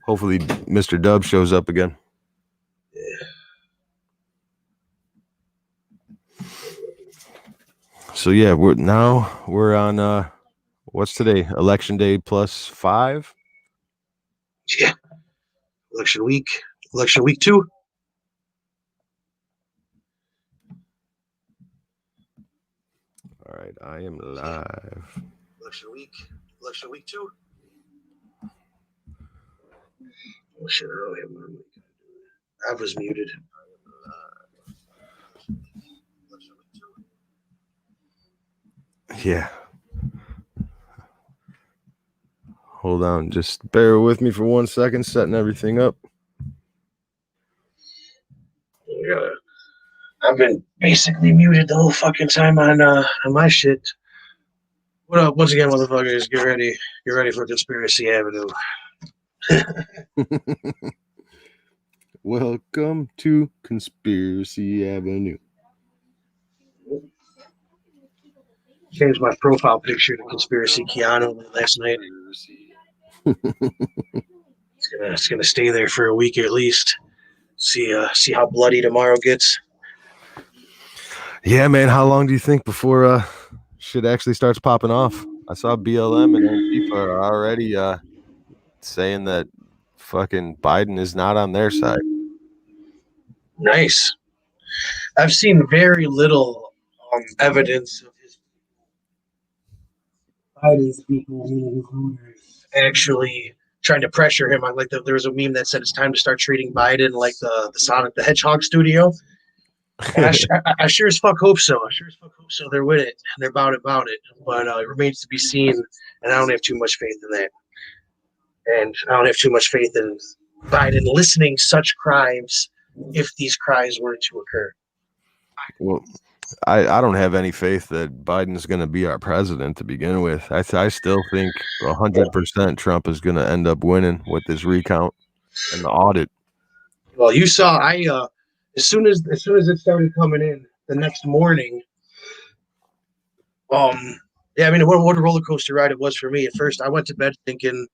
Hopefully Mr. Dub shows up again. Yeah. So yeah, we're on what's today? Election day plus 5? Yeah. Election week 2. All right, I am live. Election week 2. Oh shit, I really have my mic. I was muted. Yeah. Hold on, just bear with me for 1 second, setting everything up. Yeah. I've been basically muted the whole fucking time on my shit. What up? Once again, motherfuckers, get ready for Conspiracy Avenue. Welcome to Conspiracy Avenue. Changed my profile picture to Conspiracy Keanu last night. It's gonna stay there for a week at least. See how bloody tomorrow gets. Yeah, man. How long do you think before shit actually starts popping off? I saw BLM and Antifa are already saying that fucking Biden is not on their side. Nice. I've seen very little evidence of his Biden's people, his owners, actually trying to pressure him. There was a meme that said it's time to start treating Biden like the Sonic the Hedgehog studio. And I sure as fuck hope so. They're with it and they're about it. But it remains to be seen, and I don't have too much faith in that. And I don't have too much faith in Biden listening such crimes if these crimes were to occur. Well, I don't have any faith that Biden's going to be our president to begin with. I still think 100% Trump is going to end up winning with this recount and the audit. Well, you saw as soon as it started coming in the next morning. Yeah, I mean, what a roller coaster ride it was for me. At first, I went to bed thinking,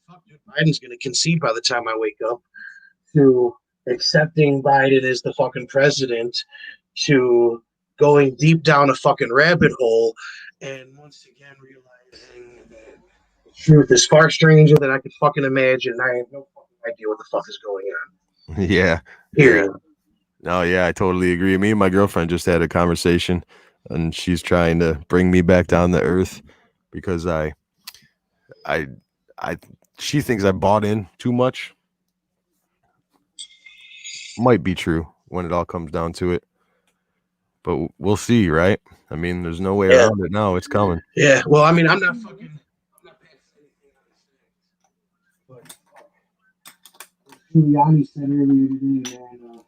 "Fuck, dude, Biden's going to concede by the time I wake up." To accepting Biden as the fucking president, to going deep down a fucking rabbit hole, and once again realizing that the truth is far stranger than I could fucking imagine. I have no fucking idea what the fuck is going on. Yeah. Period. No, yeah, I totally agree. Me and my girlfriend just had a conversation, and she's trying to bring me back down to earth because she thinks I bought in too much. Might be true when it all comes down to it, but we'll see, right? I mean, there's no way around it now. It's coming. Yeah. Well, I mean, I'm not past anything on this thing. But Giuliani said earlier today, man.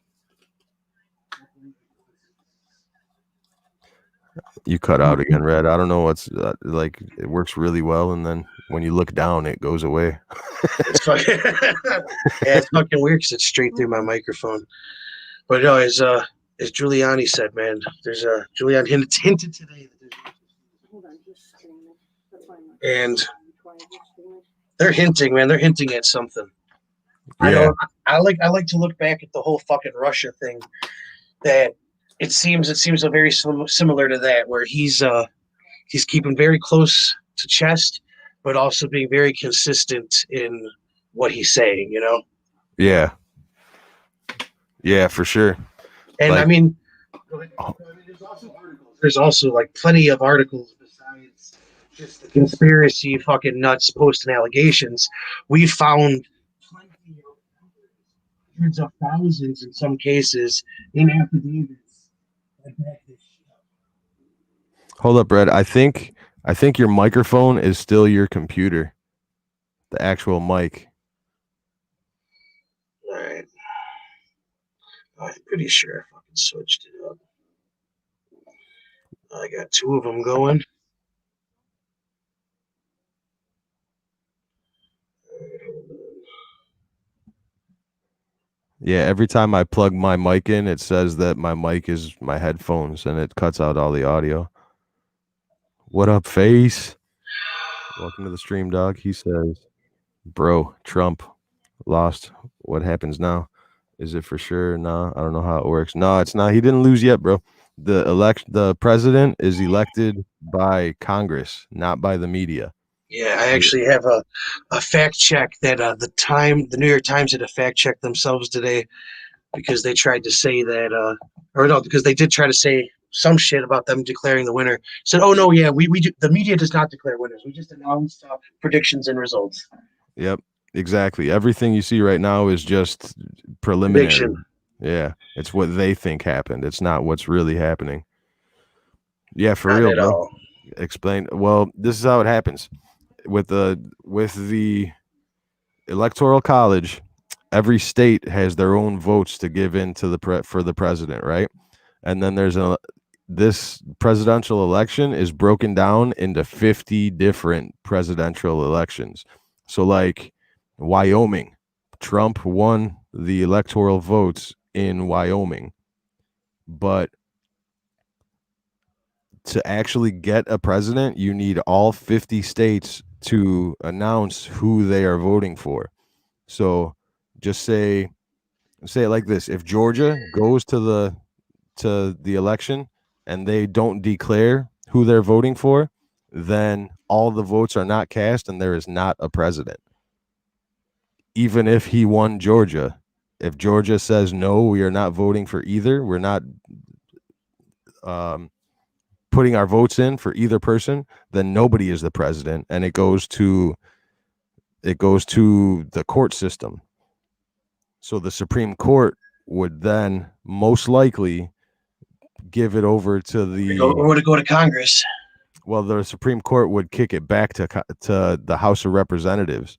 You cut out again, Red. I don't know what's like. It works really well, and then when you look down, it goes away. It's fucking, it's fucking weird because it's straight through my microphone. But no, as Giuliani said, man, there's Giuliani hinted today that and they're hinting, man. They're hinting at something. Yeah. I like to look back at the whole fucking Russia thing. That it seems very similar to that, where he's keeping very close to chest, but also being very consistent in what he's saying. You know. Yeah. Yeah, for sure. And I mean, there's also like plenty of articles besides just the conspiracy fucking nuts posting allegations. We found plenty of hundreds of thousands in some cases in affidavits that back this shit up. Hold up, Brad. I think your microphone is still your computer. The actual mic. All right. I'm pretty sure I fucking switched it up. I got 2 of them going. Yeah, every time I plug my mic in, it says that my mic is my headphones, and it cuts out all the audio. What up, Face? Welcome to the stream, dog. He says, bro, Trump. lost. What happens now? Is it for sure? No, I don't know how it works. No, it's not. He didn't lose yet, bro. The president is elected by Congress, not by the media. Yeah, I actually have a fact check that the New York Times did a fact check themselves today because they tried to say that, or no, because they did try to say some shit about them declaring the winner. Said, oh no, yeah, we do, the media does not declare winners. We just announce predictions and results. Yep, exactly. Everything you see right now is just preliminary. Prediction. Yeah, it's what they think happened. It's not what's really happening. Yeah, for Not real, at bro. all. Explain. Well, this is how it happens with the electoral college. Every state has their own votes to give in to for the president, right? And then this presidential election is broken down into 50 different presidential elections. So like Wyoming, Trump won the electoral votes in Wyoming, but to actually get a president, you need all 50 states to announce who they are voting for. So just say it like this: if Georgia goes to the election and they don't declare who they're voting for, then all the votes are not cast and there is not a president. Even if he won Georgia, if Georgia says no, we are not voting for either, we're not putting our votes in for either person, then nobody is the president, and it goes to the court system. So the Supreme Court would then most likely give it over to Or would it go to Congress? Well, the Supreme Court would kick it back to the House of Representatives,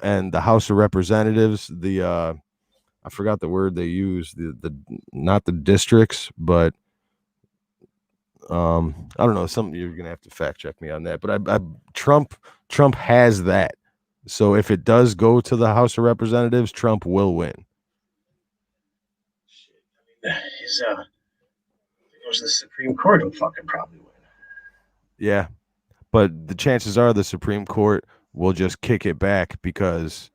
and the House of Representatives, I forgot the word they use, the not the districts, but I don't know, something you're gonna have to fact check me on that. But Trump has that, so if it does go to the House of Representatives, Trump will win. If it goes to the Supreme Court, he'll fucking probably win. Yeah, but the chances are the Supreme Court will just kick it back because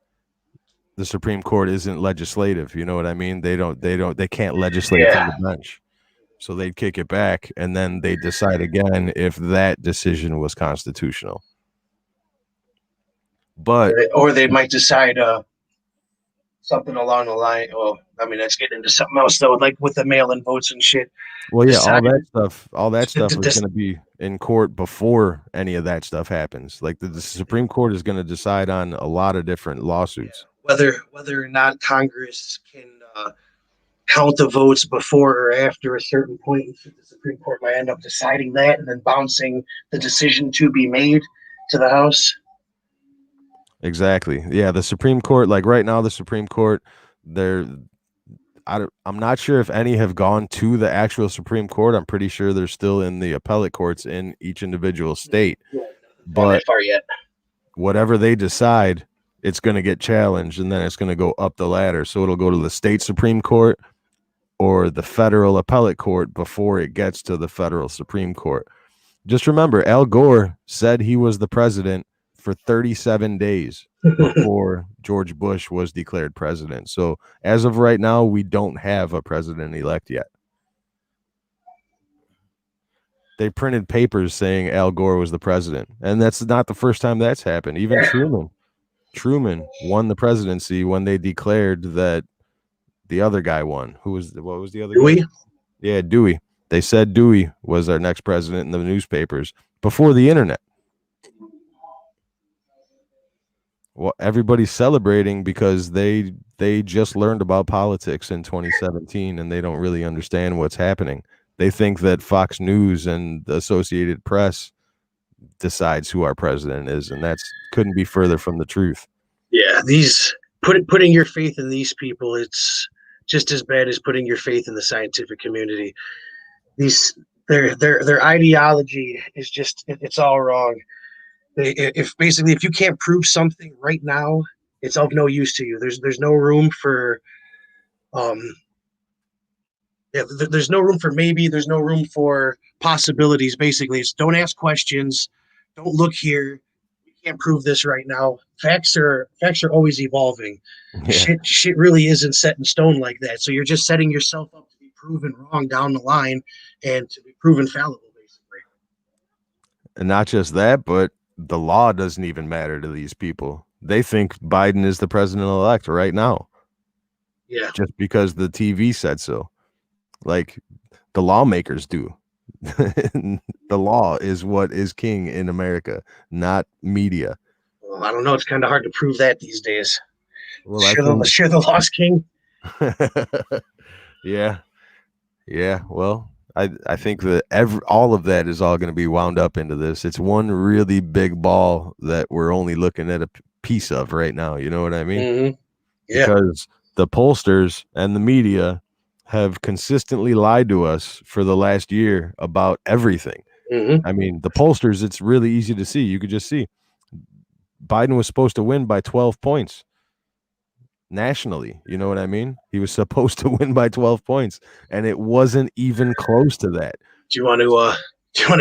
the Supreme Court isn't legislative. You know what I mean? They can't legislate from the bench. So they'd kick it back and then they decide again if that decision was constitutional. But or they might decide something along the line. Well, I mean, that's getting into something else though, like with the mail-in votes and shit. Well, yeah, all that stuff is going to be in court before any of that stuff happens. Like the Supreme Court is going to decide on a lot of different lawsuits. Whether or not Congress can count the votes before or after a certain point, the Supreme Court might end up deciding that and then bouncing the decision to be made to the House. Exactly. Yeah, the Supreme Court, like right now, the Supreme Court, I'm not sure if any have gone to the actual Supreme Court. I'm pretty sure they're still in the appellate courts in each individual state. But not that far yet. Whatever they decide, it's going to get challenged, and then it's going to go up the ladder. So it'll go to the state Supreme Court or the federal appellate court before it gets to the federal Supreme Court. Just remember, Al Gore said he was the president for 37 days before George Bush was declared president. So as of right now, we don't have a president-elect yet. They printed papers saying Al Gore was the president, and that's not the first time that's happened. Even Truman won the presidency when they declared that the other guy won. What was the other Dewey? guy? Yeah, Dewey. They said Dewey was our next president in the newspapers before the internet. Well, everybody's celebrating because they just learned about politics in 2017 and they don't really understand what's happening. They think that Fox News and the Associated Press decides who our president is, and that's couldn't be further from the truth. Yeah, putting your faith in these people, it's just as bad as putting your faith in the scientific community. Their ideology is just, it's all wrong. If you can't prove something right now, it's of no use to you. There's no room for there's no room for maybe, there's no room for possibilities. Basically, it's don't ask questions, don't look here. We can't prove this right now. Facts are always evolving. Yeah. Shit really isn't set in stone like that. So you're just setting yourself up to be proven wrong down the line and to be proven fallible, basically. And not just that, but the law doesn't even matter to these people. They think Biden is the president-elect right now. Yeah. Just because the TV said so. Like the lawmakers do. The law is what is king in America, not media. Well, I don't know. It's kind of hard to prove that these days. Well, Share the lost king. Yeah. Well, I think that all of that is all going to be wound up into this. It's one really big ball that we're only looking at a piece of right now. You know what I mean? Mm-hmm. Yeah. Because the pollsters and the media have consistently lied to us for the last year about everything. Mm-hmm. I mean, the pollsters, it's really easy to see. You could just see Biden was supposed to win by 12 points nationally. You know what I mean? He was supposed to win by 12 points, and it wasn't even close to that. Do you want to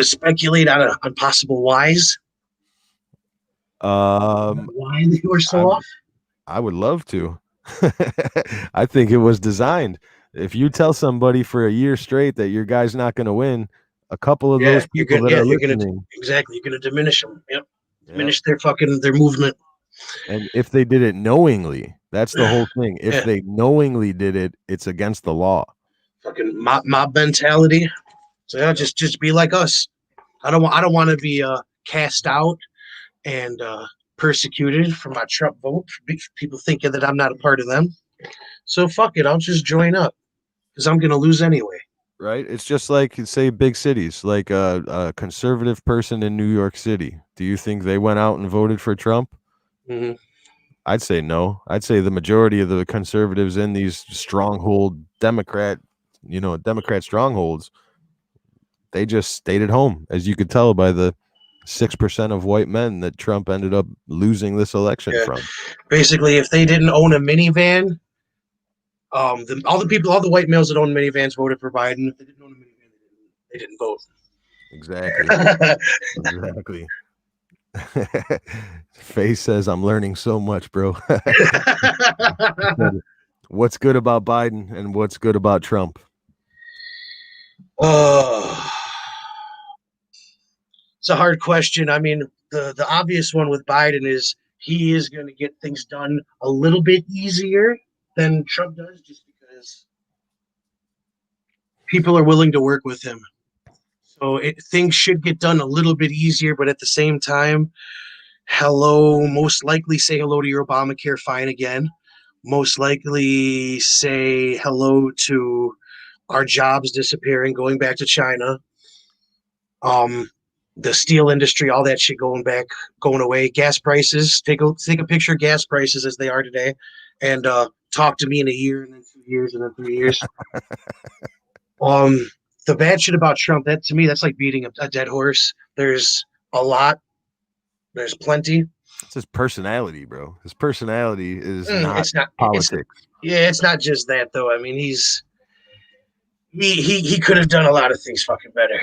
speculate on possible whys? Why they were so off? I would love to. I think it was designed. If you tell somebody for a year straight that your guy's not going to win, a couple of those people that are listening, you're going to diminish them. Yep. Diminish their movement. And if they did it knowingly, that's the whole thing. If they knowingly did it, it's against the law. Fucking mob mentality. So yeah, just be like us. I don't want to be cast out and persecuted for my Trump vote. People thinking that I'm not a part of them. So fuck it, I'll just join up because I'm gonna lose anyway. Right? It's just like, say, big cities, like a conservative person in New York City. Do you think they went out and voted for Trump? Mm-hmm. I'd say no. I'd say the majority of the conservatives in these stronghold Democrat strongholds, they just stayed at home, as you could tell by the 6% of white men that Trump ended up losing this election from. Basically, if they didn't own a minivan, all the white males that own minivans voted for Biden. If they didn't own a minivan, they didn't vote. Exactly. Faye says, I'm learning so much, bro. What's good about Biden and what's good about Trump? It's a hard question. I mean, the obvious one with Biden is he is going to get things done a little bit easier than Trump does, just because people are willing to work with him. So things should get done a little bit easier, but at the same time, most likely say hello to your Obamacare fine again. Most likely say hello to our jobs disappearing, going back to China. The steel industry, all that shit going away. Gas prices, take a picture of gas prices as they are today, and talk to me in a year, and then 2 years, and then 3 years. The bad shit about Trump, that to me, that's like beating a dead horse. There's a lot. There's plenty. It's his personality, bro. His personality is not politics. It's not just that, though. I mean, he could have done a lot of things fucking better.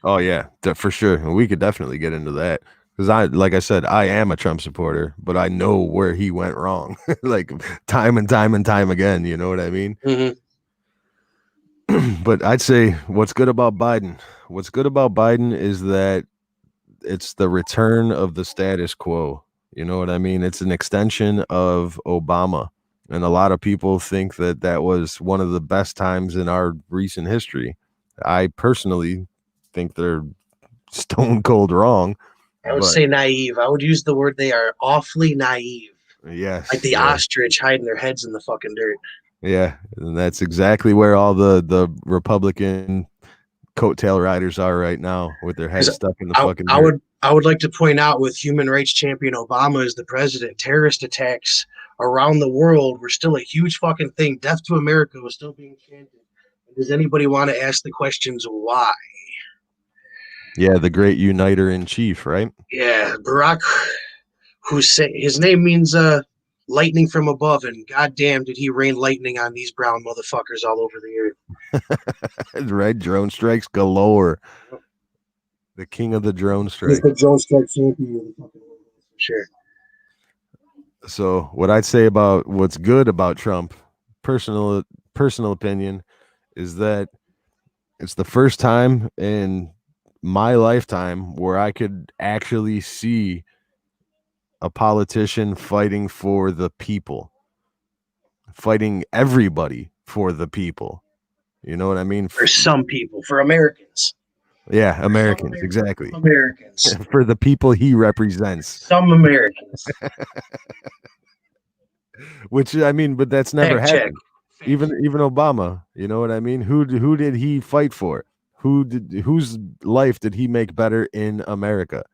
Oh yeah, for sure. And we could definitely get into that because like I said, I am a Trump supporter, but I know where he went wrong, like time and time again. You know what I mean? Mm-hmm. But I'd say what's good about Biden? What's good about Biden is that it's the return of the status quo. You know what I mean? It's an extension of Obama. And a lot of people think that was one of the best times in our recent history. I personally think they're stone cold wrong. I would say naive. I would use the word they are awfully naive. Yes. Like the ostrich hiding their heads in the fucking dirt. Yeah. And that's exactly where all the Republican coattail riders are right now, with their heads stuck in the fucking dirt. I would like to point out, with human rights champion Obama as the president, terrorist attacks around the world were still a huge fucking thing. Death to America was still being chanted. Does anybody want to ask the questions why? Yeah, the great uniter in chief, right? Yeah, Barack Hussein. His name means lightning from above, and goddamn did he rain lightning on these brown motherfuckers all over the earth. Right, drone strikes galore. The king of the drone strike. He's the drone strike champion of the fucking world, for Sure. So what I'd say about what's good about Trump, personal opinion, is that it's the first time in my lifetime where I could actually see a politician fighting for the people, fighting everybody for the people. You know what I mean? For some people, for Americans. Yeah, Americans, exactly. Americans. For the people he represents. Some Americans. Which, I mean, but that's never Fact check. happened. Even Obama, you know what I mean? Who did he fight for? Whose life did he make better in America?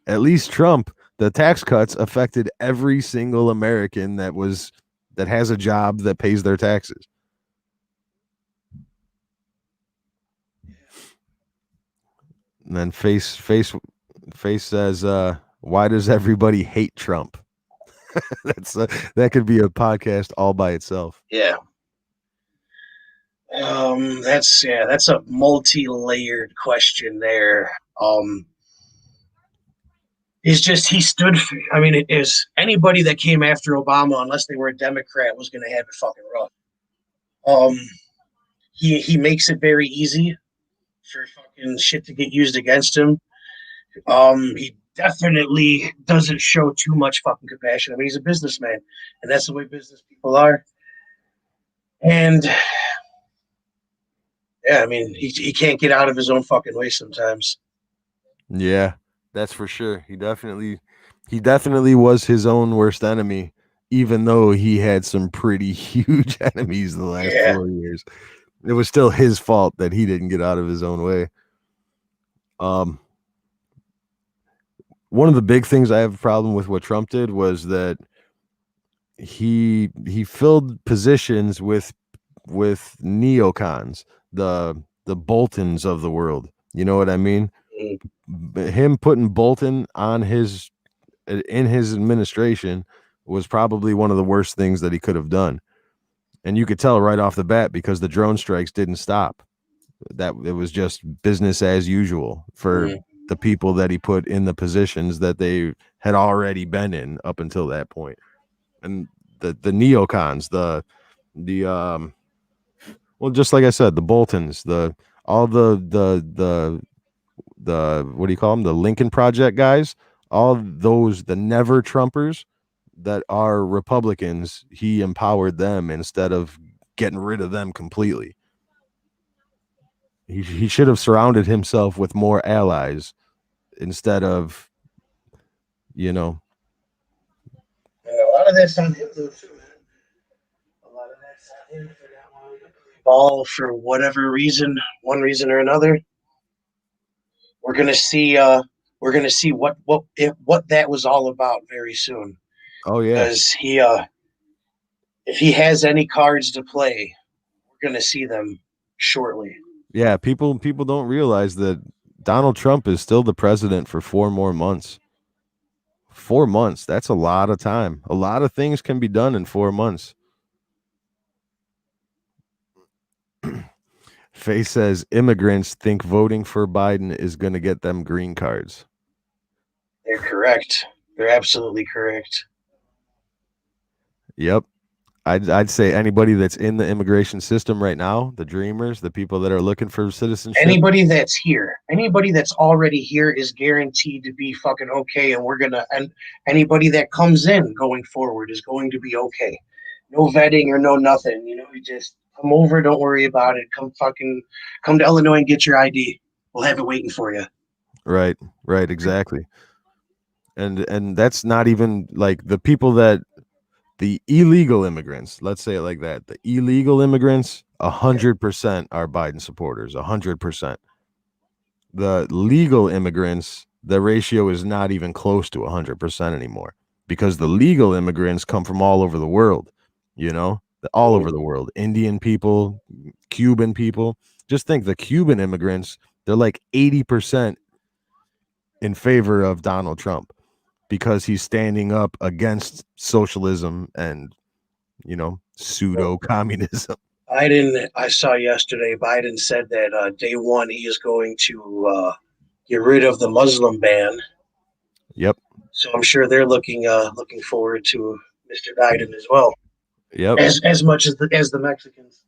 At least Trump, the tax cuts affected every single American that has a job that pays their taxes. And then face says, why does everybody hate Trump? That could be a podcast all by itself. Yeah. That's a multi-layered question there. It's just he stood for, I mean, it is anybody that came after Obama, unless they were a Democrat, was going to have it fucking rough. He makes it very easy for fucking shit to get used against him. He definitely doesn't show too much fucking compassion. I mean, he's a businessman, and that's the way business people are. And yeah, I mean, he can't get out of his own fucking way sometimes. Yeah, that's for sure. He definitely was his own worst enemy, even though he had some pretty huge enemies the last 4 years. It was still his fault that he didn't get out of his own way. One of the big things I have a problem with what Trump did was that he filled positions with neocons, the Boltons of the world. You know what I mean? Him putting Bolton in his administration was probably one of the worst things that he could have done. And you could tell right off the bat because the drone strikes didn't stop. That it was just business as usual for the people that he put in the positions that they had already been in up until that point. And the neocons, well, just like I said, the Boltons, the what do you call them? The Lincoln Project guys, all those, the never Trumpers that are Republicans, he empowered them instead of getting rid of them completely. He should have surrounded himself with more allies instead of, And a lot of that's on him, though, too, man. A lot of that's on him for not wanting to play ball for whatever reason, one reason or another. We're gonna see what that was all about very soon. Oh yeah, because if he has any cards to play, we're gonna see them shortly. Yeah, people don't realize that Donald Trump is still the president for 4 more months. 4 months, that's a lot of time. A lot of things can be done in 4 months. Faye says immigrants think voting for Biden is going to get them green cards. They're correct. They're absolutely correct. Yep. I'd say anybody that's in the immigration system right now, the dreamers, the people that are looking for citizenship. Anybody that's here, anybody that's already here is guaranteed to be fucking okay. And anybody that comes in going forward is going to be okay. No vetting or no nothing. You just come over. Don't worry about it. Come to Illinois and get your ID. We'll have it waiting for you. Right. Exactly. And that's not even like the people that, the illegal immigrants, let's say it like that. The illegal immigrants, 100% are Biden supporters, 100%. The legal immigrants, the ratio is not even close to 100% anymore because the legal immigrants come from all over the world, all over the world. Indian people, Cuban people. Just think the Cuban immigrants, they're like 80% in favor of Donald Trump, because he's standing up against socialism and, pseudo communism. I saw yesterday, Biden said that day one, he is going to get rid of the Muslim ban. Yep. So I'm sure they're looking forward to Mr. Biden as well, Yep, as much as the Mexicans.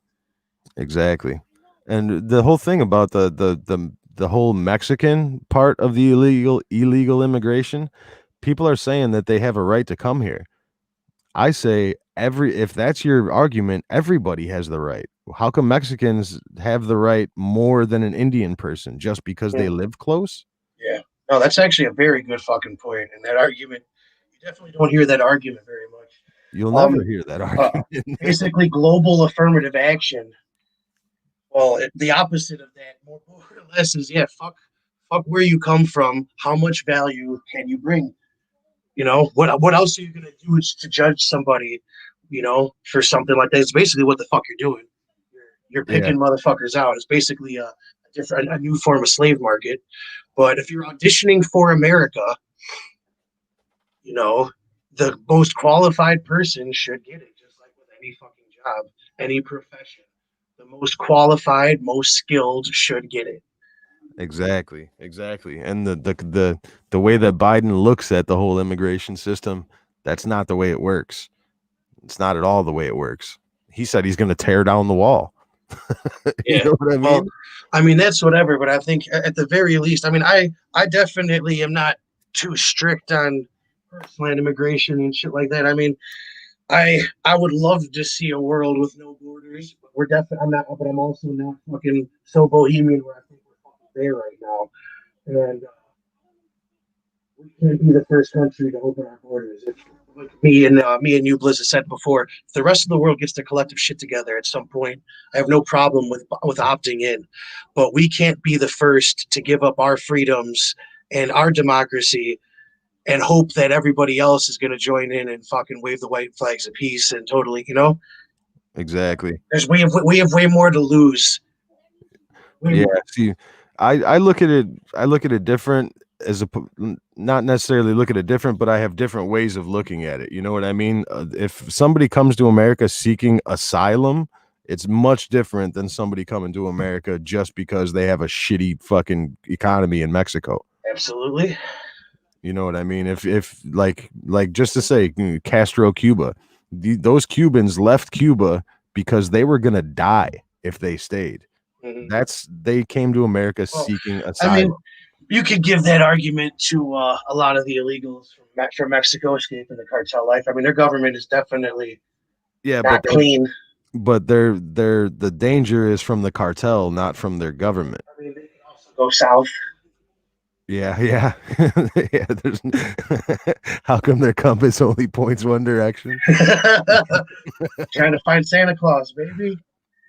exactly. And the whole thing about the whole Mexican part of the illegal immigration, people are saying that they have a right to come here. I say if that's your argument, everybody has the right. How come Mexicans have the right more than an Indian person just because they Yeah. live close? Yeah. No, that's actually a very good fucking point. And that argument, you definitely don't hear that argument very much. You'll never Um, hear that uh, argument. Basically, global affirmative action. Well, the opposite of that, more or less, is yeah, fuck where you come from. How much value can you bring? You know, what else are you gonna do to judge somebody? You know, for something like that. It's basically what the fuck you're doing. You're Yeah, picking motherfuckers out. It's basically a new form of slave market. But if you're auditioning for America, you know, the most qualified person should get it, just like with any fucking job, any profession. The most qualified, most skilled should get it. exactly. And the way that Biden looks at the whole immigration system, that's not the way it works. It's not at all the way it works. He said he's going to tear down the wall. You Yeah. know what I Well, mean? I mean that's whatever, but I think at the very least, I mean, I definitely am not too strict on first-land immigration and shit like that. I mean, I would love to see a world with no borders, but we're definitely I'm not, but I'm also not fucking so bohemian where I think we're fucking there right now, and we can't be the first country to open our borders. If, like me and you, Bliss, has said before, if the rest of the world gets their collective shit together at some point, I have no problem with opting in, but we can't be the first to give up our freedoms and our democracy and hope that everybody else is going to join in and fucking wave the white flags of peace and totally, you know, Exactly. we have way more to lose. Way Yeah. more. See, I look at it. I look at it different not necessarily look at it different, but I have different ways of looking at it. You know what I mean? If somebody comes to America seeking asylum, it's much different than somebody coming to America just because they have a shitty fucking economy in Mexico. Absolutely. You know what I mean? If like just to say Castro, Cuba, those Cubans left Cuba because they were gonna die if they stayed. Mm-hmm. They came to America Well, seeking I mean, asylum. you could give that argument to a lot of the illegals from Mexico escaping the cartel life. I mean, their government is definitely Yeah, not clean. but they're the danger is from the cartel, not from their government. I mean, they can also go south. Yeah, yeah. Yeah, there's how come their compass only points one direction? Trying to find Santa Claus, baby.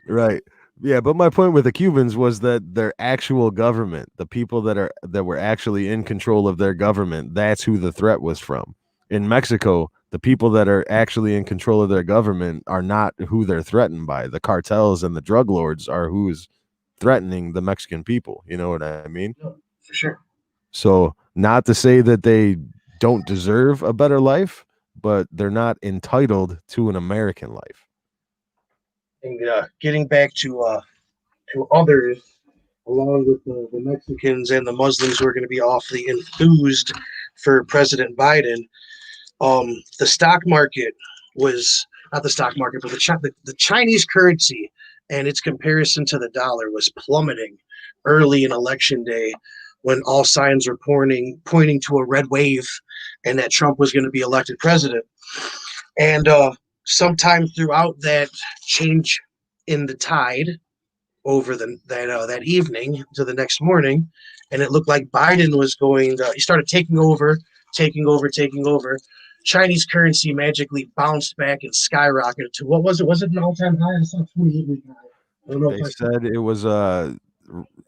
Right. Yeah, but my point with the Cubans was that their actual government, the people that were actually in control of their government, that's who the threat was from. In Mexico, the people that are actually in control of their government are not who they're threatened by. The cartels and the drug lords are who's threatening the Mexican people. You know what I mean? No, for sure. So, not to say that they don't deserve a better life, but they're not entitled to an American life. And getting back to others, along with the Mexicans and the Muslims who are going to be awfully enthused for President Biden. The stock market was not the stock market, but the Chinese currency and its comparison to the dollar was plummeting early in election day when all signs were pointing to a red wave and that Trump was going to be elected president. And sometime throughout that change in the tide over that evening to the next morning, and it looked like Biden was going. He started taking over, taking over. Chinese currency magically bounced back and skyrocketed to what was it? Was it an all-time high? I saw 28-week high. I don't know They if I. said it was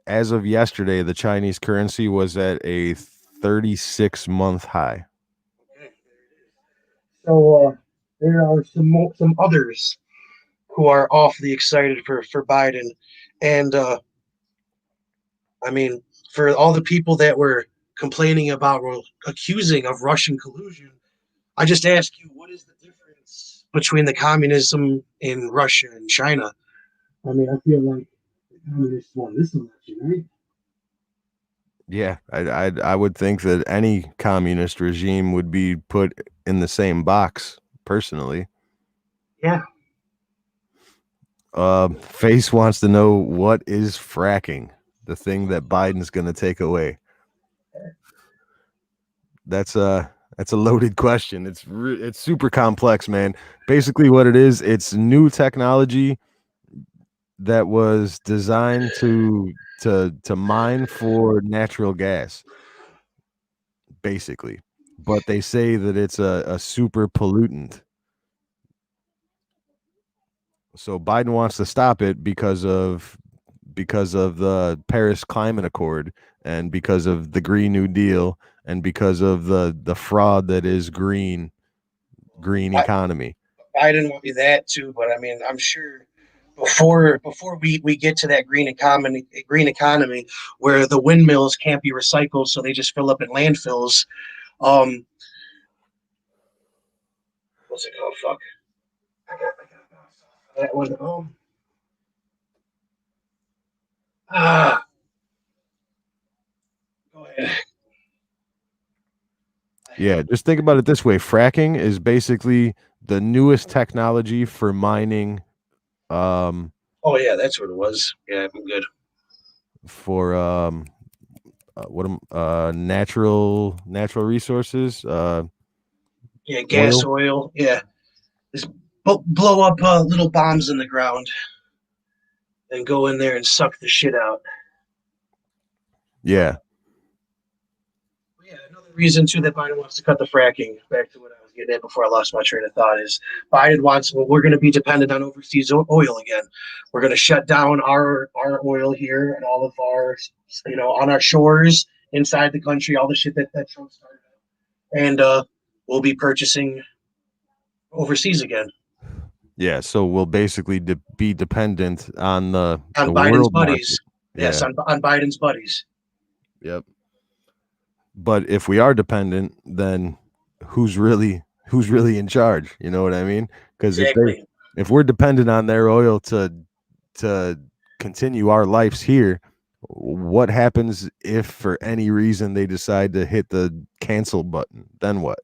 as of yesterday, the Chinese currency was at a 36-month high. So there are some others who are awfully excited for Biden, and I mean for all the people that were complaining about or accusing of Russian collusion. I just ask you, what is the difference between the communism in Russia and China? I mean, I feel like the communists won this election, right? Yeah, I would think that any communist regime would be put in the same box. Personally, Yeah. Face wants to know what is fracking, the thing that Biden's going to take away. That's a loaded question. It's super complex, man. Basically, what it is, it's new technology that was designed to mine for natural gas, basically. But they say that it's a super pollutant. So Biden wants to stop it because of the Paris Climate Accord and because of the Green New Deal and because of the fraud that is green I, economy. Biden will be that too, but I mean, I'm sure before we get to that green economy where the windmills can't be recycled, so they just fill up in landfills. Um, what's it called? Fuck. That one. Ah, go ahead. Yeah, just think about it this way. Fracking is basically the newest technology for mining um Oh yeah, that's what it was. Yeah, I'm good. for natural resources, Yeah, gas, oil. oil. Yeah, just blow up little bombs in the ground and go in there and suck the shit out. Yeah. Yeah, another reason too that Biden wants to cut the fracking. Back to what I was getting at before I lost my train of thought is Biden wants. Well, we're going to be dependent on overseas oil again. We're going to shut down our oil here and all of our, on our shores inside the country, all the shit that Trump started, and we'll be purchasing overseas again Yeah, so we'll basically be dependent on on the Biden's world market. buddies. Yes, Yeah. on Biden's buddies. Yep. But if we are dependent, then who's really in charge? You know what I mean? Because Exactly. if we're dependent on their oil to continue our lives here, what happens if for any reason they decide to hit the cancel button? Then what?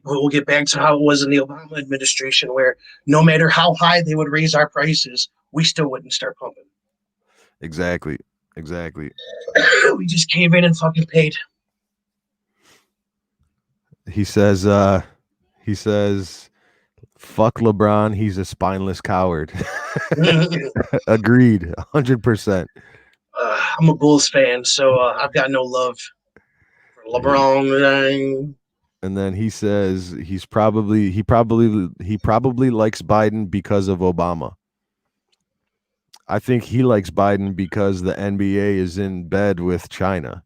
We'll get back to how it was in the Obama administration, where no matter how high they would raise our prices, we still wouldn't start pumping. Exactly. Exactly. We just came in and fucking paid. He says he says fuck LeBron, he's a spineless coward. Agreed, 100%. I'm a Bulls fan, so I've got no love for LeBron. And then he says he probably likes Biden because of Obama. I think he likes Biden because the NBA is in bed with China,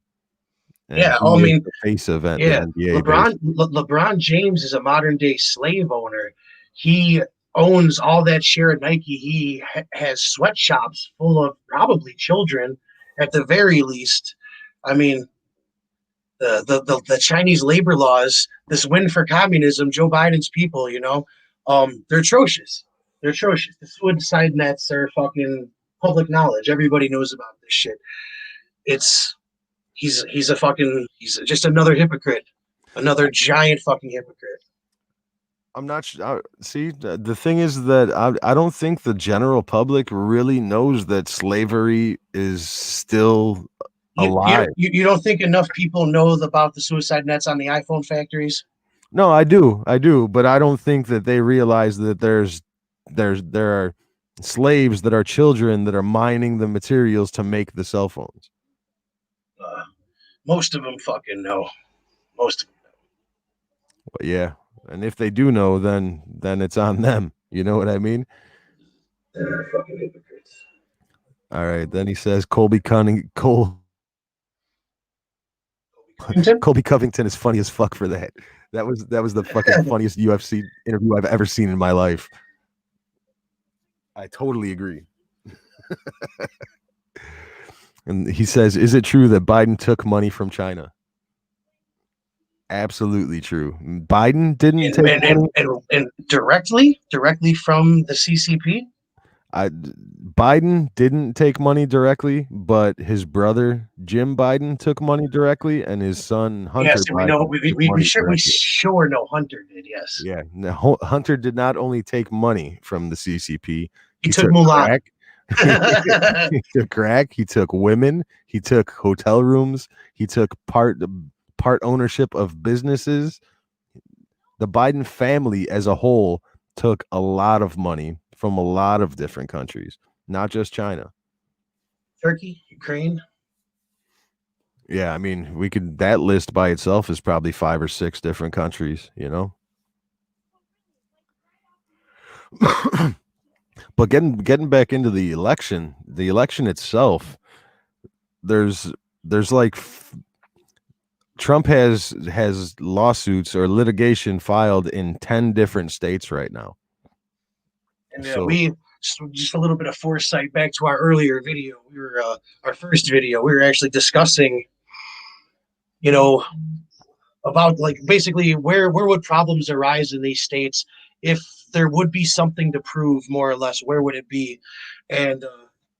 and Yeah, he I is mean, the face of the yeah, NBA, basically. LeBron James is a modern day slave owner. He owns all that share of Nike. He has sweatshops full of probably children at the very least. I mean, the Chinese labor laws, this win for communism, Joe Biden's people, they're atrocious. They're atrocious. The suicide nets are fucking public knowledge. Everybody knows about this shit. It's he's just another hypocrite, another giant fucking hypocrite. I'm not sure. See, the thing is that I don't think the general public really knows that slavery is still alive. You don't think enough people know about the suicide nets on the iPhone factories? No, I do, but I don't think that they realize that there are slaves that are children that are mining the materials to make the cell phones. Uh, Most of them fucking know. Most of them. But yeah, and if they do know, then it's on them. You know what I mean? They're fucking hypocrites. All right. Then he says Covington? Colby Covington is funny as fuck for that. That was the fucking funniest UFC interview I've ever seen in my life. I totally agree. And he says, "Is it true that Biden took money from China?" Absolutely true. Biden didn't take money. And directly from the CCP. Biden didn't take money directly, but his brother Jim Biden took money directly, and his son Hunter Yes, and we know Biden took money we directly. sure know Hunter did. Yes, Yeah, no, Hunter did not only take money from the CCP, he he took took Mulan. crack. He took crack. He took women. He took hotel rooms. He took part ownership of businesses. The Biden family as a whole took a lot of money from a lot of different countries, not just China. Turkey, Ukraine. Yeah, I mean, that list by itself is probably 5 or 6 different countries, you know. But getting back into the election itself, there's like Trump has lawsuits or litigation filed in 10 different states right now. And So we just a little bit of foresight back to our earlier video. We were our first video. We were actually discussing, you know, about like basically where would problems arise in these states if there would be something to prove, more or less. Where would it be? And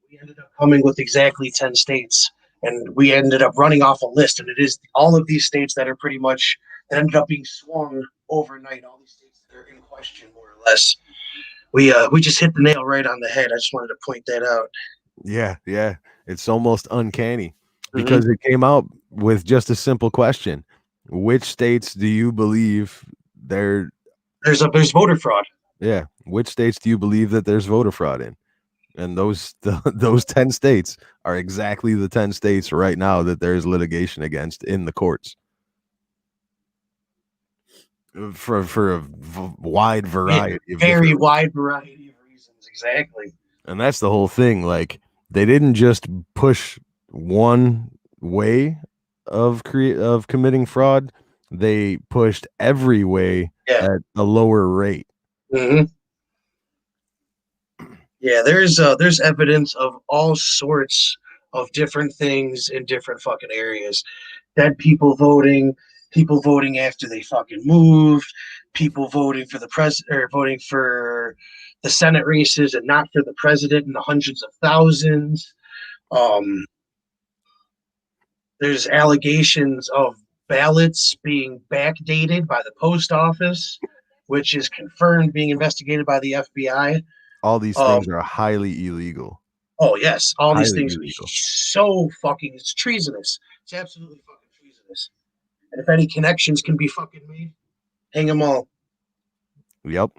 we ended up coming with exactly 10 states, and we ended up running off a list. And it is all of these states that are pretty much that ended up being swung overnight. All these states that are in question, more or less. We just hit the nail right on the head. I just wanted to point that out. yeah, it's almost uncanny because it came out with just a simple question: which states do you believe there's voter fraud? Yeah, which states do you believe that there's voter fraud in? And those 10 states are exactly the 10 states right now that there's litigation against in the courts. For a wide variety of very wide variety of reasons. Exactly. And that's the whole thing. Like, they didn't just push one way of committing fraud. They pushed every way at a lower rate. Mm-hmm. Yeah, there's evidence of all sorts of different things in different fucking areas. Dead people voting after they fucking moved, people voting for the president or voting for the Senate races and not for the president in the hundreds of thousands. There's allegations of ballots being backdated by the post office, which is confirmed being investigated by the FBI. All these things are highly illegal. Oh yes, all these things illegal. So fucking, it's treasonous. It's absolutely fucking treasonous. And if any connections can be fucking made, hang them all. Yep.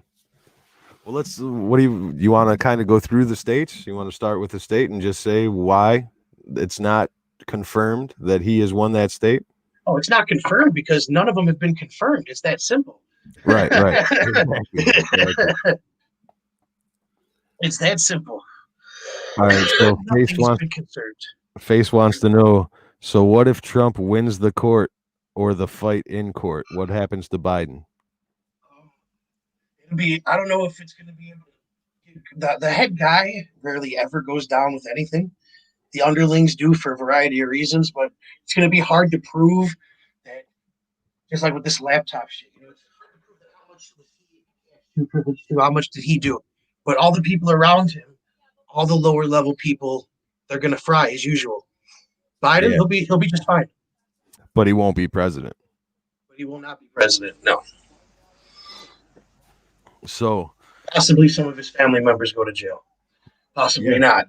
Well, what do you want to kind of go through the states? You want to start with the state and just say why it's not confirmed that he has won that state? Oh, it's not confirmed because none of them have been confirmed. It's that simple. Right. It's that simple. All right. So Face wants to know. So what if Trump wins the court or the fight in court? What happens to Biden? I don't know if it's going to be able to. The head guy rarely ever goes down with anything. The underlings do for a variety of reasons, but it's going to be hard to prove that. Just like with this laptop shit, it's hard to prove that how much did he do? But all the people around him, all the lower level people, they're going to fry as usual. Biden, he'll be just fine. But he won't be president. But he will not be president. No. So possibly some of his family members go to jail. Possibly not.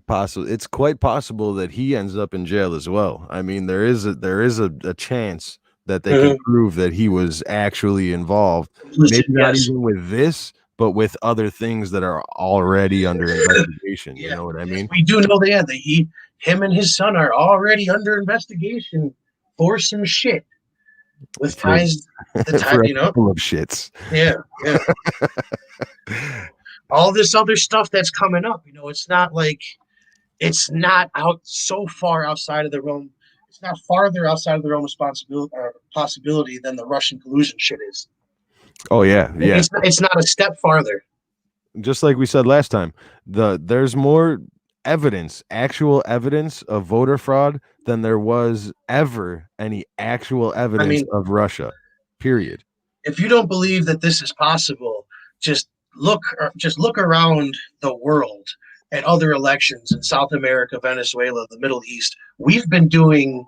Possible. It's quite possible that he ends up in jail as well. I mean, there is a chance that they can prove that he was actually involved. Maybe not even with this, but with other things that are already under investigation. You know what I mean? We do know that him and his son are already under investigation for some shit. With ties, for a couple of shits. Yeah. All this other stuff that's coming up, it's not like it's not out so far outside of the realm. It's not farther outside of the realm responsibility or possibility than the Russian collusion shit is. Oh yeah. It's not a step farther. Just like we said last time, there's more actual evidence of voter fraud than there was ever any actual evidence of Russia. Period. If you don't believe that this is possible, just just look around the world at other elections in South America, Venezuela, the Middle East. We've been doing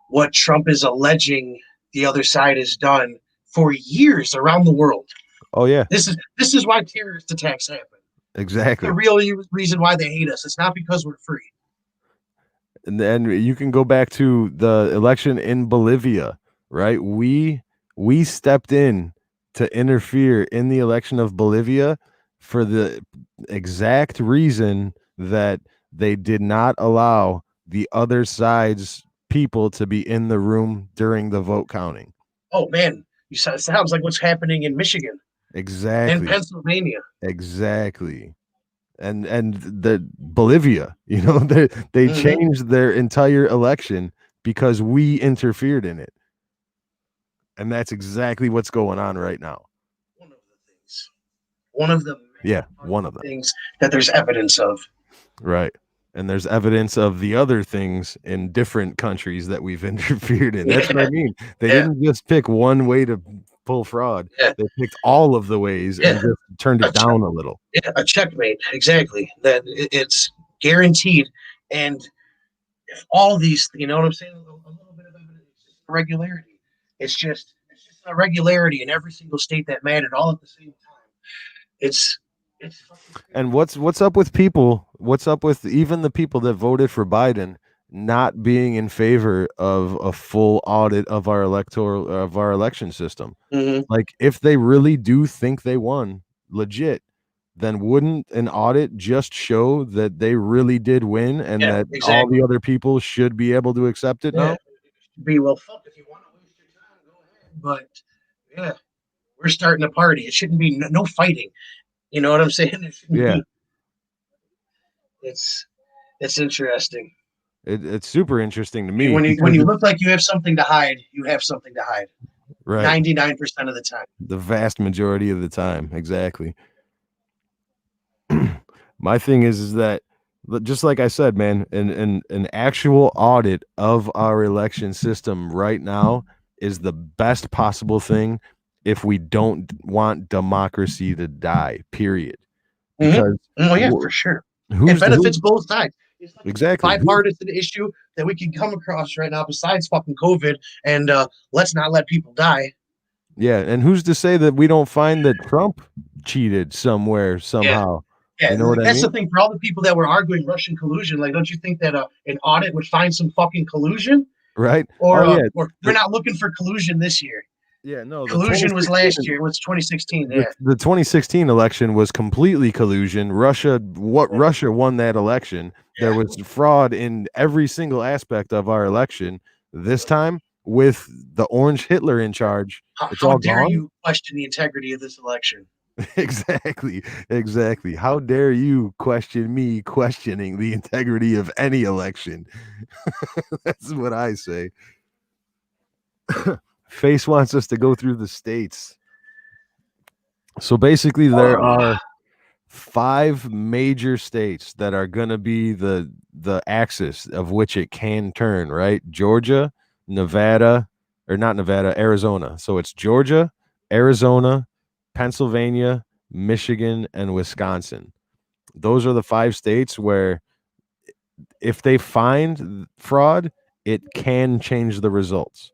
what Trump is alleging the other side has done for years around the world. Oh yeah, This is why terrorist attacks happen. exactly. The real reason why they hate us. It's not because we're free. And then you can go back to the election in Bolivia, right? We stepped in to interfere in the election of Bolivia for the exact reason that they did not allow the other side's people to be in the room during the vote counting. Oh man, it sounds like what's happening in Michigan and Exactly. Pennsylvania. Exactly. And the Bolivia, they Mhm. changed their entire election because we interfered in it. And that's exactly what's going on right now. One of the things. One of the One of them. things that there's evidence of. Right. And there's evidence of the other things in different countries that we've interfered in. That's what I mean. They didn't just pick one way to pull fraud. Yeah. They picked all of the ways and just turned it down a little. Yeah, a checkmate. Exactly. That it's guaranteed. And if all these, you know what I'm saying? A little bit of evidence, it's just irregularity. It's just a regularity in every single state that mattered all at the same time. It's and what's up with people? What's up with even the people that voted for Biden not being in favor of a full audit of our election system? Mm-hmm. Like, if they really do think they won legit, then wouldn't an audit just show that they really did win and that all the other people should be able to accept it now? Be well, fuck, if you want to waste your time, go ahead. But we're starting a party. It shouldn't be no fighting. You know what I'm saying? It's interesting. It's super interesting to me. When you look like you have something to hide, you have something to hide. Right. 99% of the time. The vast majority of the time. Exactly. My thing is that, just like I said, man, an actual audit of our election system right now is the best possible thing if we don't want democracy to die, period. Because for sure. It benefits both sides. It's like exactly a bipartisan issue that we can come across right now besides fucking COVID, and let's not let people die. Yeah, and who's to say that we don't find that Trump cheated somewhere, somehow? Yeah, you know what that's I mean? The thing for all the people that were arguing Russian collusion. Like, don't you think that an audit would find some fucking collusion? Right. Or, or we're not looking for collusion this year. Yeah, no. Collusion was last year. It was 2016. The 2016 election was completely collusion. Russia won that election. There was fraud in every single aspect of our election. This time, with the Orange Hitler in charge, it's all gone. How dare you question the integrity of this election? Exactly. How dare you question me questioning the integrity of any election? That's what I say. Face wants us to go through the states. So basically, there are 5 major states that are going to be the axis of which it can turn, right? Georgia, Nevada, or not Nevada, Arizona. So it's Georgia, Arizona, Pennsylvania, Michigan, and Wisconsin. Those are the 5 states where if they find fraud, it can change the results.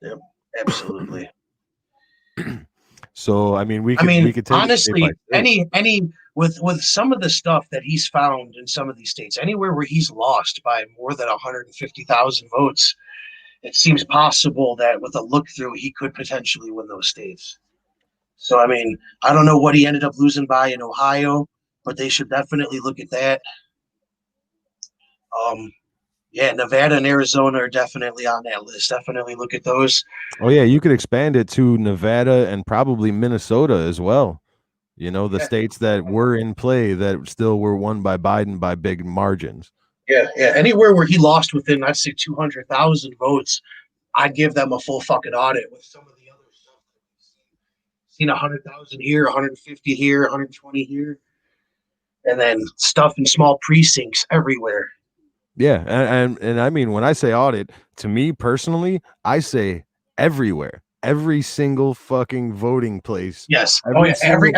Yep, absolutely. So I mean, we could take honestly any with some of the stuff that he's found in some of these states, anywhere where he's lost by more than 150,000 votes, it seems possible that with a look through he could potentially win those states. So I mean, I don't know what he ended up losing by in Ohio, but they should definitely look at that. Nevada and Arizona are definitely on that list. Definitely look at those. Oh yeah, you could expand it to Nevada and probably Minnesota as well. You know, the states that were in play that still were won by Biden by big margins. Yeah. Anywhere where he lost within, I'd say 200,000 votes, I'd give them a full fucking audit. With some of the other stuff that we've seen 100,000 here, 150 here, 120 here, and then stuff in small precincts everywhere. Yeah, and I mean, when I say audit, to me personally, I say everywhere. every single fucking voting place. Yes. Oh Every yeah. single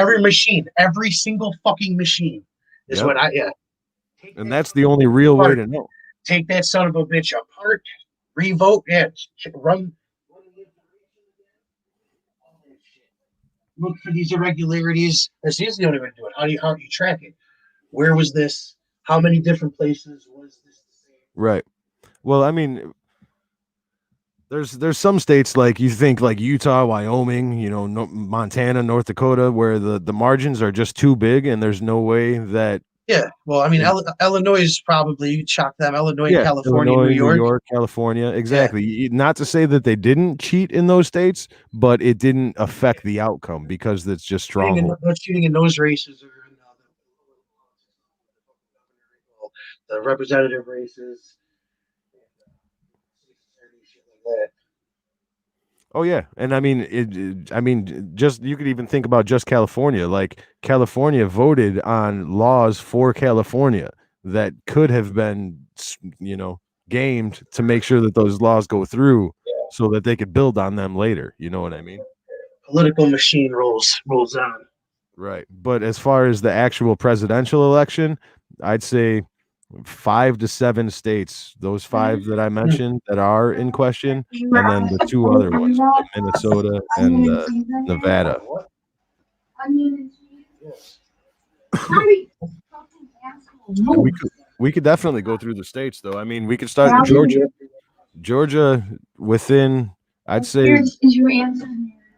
Every single fucking machine is Yep. what I yeah. And that's the only real way to know. Take that son of a bitch apart, revote, yeah, run. Look for these irregularities. That's the only way to do it. How do you track it? Where was this? How many different places was this the same? Right. Well, I mean, there's some states like you think like Utah, Wyoming, Montana, North Dakota, where the margins are just too big, and there's no way that. Yeah, well, I mean, in- Illinois is probably you chalk them. Illinois, yeah, California, New Illinois, New York. York, California, Yeah, exactly. Not to say that they didn't cheat in those states, but it didn't affect the outcome because it's just stronghold. no cheating in those races or in the representative races. Like Oh yeah, and I mean, I mean, just you could even think about just California. Like California voted on laws for California that could have been, gamed to make sure that those laws go through, so that they could build on them later. You know what I mean? political machine rolls on. Right. But as far as the actual presidential election, I'd say 5 to 7 states. Those five that I mentioned that are in question, and then the two other ones, like Minnesota and Nevada. And we could definitely go through the states, though. I mean, we could start in Georgia. Georgia, within, I'd say,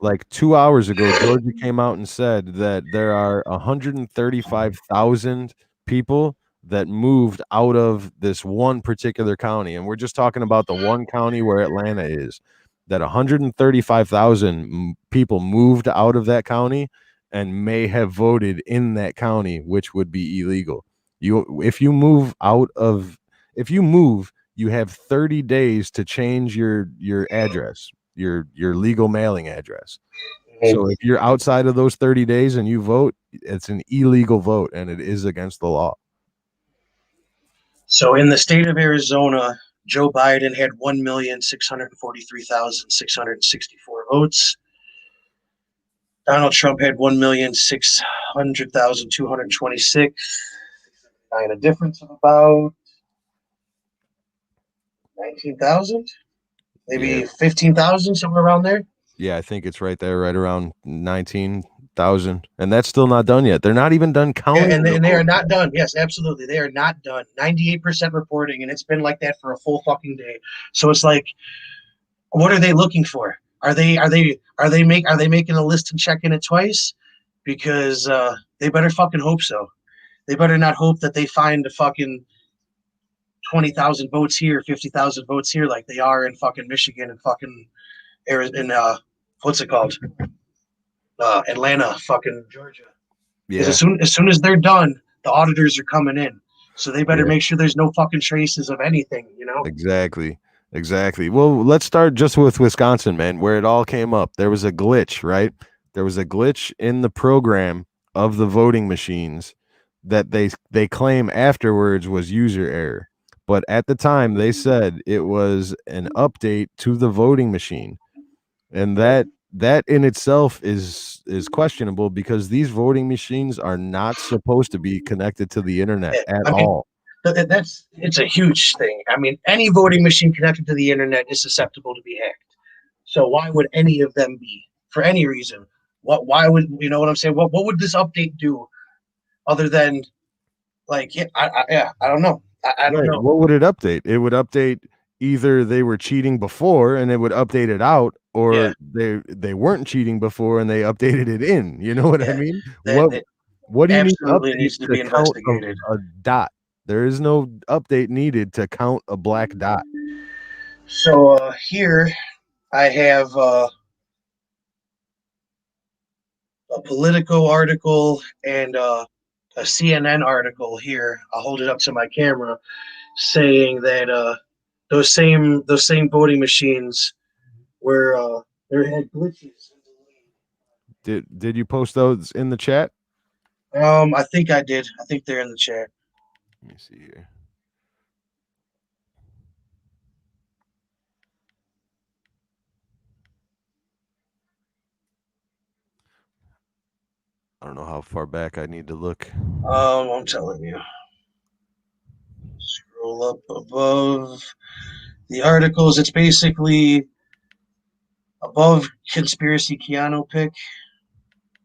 like 2 hours ago, Georgia came out and said that there are 135,000 people that moved out of this one particular county. And we're just talking about the one county where Atlanta is, that 135,000 people moved out of that county and may have voted in that county, which would be illegal. If you move out of, if you move, you have 30 days to change your address, your legal mailing address. So if you're outside of those 30 days and you vote, it's an illegal vote and it is against the law. So in the state of Arizona, Joe Biden had 1,643,664 votes. Donald Trump had 1,600,226. A difference of about 19,000, maybe Yeah. 15,000, somewhere around there. Yeah, I think it's right there, right around 19,000. And that's still not done yet. They're not even done counting. And they are not done. Yes, absolutely. They are not done. 98% reporting, and it's been like that for a full fucking day. So it's like, what are they looking for? Are they making a list and checking it twice? Because they better fucking hope so. They better not hope that they find a fucking 20,000 votes here, 50,000 votes here, like they are in fucking Michigan and fucking Arizona. What's it called? Atlanta, fucking Georgia. Because Yeah. as soon as they're done, the auditors are coming in. So they better Yeah. make sure there's no fucking traces of anything, Exactly. Well, let's start just with Wisconsin, man, where it all came up. There was a glitch, right? There was a glitch in the program of the voting machines that they claim afterwards was user error. But at the time they said it was an update to the voting machine. And that in itself is questionable because these voting machines are not supposed to be connected to the internet at all. It's a huge thing. I mean, any voting machine connected to the internet is susceptible to be hacked. So why would any of them be for any reason? Why would you know what I'm saying? What would this update do other than like I don't know. I don't Right. know. What would it update? It would update either they were cheating before and it would update it out, Yeah, or they weren't cheating before and they updated it in. You know what I yeah. mean? That What do you need to absolutely update needs to to be count investigated. a dot? There is no update needed to count a black dot. So here I have a Politico article and a CNN article here. I'll hold it up to my camera, saying that those same voting machines were there had glitches. Did you post those in the chat? I think I did. I think they're in the chat. Let me see here. I don't know how far back I need to look. I'm telling you. Scroll up above the articles. It's basically above conspiracy Keanu pick.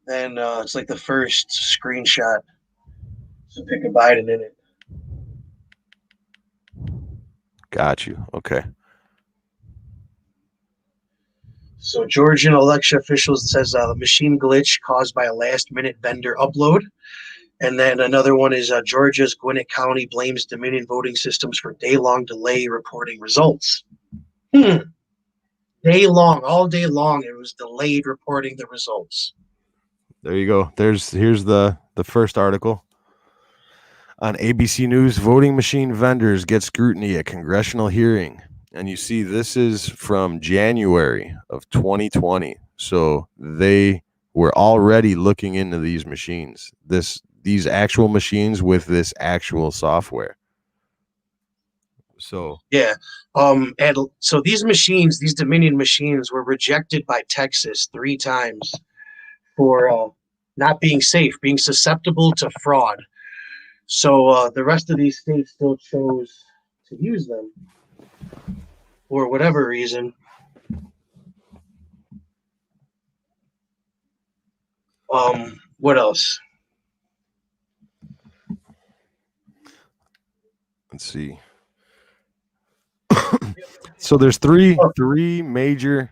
Then it's like the first screenshot. So pick a Biden in it. Got you. Okay. So Georgian election officials says machine glitch caused by a last-minute vendor upload. And then another one is Georgia's Gwinnett County blames Dominion voting systems for day-long delay reporting results. Day long, all day long, it was delayed reporting the results. There you go. Here's the first article. On ABC News, voting machine vendors get scrutiny at congressional hearing. And you see, this is from January of 2020. So they were already looking into these machines, these actual machines with this actual software. So yeah, and so these machines, these Dominion machines, were rejected by Texas 3 times for not being safe, being susceptible to fraud. So the rest of these states still chose to use them for whatever reason. What else? let's see. So there's three major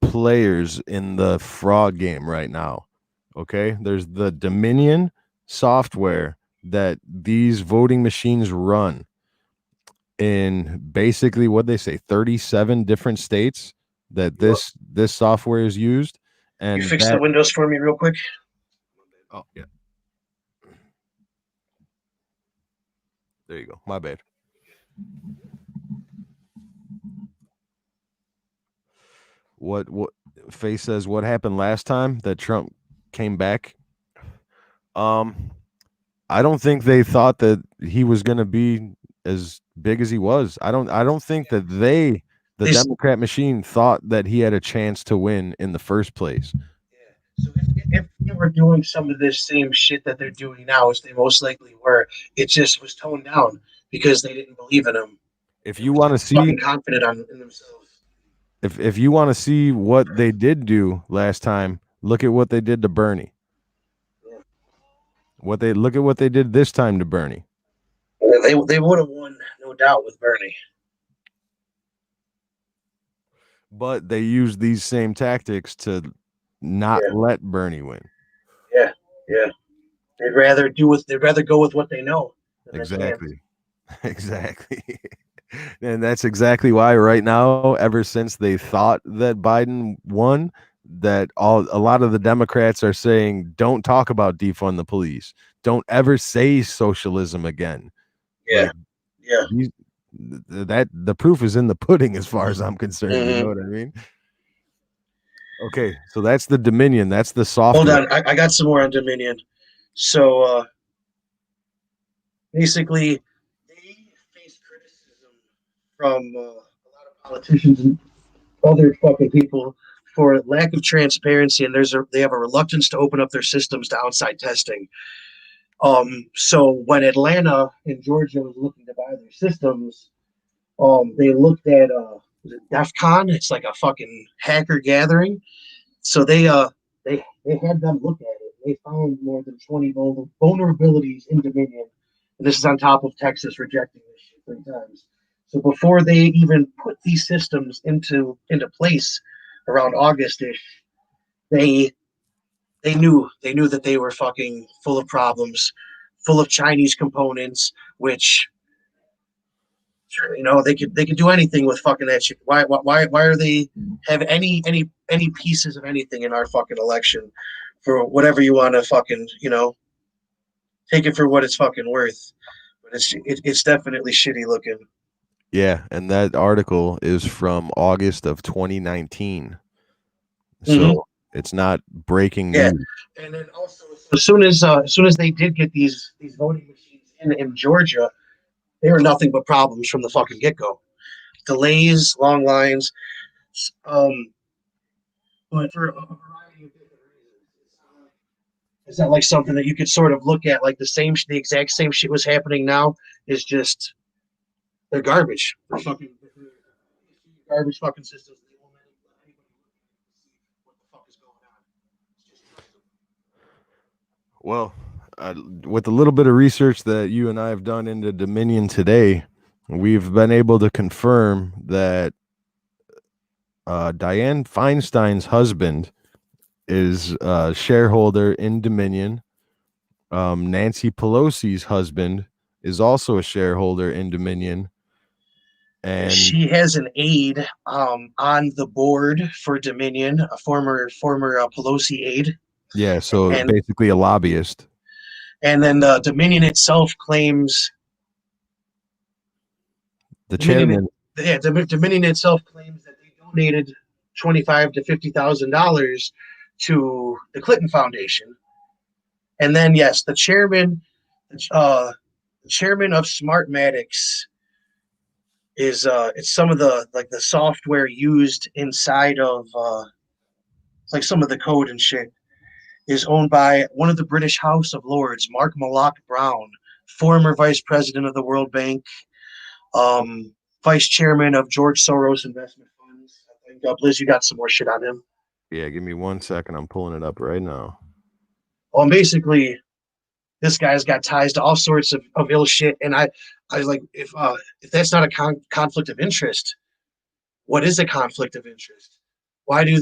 players in the fraud game right now. Okay, there's the Dominion software that these voting machines run in basically what they say 37 different states that this software is used. And you fix the windows for me real quick. Oh yeah, there you go. My bad. What Faye says, what happened last time that Trump came back? I don't think they thought that he was going to be as big as he was. I don't think that the Democrat machine thought that he had a chance to win in the first place. So if they were doing some of this same shit that they're doing now, as they most likely were, it just was toned down because they didn't believe in him. If you want to see confident in themselves. If you want to see what they did do last time, look at what they did to Bernie. Yeah. Look at what they did this time to Bernie. They would have won, no doubt, with Bernie. But they used these same tactics to not let Bernie win. Yeah, yeah. They'd rather go with what they know. Exactly. Exactly. And that's exactly why right now, ever since they thought that Biden won, that a lot of the Democrats are saying, don't talk about defund the police. Don't ever say socialism again. Yeah. Like, that the proof is in the pudding as far as I'm concerned. You know what I mean? Okay, so that's the Dominion. That's the software. Hold on, I got some more on Dominion. So basically, they face criticism from a lot of politicians and other fucking people for lack of transparency, and they have a reluctance to open up their systems to outside testing. So when Atlanta and Georgia was looking to buy their systems, they looked at was it DEF CON? It's like a fucking hacker gathering. So they had them look at it. They found more than 20 vulnerabilities in Dominion, and this is on top of Texas rejecting this shit 3 times. So before they even put these systems into place around Augustish, they knew that they were fucking full of problems, full of Chinese components, which they could do anything with fucking that shit. Why are they have any pieces of anything in our fucking election for whatever you want to fucking take it for what it's fucking worth. But it's definitely shitty looking. Yeah, and that article is from August of 2019. So it's not breaking news. And then also as soon as they did get these voting machines in Georgia, they were nothing but problems from the fucking get-go. Delays, long lines. But for a variety of different reasons. Is that like something that you could sort of look at, like the exact same shit was happening now? Is just they're garbage. They're fucking garbage fucking systems. They won't let anybody see what the fuck is going on. It's just trust them. Well, with a little bit of research that you and I have done into Dominion today, we've been able to confirm that Dianne Feinstein's husband is a shareholder in Dominion. Nancy Pelosi's husband is also a shareholder in Dominion. And she has an aide on the board for Dominion, a former Pelosi aide. Yeah, so basically a lobbyist. And then Dominion itself claims the chairman. Dominion itself claims that they donated $25,000 to $50,000 to the Clinton Foundation. And then yes, the chairman of Smartmatics is it's some of the like the software used inside of like some of the code and shit is owned by one of the British House of Lords, Mark Malloch Brown, former vice president of the World Bank, vice chairman of George Soros investment funds. I think Liz, you got some more shit on him. Yeah, give me 1 second. I'm pulling it up right now. Well, and basically, this guy's got ties to all sorts of ill shit, and I like if that's not a conflict of interest, what is a conflict of interest? Why do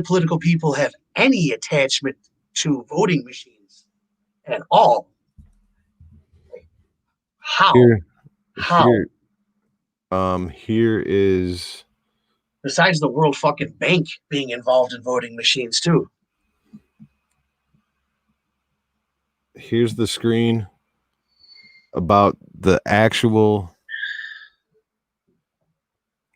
political people have any attachment to voting machines at all? How? Here is, besides the World fucking Bank being involved in voting machines too. Here's the screen about the actual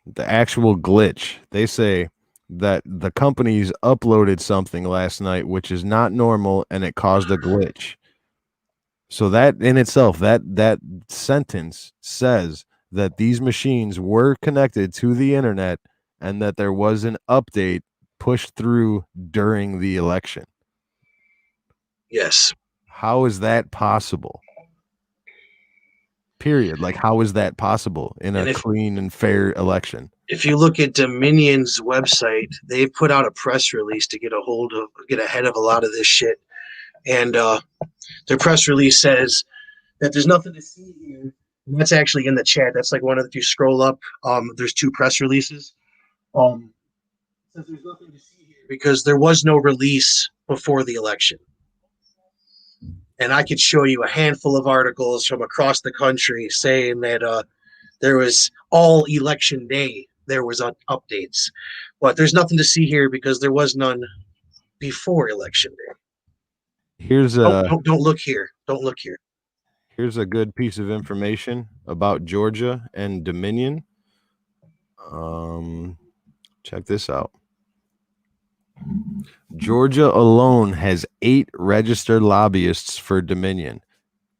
glitch. They say that the companies uploaded something last night which is not normal and it caused a glitch. So that in itself, that sentence says that these machines were connected to the internet and that there was an update pushed through during the election. Yes. How is that possible? Period. Like, how is that possible in a clean and fair election? If you look at Dominion's website, they put out a press release to get ahead of a lot of this shit. And their press release says that there's nothing to see here. And that's actually in the chat. That's like if you scroll up, there's two press releases. Says there's nothing to see here because there was no release before the election. And I could show you a handful of articles from across the country saying that there was all election day, there was updates. But there's nothing to see here because there was none before election day. Here's don't look here. Don't look here. Here's a good piece of information about Georgia and Dominion. Check this out. Georgia alone has 8 registered lobbyists for Dominion,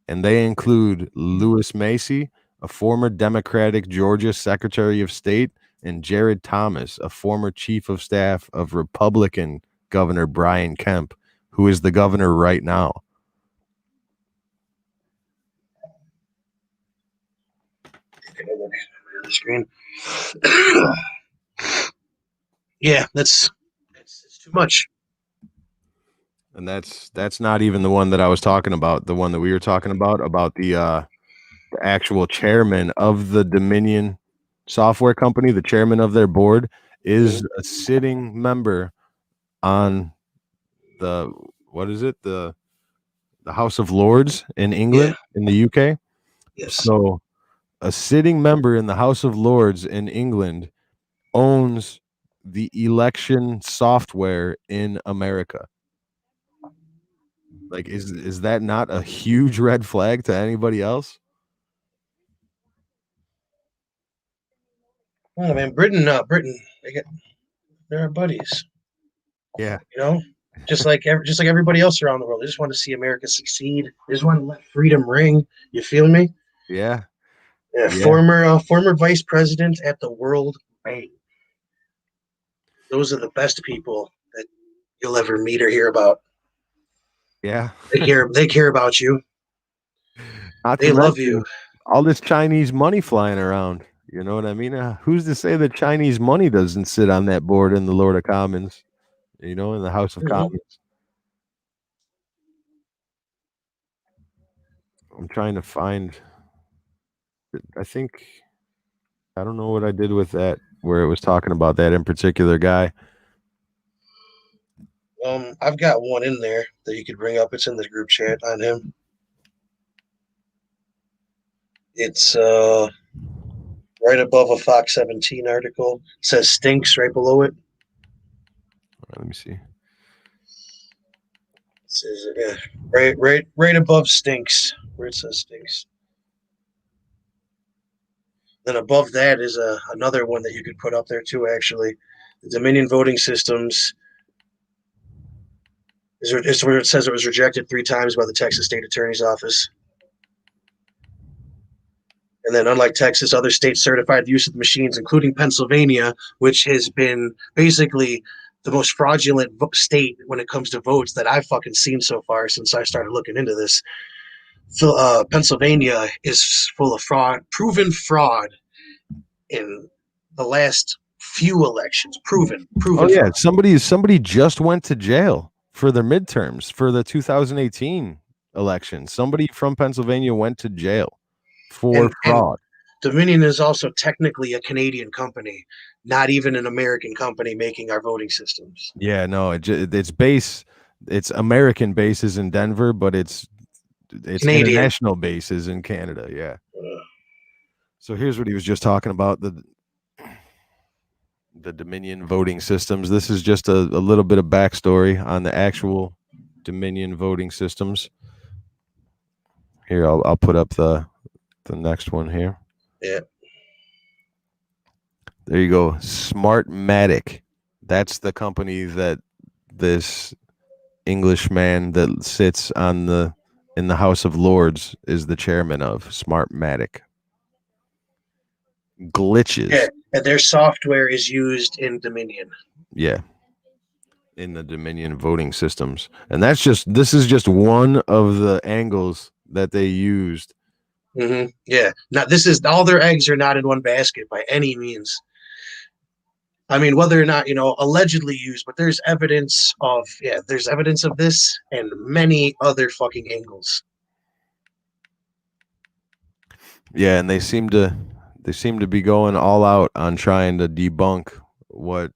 and they include Lewis Macy, a former Democratic Georgia Secretary of State, and Jared Thomas, a former chief of staff of Republican Governor Brian Kemp, who is the governor right now. The screen. Yeah, it's too much. And that's not even the one that I was talking about. The one that we were talking about the actual chairman of the Dominion software company, the chairman of their board, is a sitting member on the House of Lords in England, in the UK. Yes. So a sitting member in the House of Lords in England owns the election software in America. Like, is that not a huge red flag to anybody else? Oh man, Britain, they're buddies. Yeah, you know, just like everybody else around the world. They just want to see America succeed. They just want to let freedom ring. You feel me? Yeah. Former vice president at the World Bank. Those are the best people that you'll ever meet or hear about. Yeah. They care about you. Not They to love you. mention all this Chinese money flying around. You know what I mean? Who's to say that Chinese money doesn't sit on that board in the Lord of Commons? You know, in the House of Mhm. Commons. I'm trying to find. I think I don't know what I did with that, where it was talking about that in particular guy. I've got one in there that you could bring up. It's in the group chat on him. It's right above a Fox 17 article. It says stinks right below it. Let me see. It says right above stinks, where it says stinks. Then above that is another one that you could put up there too. Actually, the Dominion voting systems is where it says it was rejected 3 times by the Texas State Attorney's Office. And then, unlike Texas, other states certified the use of the machines, including Pennsylvania, which has been basically the most fraudulent state when it comes to votes that I've fucking seen so far since I started looking into this. Pennsylvania is full of fraud, proven fraud in the last few elections. Proven Oh yeah, fraud. somebody just went to jail for their midterms for the 2018 election. Somebody from Pennsylvania went to jail for And fraud. Dominion is also technically a Canadian company, not even an American company making our voting systems. Yeah, no, it's American bases in Denver, but it's Canadian. international bases in Canada. Yeah. Uh, So here's what he was just talking about the Dominion voting systems. This is just a little bit of backstory on the actual Dominion voting systems. Here, I'll put up the next one here. yeah. There you go. Smartmatic. That's the company that this Englishman that sits in the House of Lords is the chairman of. Smartmatic. Glitches. Yeah, and their software is used in Dominion. Yeah. In the Dominion voting systems. And this is just one of the angles that they used. Mm-hmm. Yeah. Now, this is all their eggs are not in one basket by any means. I mean, whether or not, allegedly used, but there's evidence of this and many other fucking angles. Yeah, and they seem to be going all out on trying to debunk what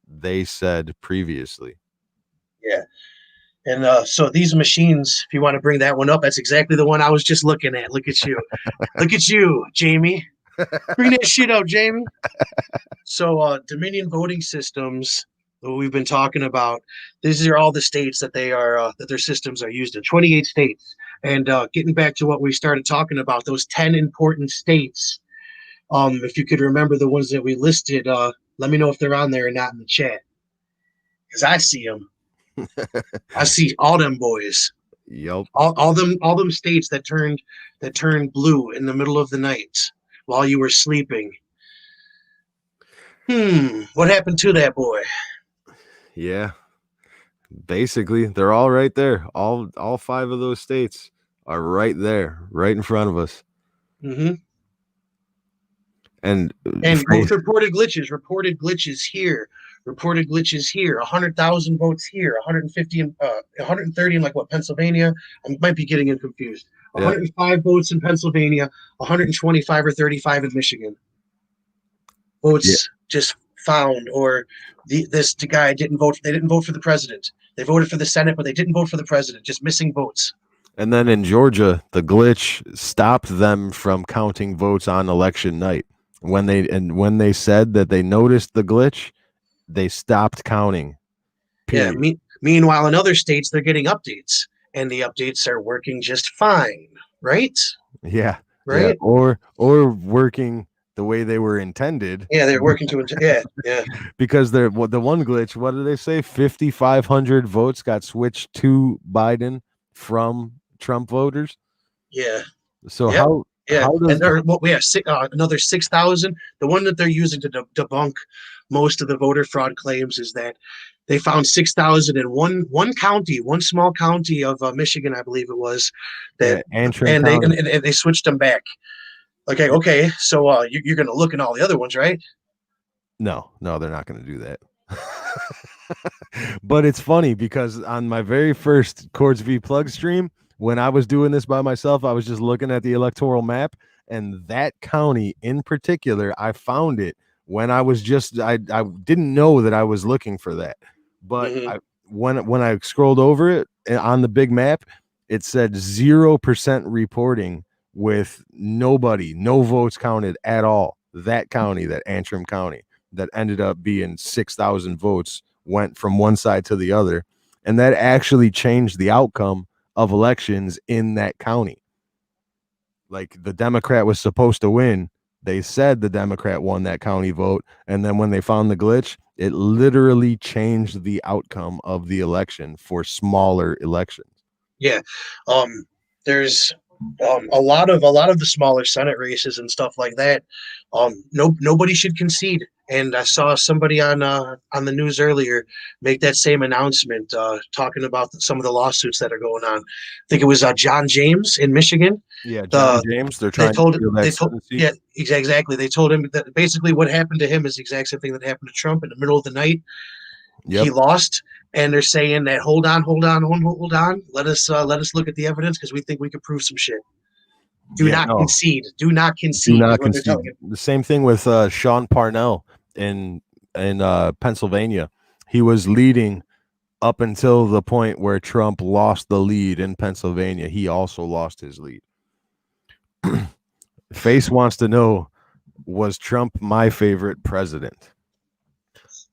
they said previously. Yeah. And so these machines, if you want to bring that one up, that's exactly the one I was just looking at. Look at you. Look at you, Jamie. Bring that shit up, Jamie. So Dominion voting systems, what we've been talking about, these are all the states that that their systems are used in, 28 states. And getting back to what we started talking about, those 10 important states, if you could remember the ones that we listed, let me know if they're on there or not in the chat. Because I see them. I see all them boys. Yep. All them states that turned blue in the middle of the night while you were sleeping. What happened to that boy? Yeah. Basically, they're all right there. All 5 of those states are right there, right in front of us. Mm-hmm. And both reported glitches here, 100,000 votes here, 150 and 130 in Pennsylvania. I might be getting it confused. 105 votes in Pennsylvania, 125 or 35 in Michigan. Votes just found, or this guy didn't vote. They didn't vote for the president. They voted for the Senate, but they didn't vote for the president. Just missing votes. And then in Georgia, the glitch stopped them from counting votes on election night. When they said that they noticed the glitch, they stopped counting. Period. Yeah. Meanwhile, in other states, they're getting updates, and the updates are working just fine, right? Yeah. Right. Yeah. Or working the way they were intended. Yeah, they're working to yeah. Because the one glitch, what did they say? 5,500 votes got switched to Biden from Trump voters. Yeah. So how does we have another 6,000. The one that they're using to debunk most of the voter fraud claims is that They found 6,000 in one county, one small county of Michigan, I believe it was, that, Yeah, Antrim and they County. and they switched them back. Okay, so you're going to look at all the other ones, right? No, they're not going to do that. But it's funny because on my very first Chords v Plug stream, when I was doing this by myself, I was just looking at the electoral map, and that county in particular, I found it when I was just I didn't know that I was looking for that, but Mm-hmm. when I scrolled over it on the big map, it said 0% reporting with nobody, no votes counted at all. That county, that Antrim County, that ended up being 6,000 votes went from one side to the other, and that actually changed the outcome of elections in that county. Like the Democrat was supposed to win. They said the Democrat won that county vote, and then when they found the glitch, it literally changed the outcome of the election for smaller elections. Yeah, there's a lot of the smaller Senate races and stuff like that. Nobody should concede. And I saw somebody on the news earlier make that same announcement, talking about some of the lawsuits that are going on. I think it was John James in Michigan. Yeah, John The James, they're they trying to told steal that they told Senate seat. Yeah, exactly. They told him that basically what happened to him is the exact same thing that happened to Trump in the middle of the night. Yep. He lost, and they're saying that hold on, let us look at the evidence because we think we could prove some shit. Do not concede. Do not concede. Do Is not what they're concede. telling him. The same thing with Sean Parnell in Pennsylvania. He was leading up until the point where Trump lost the lead in Pennsylvania. He also lost his lead. Face wants to know, was Trump my favorite president?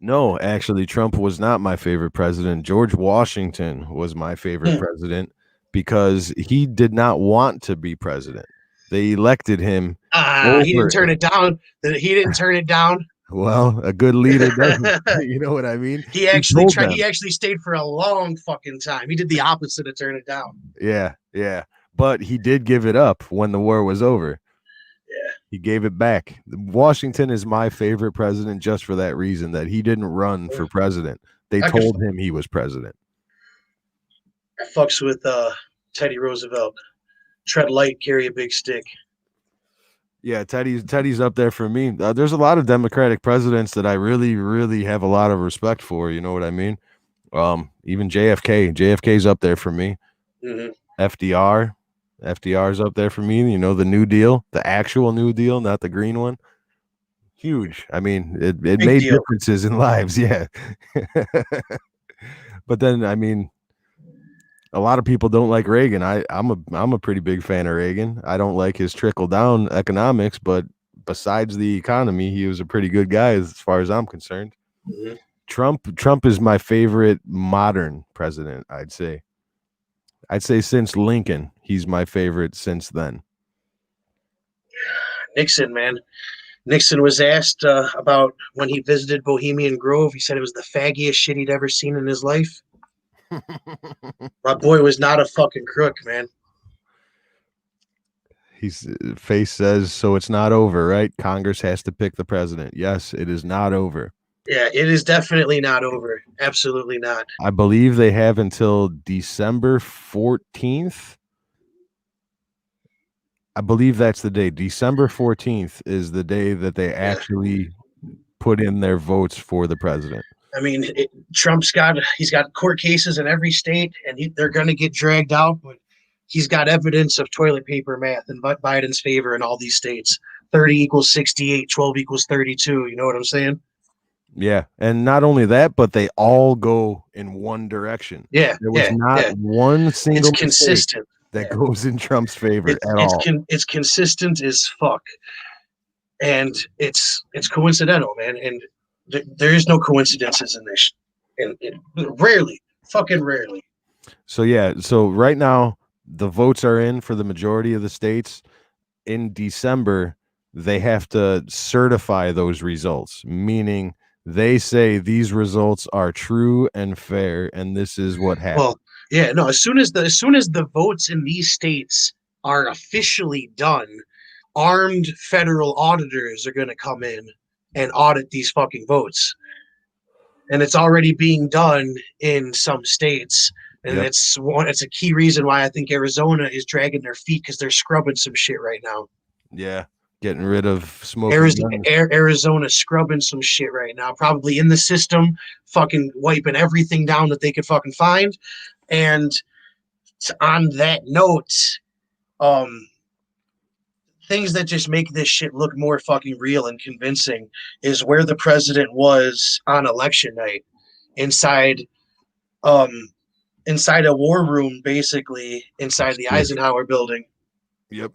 No, actually, Trump was not my favorite president. George Washington was my favorite president because he did not want to be president. They elected him. He didn't turn it down. He didn't turn it down. Well, a good leader doesn't. You know what I mean? He actually tried. He actually stayed for a long fucking time. He did the opposite of turn it down. Yeah. But he did give it up when the war was over. Yeah. He gave it back. Washington is my favorite president just for that reason, that he didn't run for president. They told him he was president. I fucks with Teddy Roosevelt. Tread light, carry a big stick. Yeah, Teddy's up there for me. There's a lot of Democratic presidents that I really, really have a lot of respect for. You know what I mean? Even JFK. JFK's up there for me. Mm-hmm. FDR's up there for me. You know, the New Deal, the actual New Deal, not the green one. Huge. I mean, it made differences in lives. Yeah. But then, I mean, a lot of people don't like Reagan. I'm a pretty big fan of Reagan. I don't like his trickle down economics, but besides the economy, he was a pretty good guy as far as I'm concerned. Mm-hmm. Trump is my favorite modern president, I'd say. Since Lincoln, he's my favorite since then. Nixon, man. Nixon was asked about when he visited Bohemian Grove. He said it was the faggiest shit he'd ever seen in his life. My boy was not a fucking crook, man. His face says, so it's not over, right? Congress has to pick the president. Yes, it is not over. Yeah, it is definitely not over. Absolutely not. I believe they have until December 14th. I believe that's the day. December 14th is the day that they actually put in their votes for the president. I mean, Trump's got court cases in every state, and they're going to get dragged out, but he's got evidence of toilet paper math in Biden's favor in all these states. 30 equals 68, 12 equals 32. You know what I'm saying? Yeah, and not only that, but they all go in one direction. Yeah, there was not one single it's consistent that goes in Trump's favor at all. It's consistent as fuck, and it's coincidental, man. And there is no coincidences in this. And rarely, fucking rarely. So right now the votes are in for the majority of the states. In December, they have to certify those results, meaning they say these results are true and fair, and this is what happened. Well, yeah, no. As soon as the votes in these states are officially done, armed federal auditors are going to come in and audit these fucking votes. and it's already being done in some states. And Yep. it's a key reason why I think Arizona is dragging their feet because they're scrubbing some shit right now. Yeah. Getting rid of smoking guns. Arizona scrubbing some shit right now, probably in the system, fucking wiping everything down that they could fucking find. And on that note, things that just make this shit look more fucking real and convincing is where the president was on election night inside inside a war room, basically inside the Eisenhower building. Yep.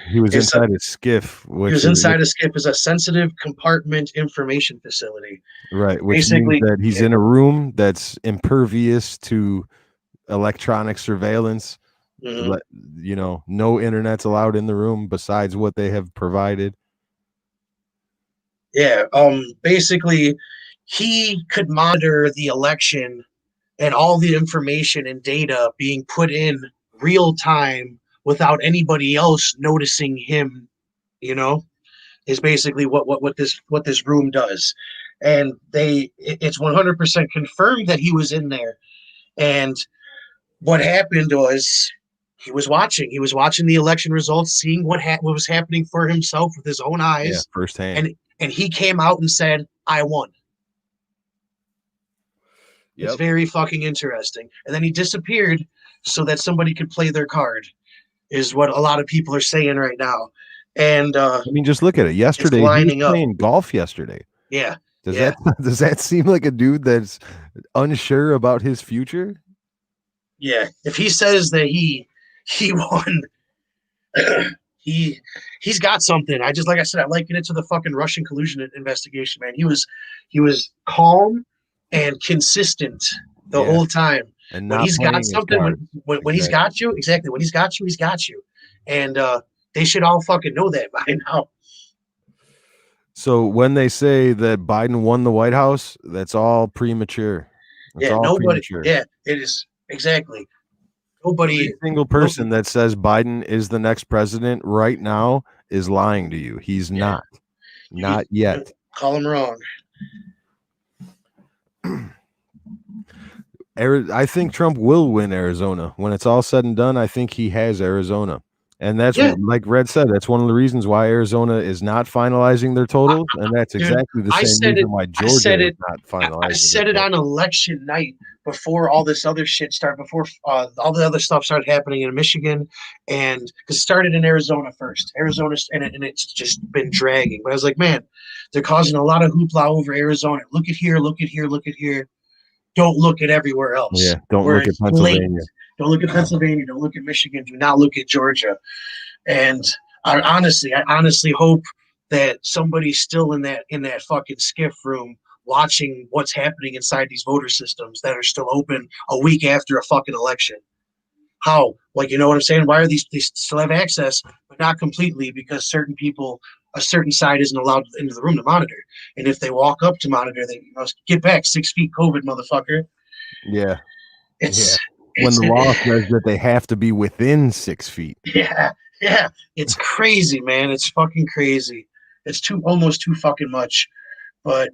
He was inside a SCIF. He was inside a SCIF, is a sensitive compartment information facility. Right, which basically means that he's in a room that's impervious to electronic surveillance. Mm-hmm. You know, no internet's allowed in the room besides what they have provided. Yeah, basically, he could monitor the election and all the information and data being put in real time without anybody else noticing him, you know, is basically what this room does. And it's 100% confirmed that he was in there. And what happened was he was watching the election results, seeing what was happening for himself with his own eyes, firsthand. And he came out and said, "I won." Yep. It's very fucking interesting. And then he disappeared so that somebody could play their card, is what a lot of people are saying right now. And I mean, just look at it. Yesterday, he was playing golf yesterday. Yeah. Does that seem like a dude that's unsure about his future? Yeah. If he says that he won, he's got something. Like I said, I liken it to the fucking Russian collusion investigation, man. He was calm and consistent the whole time. And when he's got something, when he's got you, exactly. When he's got you, he's got you. And they should all fucking know that by now. So when they say that Biden won the White House, that's all premature. Premature. Yeah, it is. Exactly. Nobody. Every single person that says Biden is the next president right now is lying to you. He's not. Not yet. Call him wrong. I think Trump will win Arizona. When it's all said and done, I think he has Arizona. And that's like Red said, that's one of the reasons why Arizona is not finalizing their totals. And that's exactly the same reason why Georgia is not finalizing. I said it on election night before all this other shit started, before all the other stuff started happening in Michigan. And because it started in Arizona first. Arizona, and it's just been dragging. But I was like, man, they're causing a lot of hoopla over Arizona. Look at here, look at here, look at here. Don't look at everywhere else. Yeah, don't look at Pennsylvania. Don't look at Pennsylvania. Don't look at Michigan. Do not look at Georgia. And I honestly hope that somebody's still in that fucking SCIF room watching what's happening inside these voter systems that are still open a week after a fucking election. How? Like, you know what I'm saying? Why are these still have access, but not completely, because certain people, a certain side isn't allowed into the room to monitor. And if they walk up to monitor, they must get back 6 feet, COVID, motherfucker. Yeah. When the law says that they have to be within 6 feet. Yeah. It's crazy, man. It's fucking crazy. It's almost too fucking much. But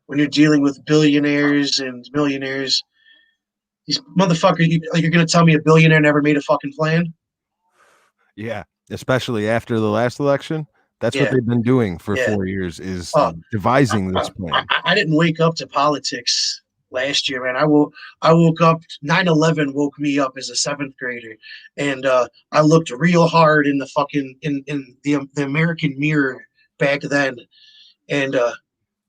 when you're dealing with billionaires and millionaires, these motherfuckers, you're going to tell me a billionaire never made a fucking plan? Yeah, especially after the last election. That's what they've been doing for 4 years, is devising this plan. I didn't wake up to politics last year, man. I woke up, 9/11 woke me up as a 7th grader. And I looked real hard in the fucking, in the American mirror back then, and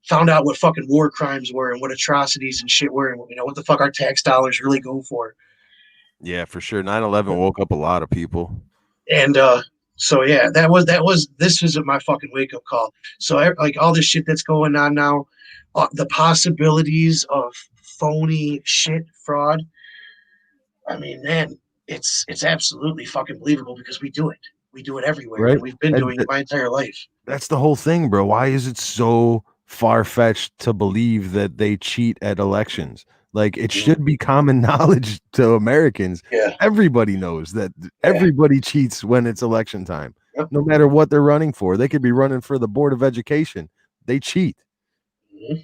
found out what fucking war crimes were and what atrocities and shit were, and you know what the fuck our tax dollars really go for. Yeah, for sure. 9/11 woke up a lot of people. And so yeah, this was my fucking wake up call. So like all this shit that's going on now, the possibilities of phony shit, fraud. I mean, man, it's absolutely fucking believable because we do it. We do it everywhere. Right. And we've been doing it my entire life. That's the whole thing, bro. Why is it so far-fetched to believe that they cheat at elections? Like, it should be common knowledge to Americans. Yeah. Everybody knows that everybody cheats when it's election time. Yep. No matter what they're running for. They could be running for the Board of Education. They cheat. Mm-hmm.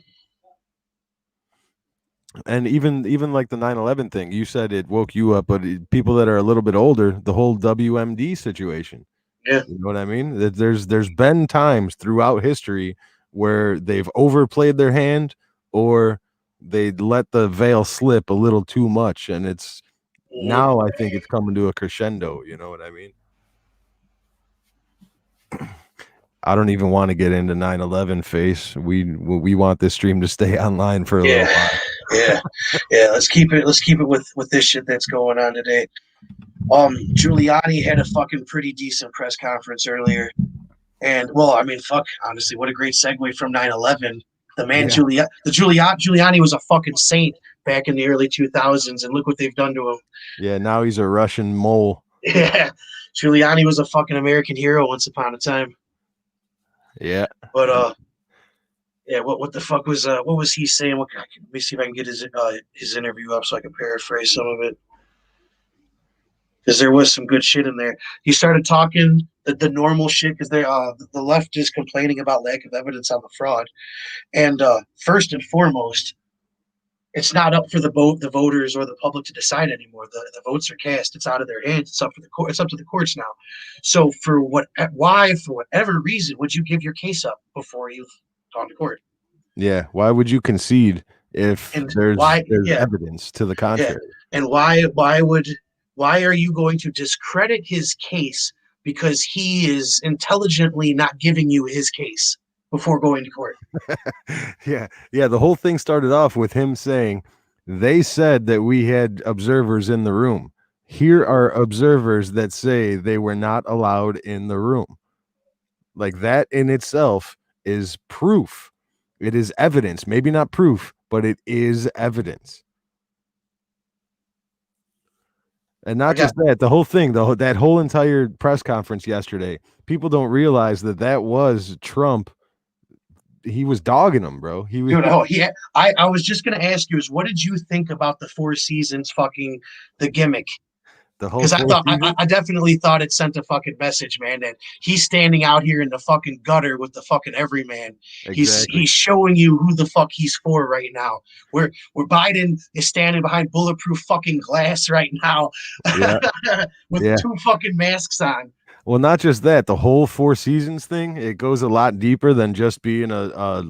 And even like the 9/11 thing, you said it woke you up, but people that are a little bit older, the whole WMD situation. Yeah. You know what I mean? There's been times throughout history where they've overplayed their hand or they let the veil slip a little too much, and it's now I think it's coming to a crescendo. You know what I mean? I don't even want to get into 9/11 face. We want this stream to stay online for a little while. Yeah. Let's keep it with this shit that's going on today. Giuliani had a fucking pretty decent press conference earlier. And well, I mean, fuck, honestly, what a great segue from 9/11. The man Giuliani was a fucking saint back in the early 2000s, and look what they've done to him. Yeah, now he's a Russian mole. Yeah, Giuliani was a fucking American hero once upon a time. Yeah. But yeah, what the fuck was what was he saying? Let me see if I can get his interview up so I can paraphrase some of it. Because there was some good shit in there. He started talking the normal shit because the left is complaining about lack of evidence on the fraud, and first and foremost, it's not up for the voters or the public to decide anymore. The votes are cast. It's out of their hands. It's up for the court. It's up to the courts now. So for whatever reason would you give your case up before you've gone to court? Yeah. Why would you concede if there's evidence to the contrary? Yeah. And why are you going to discredit his case because he is intelligently not giving you his case before going to court? Yeah. The whole thing started off with him saying, they said that we had observers in the room. Here are observers that say they were not allowed in the room. Like that in itself is proof. It is evidence. Maybe not proof, but it is evidence. And not just that, the whole thing, that whole entire press conference yesterday, people don't realize that was Trump. He was dogging him, bro. He was. Dude, I was just gonna ask you what did you think about the Four Seasons fucking the gimmick? Because I definitely thought it sent a fucking message, man, that he's standing out here in the fucking gutter with the fucking everyman. Exactly. He's showing you who the fuck he's for right now. Where Biden is standing behind bulletproof fucking glass right now, with 2 fucking masks on. Well, not just that, the whole Four Seasons thing, it goes a lot deeper than just being a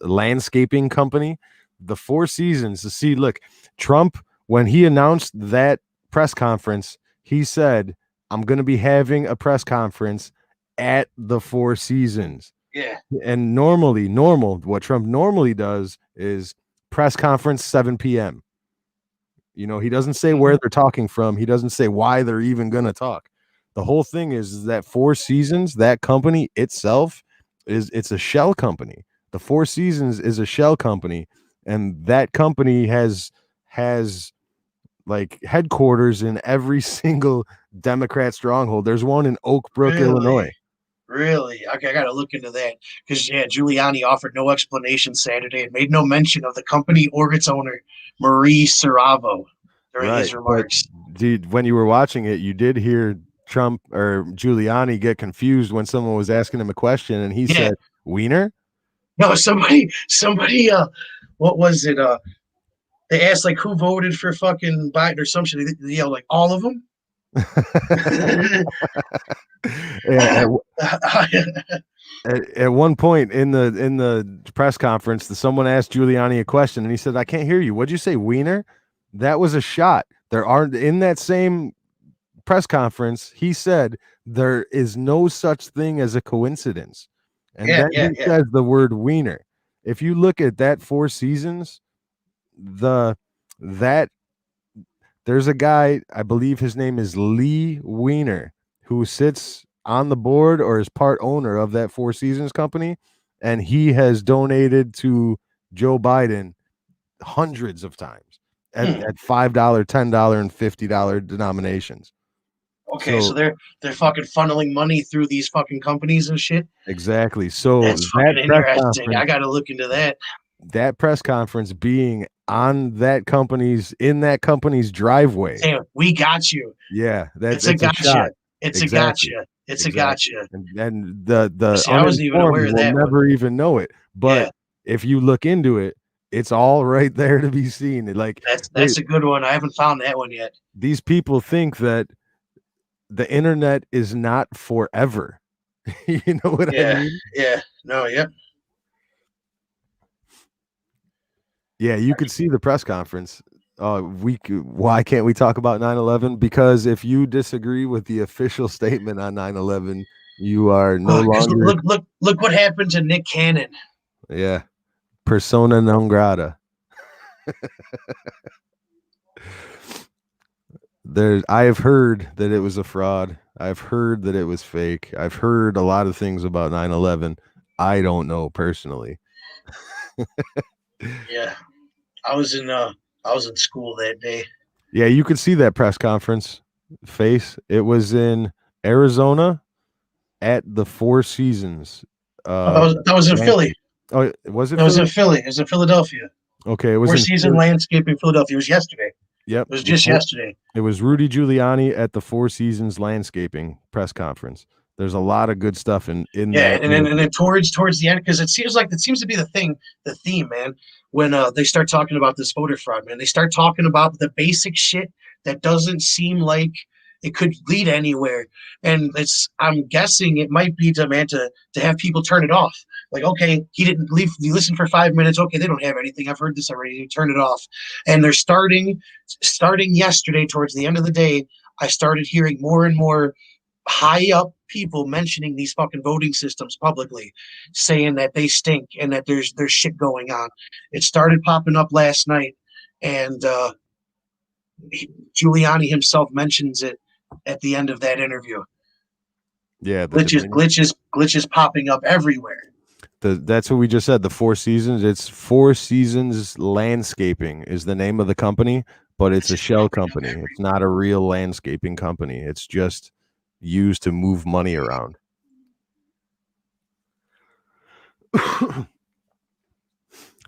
landscaping company. The Four Seasons, see, look, Trump, when he announced that press conference, he said, I'm going to be having a press conference at the Four Seasons. Yeah. And what Trump normally does is press conference 7 p.m. You know, he doesn't say where they're talking from. He doesn't say why they're even going to talk. The whole thing is that Four Seasons, that company itself, it's a shell company. The Four Seasons is a shell company, and that company has like headquarters in every single Democrat stronghold. There's one in Oak Brook, Illinois. Really? Okay, I got to look into that because Giuliani offered no explanation Saturday and made no mention of the company or its owner, Marie Serravo, during his remarks. But, dude, when you were watching it, you did hear Trump or Giuliani get confused when someone was asking him a question, and he said, "Wiener." No, somebody. What was it? They asked like who voted for fucking Biden or some shit. They yelled like all of them. At one point in the press conference, someone asked Giuliani a question, and he said, "I can't hear you. What'd you say, wiener?" That was a shot. There aren't in that same press conference. He said there is no such thing as a coincidence, and then he says the word wiener. If you look at that Four Seasons, there's a guy, I believe his name is Lee Weiner, who sits on the board or is part owner of that Four Seasons company, and he has donated to Joe Biden hundreds of times at $5, $10, and $50 denominations. Okay, so they're fucking funneling money through these fucking companies and shit. Exactly. So that's fucking interesting. I got to look into that. That press conference being in that company's driveway. Damn, we got you. Yeah, it's a gotcha. It's exactly. A gotcha. It's a gotcha. And the I wasn't even aware of that. Will never even know it. But if you look into it, It's all right there to be seen. Like That's a good one. I haven't found that one yet. these people think that the internet is not forever. You know what I Yeah, mean? yeah, no, yep. Yeah, you could see the press conference. Why can't we talk about 9/11? Because if you disagree with the official statement on 9/11, you are no Because longer, look what happened to Nick Cannon. yeah, persona non grata. I have heard that it was a fraud. I've heard that it was fake. I've heard a lot of things about 9/11. I don't know personally. Yeah, I was in school that day. Yeah, you could see that press conference face. It was in Arizona at the Four Seasons. Oh, that was in Philly. Landscape. Oh, was it That was in Philly? Philly. It was in Philadelphia. Okay, it was Four in Season Philly. Landscaping Philadelphia. It was yesterday. Yep, It was just yesterday. it was Rudy Giuliani at the Four Seasons Landscaping press conference. There's a lot of good stuff in Yeah, that and then interview. towards the end, because it seems to be the theme, man. When they start talking about this voter fraud, man, they start talking about the basic shit that doesn't seem like it could lead anywhere. And I'm guessing it might be to have people turn it off. Like, okay, he didn't leave. You listen for 5 minutes. Okay, they don't have anything. I've heard this already. You turn it off. And they're starting yesterday towards the end of the day. I started hearing more and more high up people mentioning these fucking voting systems publicly, saying that they stink and that there's shit going on. It started popping up last night, and Giuliani himself mentions it at the end of that interview. Yeah, the Glitches, Dominion. glitches, glitches popping up everywhere. That's what we just said. The Four Seasons. It's Four Seasons Landscaping is the name of the company, but it's a shell company. It's not a real landscaping company. It's just used to move money around.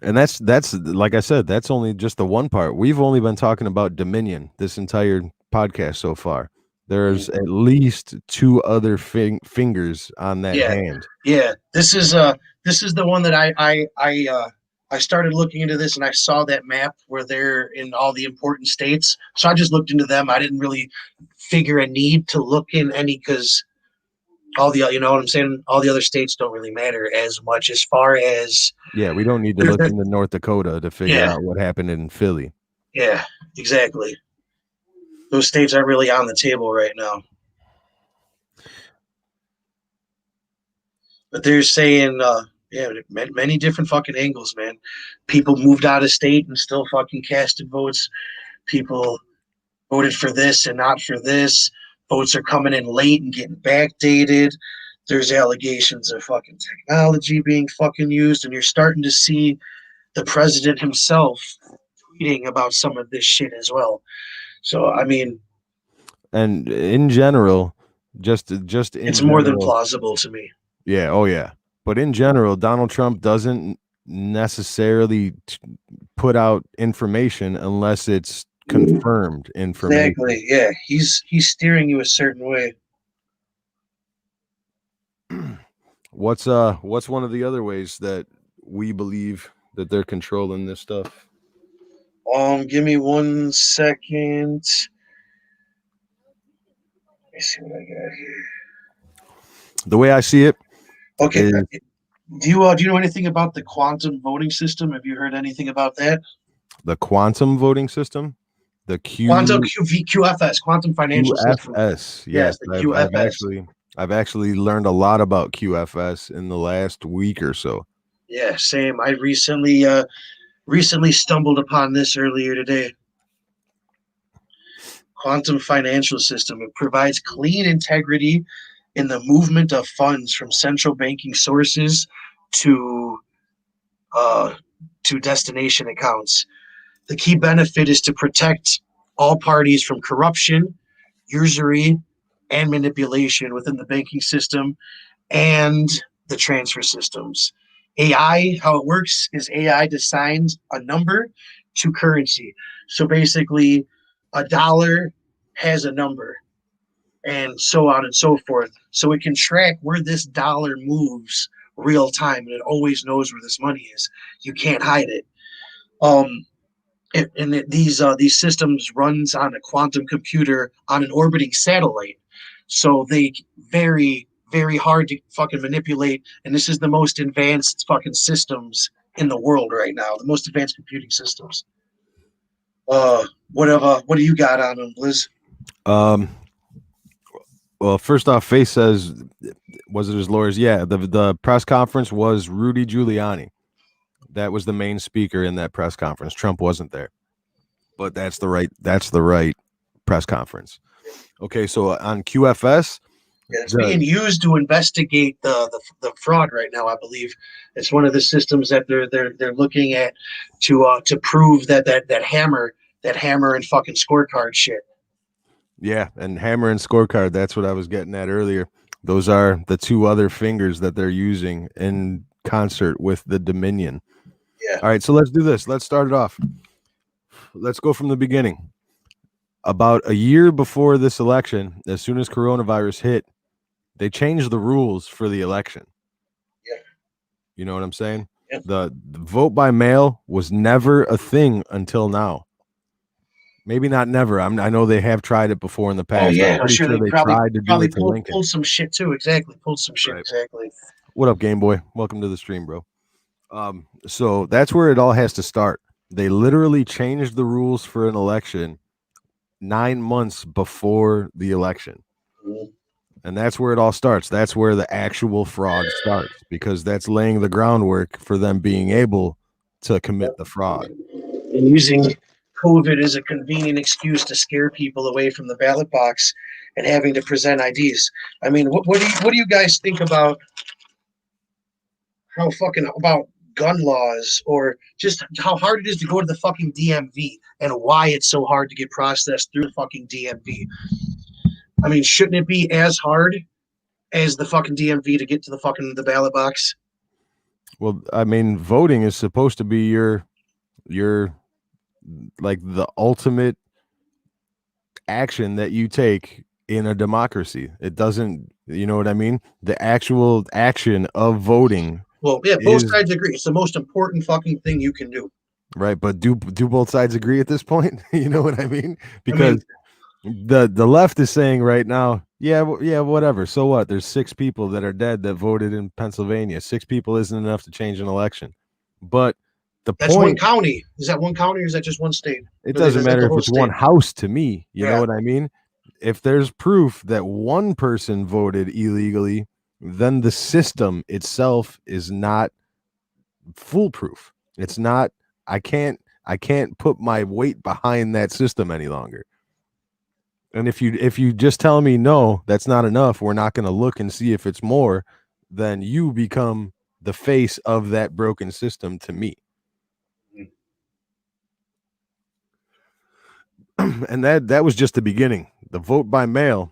And that's like I said, that's only just the one part. We've only been talking about Dominion this entire podcast so far. There's at least two other fingers on that Yeah, hand. yeah. This is the one that I started looking into this, and I saw that map where they're in all the important states. So I just looked into them. I didn't really figure a need to look in any, because you know what I'm saying, all the other states don't really matter as much as far as Yeah, we don't need to look into North Dakota to figure yeah, out what happened in Philly. yeah, exactly. Those states aren't really on the table right now. But they're saying, yeah, many different fucking angles, man. People moved out of state and still fucking casted votes. People voted for this and not for this. Votes are coming in late and getting backdated. There's allegations of fucking technology being fucking used, and you're starting to see the president himself tweeting about some of this shit as well. So I mean, And in general, just in it's more than general, plausible to me. yeah, oh yeah. But in general, Donald Trump doesn't necessarily put out information unless it's confirmed information. Exactly. Yeah, he's steering you a certain way. What's one of the other ways that we believe that they're controlling this stuff? Give me 1 second. Let me see what I got here. The way I see it Okay. is Do you know anything about the quantum voting system? Have you heard anything about that? the quantum voting system, the QFS, quantum financial system. QFS. Yes, Yes, the QFS. I've actually learned a lot about QFS in the last week or so. Yeah, same. I recently stumbled upon this earlier today. Quantum financial system. It provides clean integrity in the movement of funds from central banking sources to destination accounts. The key benefit is to protect all parties from corruption, usury, and manipulation within the banking system and the transfer systems. AI, how it works is AI assigns a number to currency. So basically, a dollar has a number, and so on and so forth. So it can track where this dollar moves real time, and it always knows where this money is. You can't hide it. These systems runs on a quantum computer on an orbiting satellite, so they very hard to fucking manipulate. And this is the most advanced fucking systems in the world right now, the most advanced computing systems. What do you got on them, Liz? Well, first off, Face says, was it his lawyers? Yeah, the press conference was Rudy Giuliani. That was the main speaker in that press conference. Trump wasn't there, but that's the right press conference. Okay, so on QFS, it's being used to investigate the fraud right now. I believe it's one of the systems that they're looking at to prove that hammer and fucking scorecard shit. Yeah, and hammer and scorecard. That's what I was getting at earlier. Those are the two other fingers that they're using in concert with the Dominion. Yeah. All right, so let's do this. Let's start it off. Let's go from the beginning. About a year before this election, as soon as coronavirus hit, they changed the rules for the election. Yeah. You know what I'm saying? Yeah. The vote by mail was never a thing until now. Maybe not never. I know they have tried it before in the past. Oh yeah, I'm sure they tried to probably pull some shit too. Exactly, pulled some shit. Right. Exactly. What up, Game Boy? Welcome to the stream, bro. So that's where it all has to start. They literally changed the rules for an election 9 months before the election. Mm-hmm. And that's where it all starts. That's where the actual fraud starts, because that's laying the groundwork for them being able to commit the fraud. And using COVID as a convenient excuse to scare people away from the ballot box and having to present IDs. I mean, what do you guys think about about gun laws, or just how hard it is to go to the fucking DMV and why it's so hard to get processed through the fucking DMV? I mean, shouldn't it be as hard as the fucking DMV to get to the ballot box? Well, I mean, voting is supposed to be your like the ultimate action that you take in a democracy. It doesn't, you know what I mean? The actual action of voting. Well, yeah, both sides agree. It's the most important fucking thing you can do. Right, but do both sides agree at this point? You know what I mean? Because the left is saying right now, yeah, whatever. So what? There's 6 people that are dead that voted in Pennsylvania. 6 people isn't enough to change an election. But that's one county. Is that one county or is that just one state? It doesn't matter if it's one house to me. You know what I mean? If there's proof that one person voted illegally, then the system itself is not foolproof. It's not. I can't put my weight behind that system any longer. And if you just tell me no, that's not enough, we're not going to look and see if it's more, then you become the face of that broken system to me. And that was just the beginning. The vote by mail,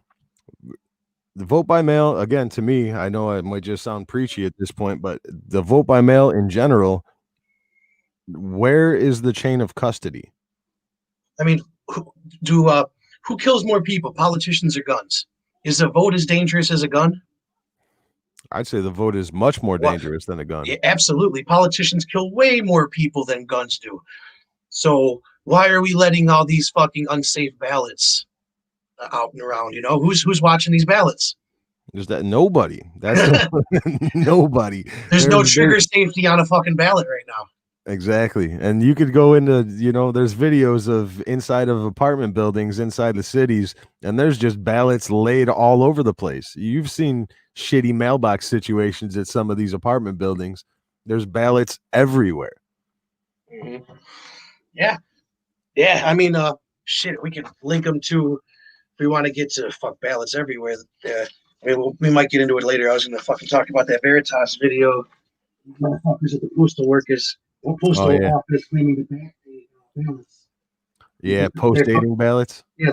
again, to me, I know it might just sound preachy at this point, but the vote by mail in general, where is the chain of custody? I mean, who kills more people, politicians or guns? Is a vote as dangerous as a gun? I'd say the vote is much more dangerous than a gun. Yeah, absolutely. Politicians kill way more people than guns do. So why are we letting all these fucking unsafe ballots out and around? You know, who's watching these ballots? There's nobody. That's nobody. There's no trigger safety on a fucking ballot right now. Exactly. And you could go into, there's videos of inside of apartment buildings inside the cities, and there's just ballots laid all over the place. You've seen shitty mailbox situations at some of these apartment buildings. There's ballots everywhere. Mm-hmm. Yeah. I mean, shit, we could link them to, if we want to get to fuck ballots everywhere. I mean, we might get into it later. I was going to fucking talk about that Veritas video. Motherfuckers at the postal workers. Postal office claiming to backdate ballots. Yeah, post-dating ballots. Yeah,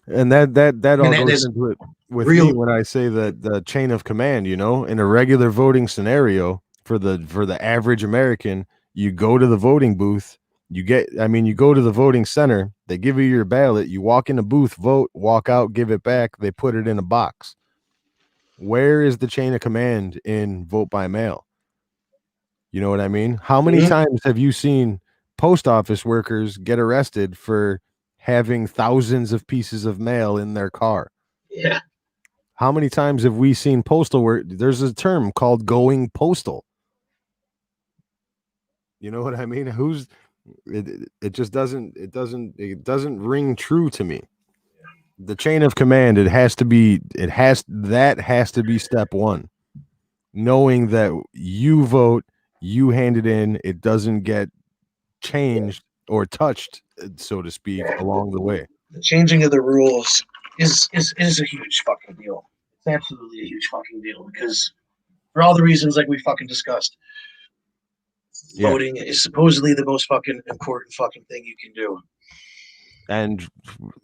and that all goes into it with me when I say that the chain of command. In a regular voting scenario for the average American, you go to the voting booth, you go to the voting center, they give you your ballot, you walk in the booth, vote, walk out, give it back, they put it in a box. Where is the chain of command in vote by mail? You know what I mean? How many times have you seen post office workers get arrested for having thousands of pieces of mail in their car? Yeah. How many times have we seen postal work? There's a term called going postal. You know what I mean? It just doesn't ring true to me. The chain of command, has to be step one. Knowing that you vote, you hand it in, it doesn't get changed or touched, so to speak, along the way. The changing of the rules is a huge fucking deal. It's absolutely a huge fucking deal because for all the reasons like we fucking discussed, Yeah. voting is supposedly the most fucking important fucking thing you can do. And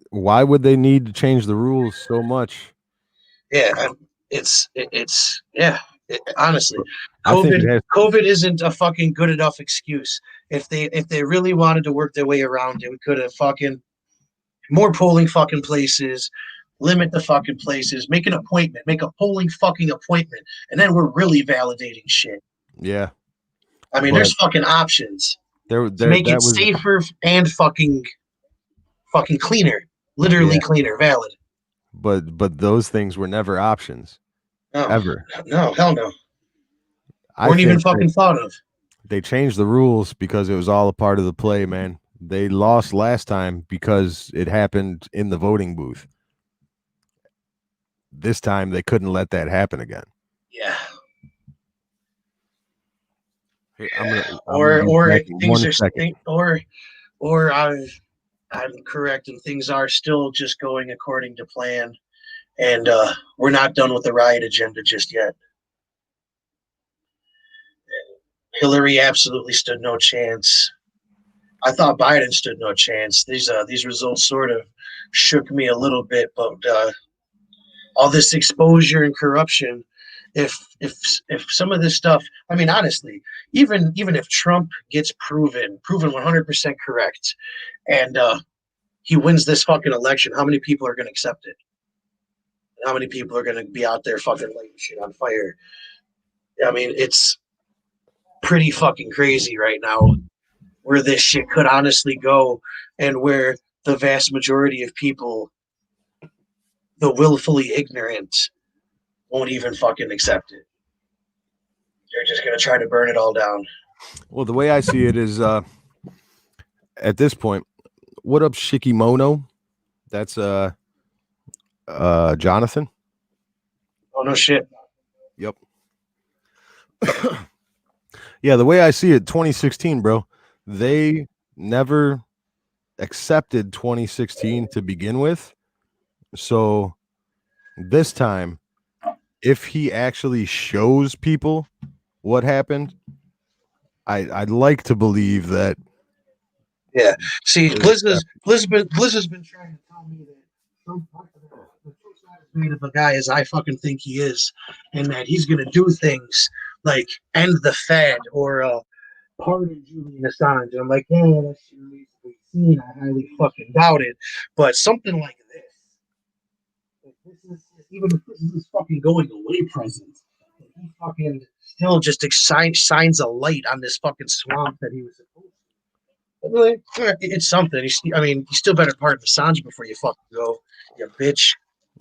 why would they need to change the rules so much? Yeah, it's yeah. Honestly, I think it has. COVID isn't a fucking good enough excuse. If they really wanted to work their way around it, we could have fucking more polling fucking places, limit the fucking places, make an appointment, make a polling fucking appointment, and then we're really validating shit. Yeah. I mean, But there's fucking options there to make that it was safer and fucking cleaner, literally yeah. cleaner, valid. But those things were never options. No, Ever. no, hell no. I Weren't even think that fucking thought of. they changed the rules because it was all a part of the play, man. They lost last time because it happened in the voting booth. This time they couldn't let that happen again. Yeah. Hey, I'm gonna Or be back in things 1 are second. or I'm correct and things are still just going according to plan, and we're not done with the riot agenda just yet. Hillary absolutely stood no chance. I thought Biden stood no chance. These results sort of shook me a little bit, but all this exposure and corruption, if some of this stuff, I mean, honestly, even if Trump gets proven 100% correct, and he wins this fucking election, how many people are going to accept it? How many people are going to be out there fucking lighting shit on fire? I mean, it's pretty fucking crazy right now where this shit could honestly go, and where the vast majority of people, the willfully ignorant, won't even fucking accept it. They're just gonna try to burn it all down. Well, the way I see it is at this point, what up, Shikimono? That's Jonathan. Oh no shit. Yep. Yeah, the way I see it, 2016, bro, they never accepted 2016 to begin with. So this time, if he actually shows people what happened, I'd like to believe that. Yeah. See, Bliss has been trying to tell me that Trump's not as bad of a guy as I fucking think he is, and that he's gonna do things like end the Fed or pardon Julian Assange. And I'm like, yeah, that shit remains to be seen. I highly fucking doubt it. But something like this is even if this is his fucking going away present, he fucking still just shines a light on this fucking swamp that he was supposed to. Really, it's something. I mean, you still better pardon Assange before you fucking go, you bitch.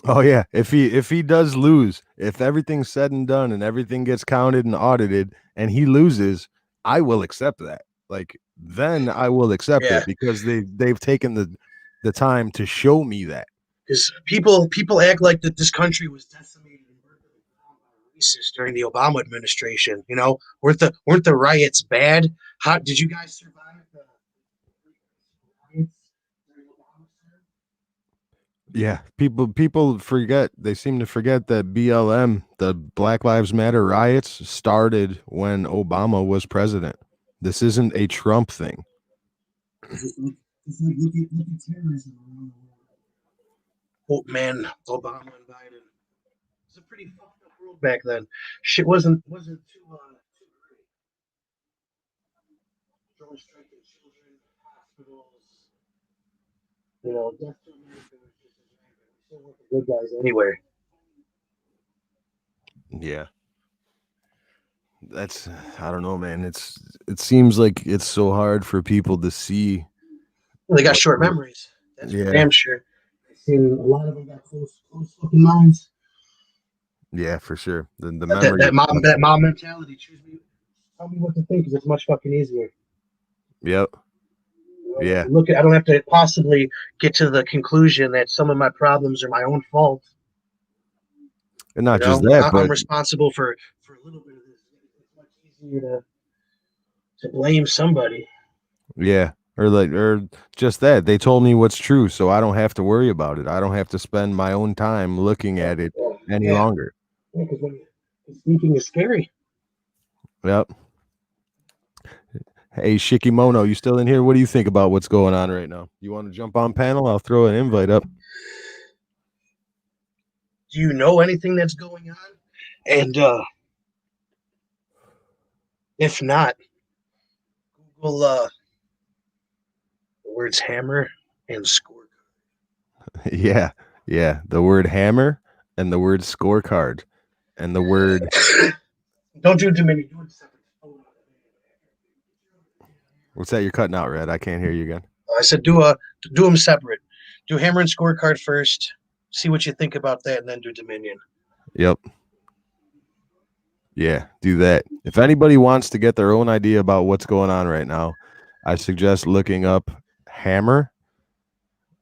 Oh yeah, if he does lose, if everything's said and done and everything gets counted and audited and he loses, I will accept that. Like then I will accept Yeah, it because they've taken the time to show me that. because people act like that this country was decimated and burned to the ground by racists during the Obama administration. You know, weren't the riots bad? How did you guys survive the riots during Obama? Yeah, people forget. They seem to forget that BLM, the Black Lives Matter riots, started when Obama was president. This isn't a Trump thing. It's like look at terrorism around the world. Oh man, Obama and Biden. It's a pretty fucked up world back then. Shit wasn't too great. Drone striking children, hospitals. You know, death to America was just as rampant. We still weren't the good guys anyway. Yeah. That's I don't know, man. It seems like it's so hard for people to see. Well, they got short memories. That's for Yeah, damn sure. I've seen a lot of them got close fucking minds. yeah, for sure. The That, that, memory. that mom mentality. Choose me. Tell me what to think because it's much fucking easier. Yep. Yeah, Look, I don't have to possibly get to the conclusion that some of my problems are my own fault. and not just that, I'm but responsible for a little bit of this. It's much easier to blame somebody. yeah, or just that. They told me what's true, so I don't have to worry about it. I don't have to spend my own time looking at it any Yeah, longer. because thinking is scary. Yep. Hey, Shikimono, you still in here? What do you think about what's going on right now? You want to jump on panel? I'll throw an invite up. Do you know anything that's going on? And if not, Google the words hammer and scorecard. Yeah, yeah. The word hammer and the word scorecard and the word. Don't do it too many. Do it separate. What's that? You're cutting out, Red. I can't hear you again. I said do them separate. Do hammer and scorecard first. See what you think about that, and then do Dominion. Yep. Yeah, do that. If anybody wants to get their own idea about what's going on right now, I suggest looking up hammer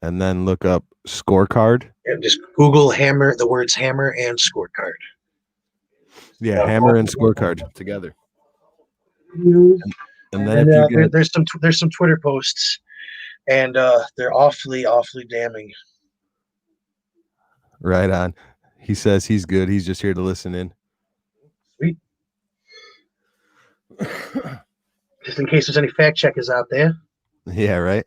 and then look up scorecard. And just Google hammer, the words hammer and scorecard. Yeah, hammer and scorecard together. And then And if you get there's some Twitter posts, and they're awfully damning. right on, he says he's good. He's just here to listen in. Sweet. Just in case there's any fact checkers out there. Yeah, right.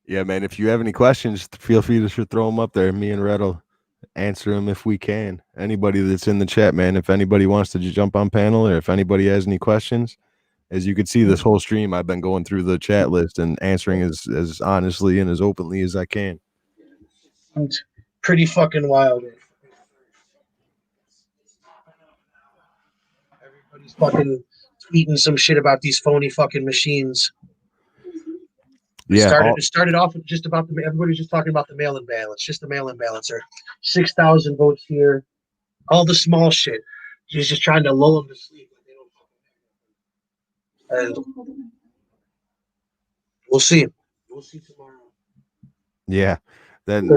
Yeah, man. If you have any questions, feel free to throw them up there. Me and Red will answer them if we can. Anybody that's in the chat, man. If anybody wants to jump on panel, or if anybody has any questions, as you can see, this whole stream, I've been going through the chat list and answering as honestly and as openly as I can. It's pretty fucking wild. Everybody's fucking tweeting some shit about these phony fucking machines. Yeah, It started off with just about everybody's just talking about the mail-in ballots, just the mail-in ballots are 6,000 votes here, all the small shit. He's just trying to lull them to sleep. And we'll see. We'll see tomorrow. Yeah, then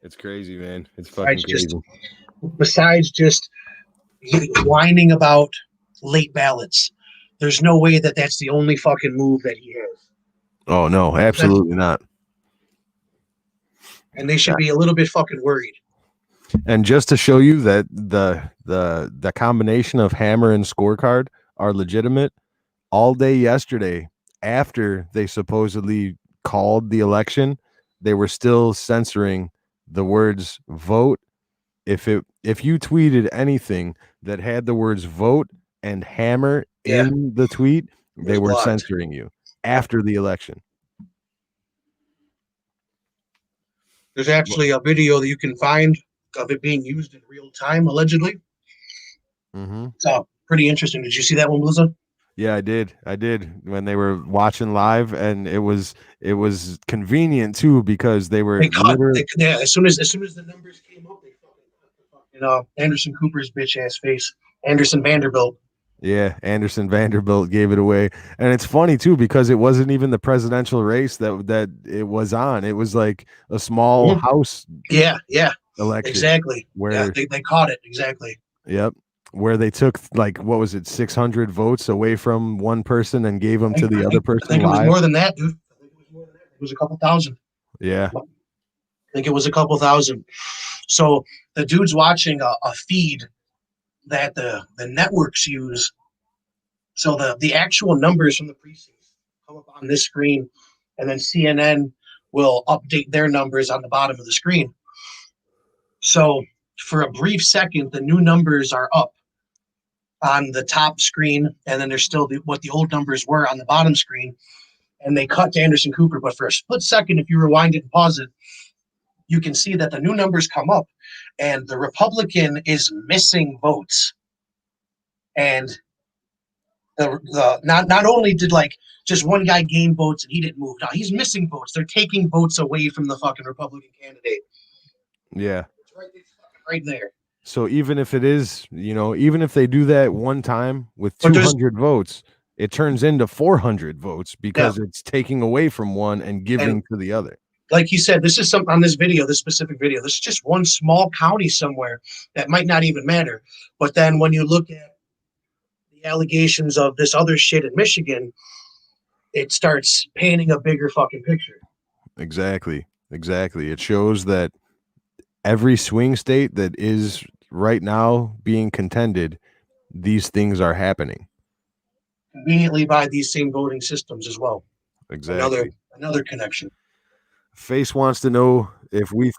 it's crazy, man. It's fucking crazy. Besides just whining about late ballots, there's no way that that's the only fucking move that he has. Oh no, absolutely not. And they should be a little bit fucking worried. And just to show you that the combination of hammer and scorecard are legitimate, all day yesterday, after they supposedly called the election, they were still censoring the words vote. If you tweeted anything that had the words vote and hammer in the tweet, they were blocked. Censoring you after the election. There's actually a video that you can find of it being used in real time, allegedly. Mm-hmm. So pretty interesting. Did you see that one, Melissa? Yeah, I did. When they were watching live, and it was convenient too because they were as soon as the numbers came up, they fucking Anderson Cooper's bitch ass face, Anderson Vanderbilt. Yeah, Anderson Vanderbilt gave it away, and it's funny too because it wasn't even the presidential race that it was on. It was like a small house. Yeah, election. Exactly. Where they caught it exactly. Yep. Where they took like what was it, 600 votes away from one person and gave them to the other person. I think it was more than that, dude. It was a couple thousand. Yeah. I think it was a couple thousand. So the dude's watching a feed that the networks use. So the actual numbers from the precincts come up on this screen, and then CNN will update their numbers on the bottom of the screen. So for a brief second, the new numbers are up on the top screen, and then there's still what the old numbers were on the bottom screen, and they cut to Anderson Cooper. But for a split second, if you rewind it and pause it, you can see that the new numbers come up, and the Republican is missing votes, and the not only did like just one guy gain votes and he didn't move, now he's missing votes. They're taking votes away from the fucking Republican candidate. Yeah. It's right there. So even if it is, even if they do that one time with 200 votes, it turns into 400 votes because it's taking away from one and giving to the other. Like you said, this is something on this video, this specific video. This is just one small county somewhere that might not even matter. But then when you look at the allegations of this other shit in Michigan, it starts painting a bigger fucking picture. Exactly. It shows that every swing state that is right now being contended, these things are happening conveniently by these same voting systems as well. Exactly. Another connection. Face wants to know if we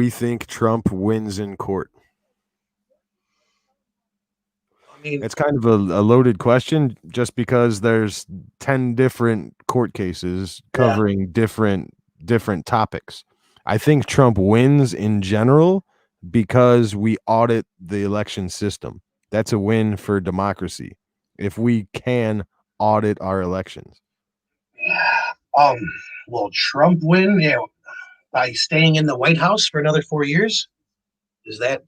think Trump wins in court. I mean, it's kind of a loaded question just because there's 10 different court cases covering different topics. I think Trump wins in general because we audit the election system. That's a win for democracy if we can audit our elections. Will Trump win by staying in the White House for another 4 years? Is that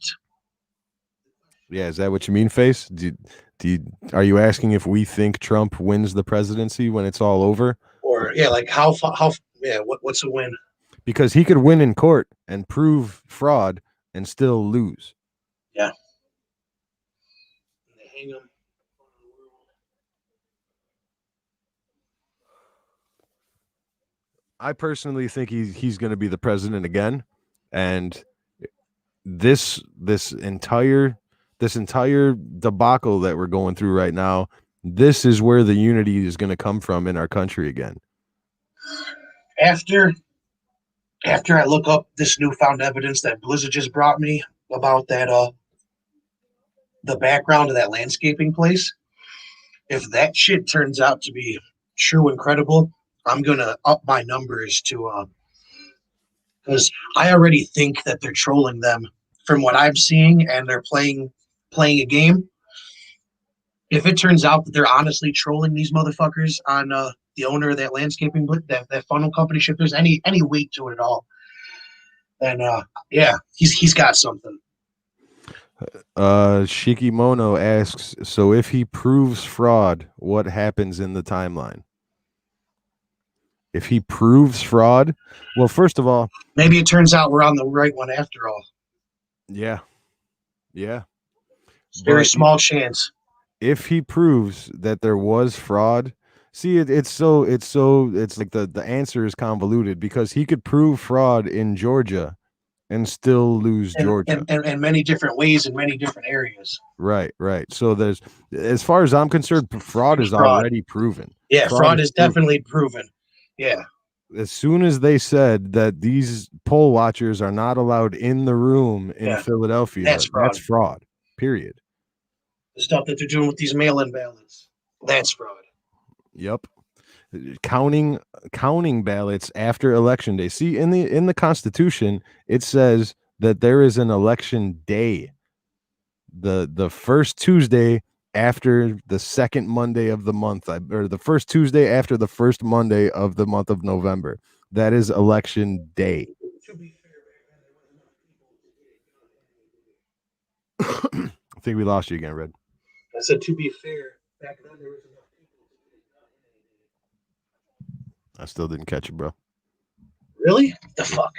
what you mean, Face? Are you asking if we think Trump wins the presidency when it's all over? Or what's a win? Because he could win in court and prove fraud and still lose. Yeah. They hang him. I personally think he's going to be the president again, and this entire debacle that we're going through right now, this is where the unity is going to come from in our country again. After I look up this newfound evidence that Blizzard just brought me about that the background of that landscaping place, if that shit turns out to be true and credible, I'm gonna up my numbers to because I already think that they're trolling them from what I'm seeing, and they're playing a game. If it turns out that they're honestly trolling these motherfuckers on the owner of that landscaping, that funnel company, if there's any weight to it at all, then he's got something. Shikimono asks, so if he proves fraud, what happens in the timeline? If he proves fraud, well, first of all, maybe it turns out we're on the right one after all. Yeah. Very small chance. If he proves that there was fraud, see, it's like the answer is convoluted because he could prove fraud in Georgia and still lose Georgia. And many different ways in many different areas. Right. So there's, as far as I'm concerned, fraud is already proven. Yeah, fraud is definitely proven. Yeah. As soon as they said that these poll watchers are not allowed in the room in Philadelphia, that's fraud. Period. The stuff that they're doing with these mail-in ballots, that's fraud. Yep. Counting ballots after election day. See, in the Constitution, it says that there is an election day. The first Tuesday after the second Monday of the month, or the first Tuesday after the first Monday of the month of November. That is election day. I think we lost you again, Red. I said, to be fair, back then there was enough people. I still didn't catch it, bro. Really? What the fuck?